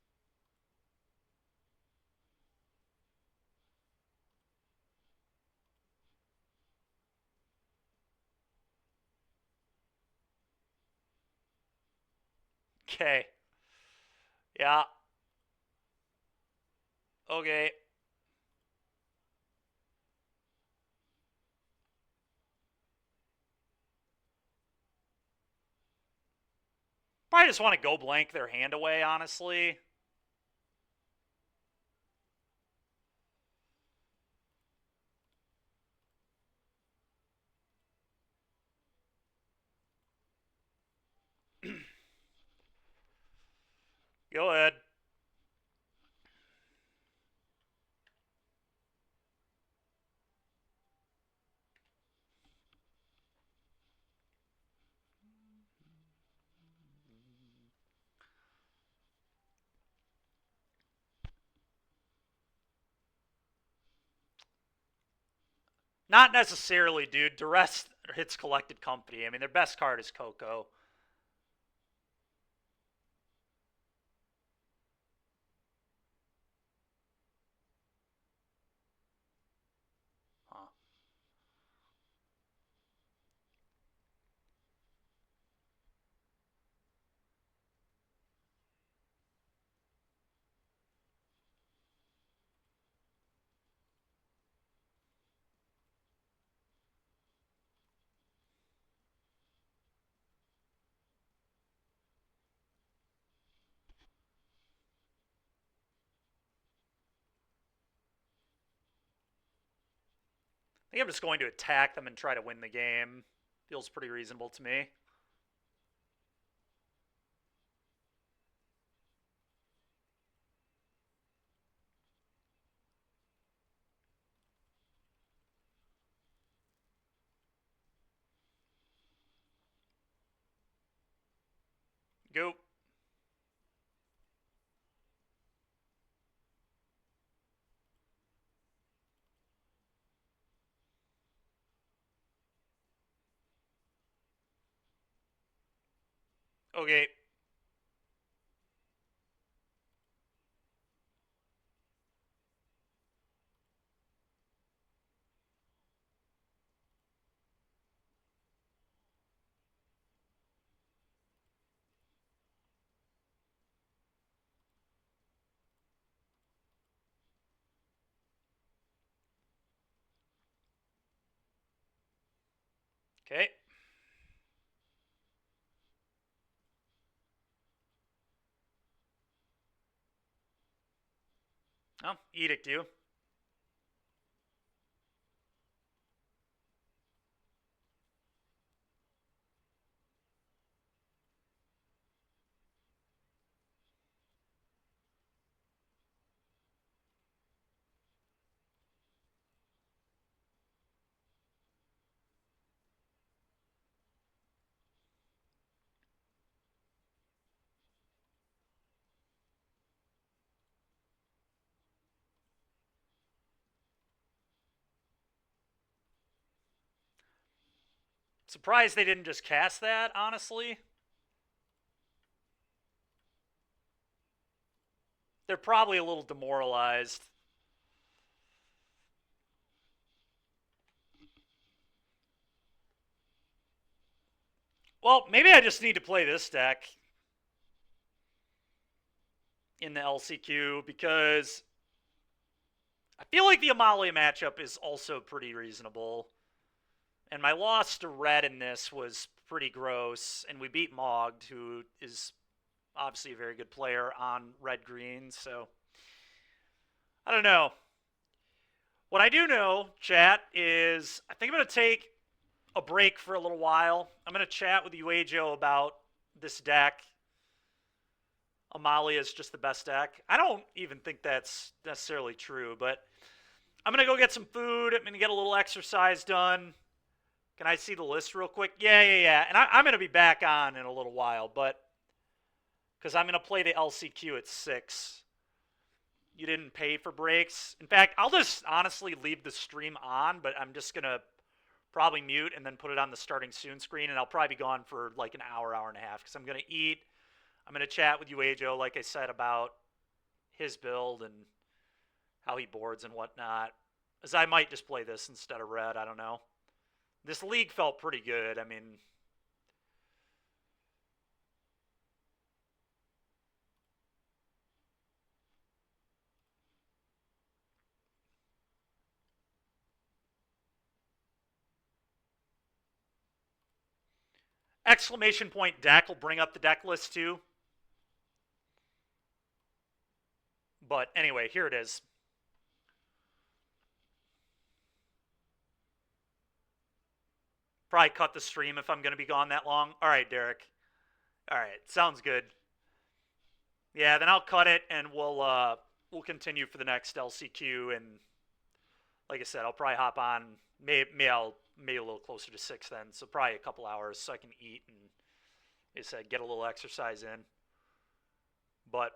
Okay. Yeah. Okay. Probably just want to go blank their hand away, honestly. Go ahead. Not necessarily, dude. Duress hits Collected Company. I mean, their best card is Coco. Huh. I think I'm just going to attack them and try to win the game. Feels pretty reasonable to me. Go. Okay. Okay. Oh, Edict you. Surprised they didn't just cast that, honestly. They're probably a little demoralized. Well, maybe I just need to play this deck in the LCQ because I feel like the Amalia matchup is also pretty reasonable. And my loss to Red in this was pretty gross. And we beat Mogged, who is obviously a very good player on red-green. So, I don't know. What I do know, chat, is I think I'm going to take a break for a little while. I'm going to chat with UAJO about this deck. Amalia is just the best deck. I don't even think that's necessarily true, but I'm going to go get some food. I'm going to get a little exercise done. Can I see the list real quick? Yeah. And I'm going to be back on in a little while, but because I'm going to play the LCQ at 6. You didn't pay for breaks. In fact, I'll just honestly leave the stream on, but I'm just going to probably mute and then put it on the starting soon screen, and I'll probably be gone for like an hour, hour and a half, because I'm going to eat. I'm going to chat with UAJO, like I said, about his build and how he boards and whatnot. As I might just play this instead of red, I don't know. This league felt pretty good. I mean, exclamation point deck will bring up the deck list too. But anyway, here it is. Probably cut the stream if I'm going to be gone that long. All right, Derek. All right, sounds good. Yeah, then I'll cut it and we'll continue for the next LCQ. And like I said, I'll probably hop on. Maybe a little closer to 6 then. So probably a couple hours so I can eat and, like I said, get a little exercise in. But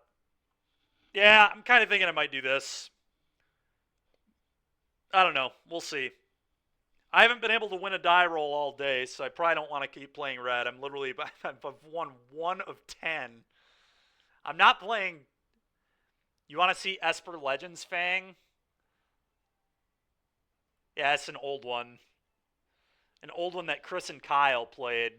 yeah, I'm kind of thinking I might do this. I don't know. We'll see. I haven't been able to win a die roll all day, so I probably don't want to keep playing red. I've won 1 of 10. I'm not playing. You want to see Esper Legends Fang? Yeah, it's an old one. An old one that Chris and Kyle played.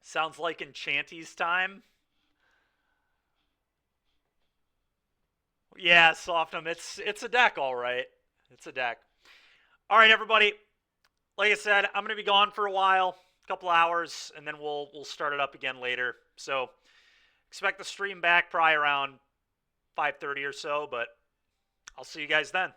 Sounds like Enchanty's time. Yeah, Softum. It's a deck, all right. It's a deck. All right, everybody. Like I said, I'm going to be gone for a while, a couple hours, and then we'll start it up again later. So expect the stream back probably around 5:30 or so, but I'll see you guys then.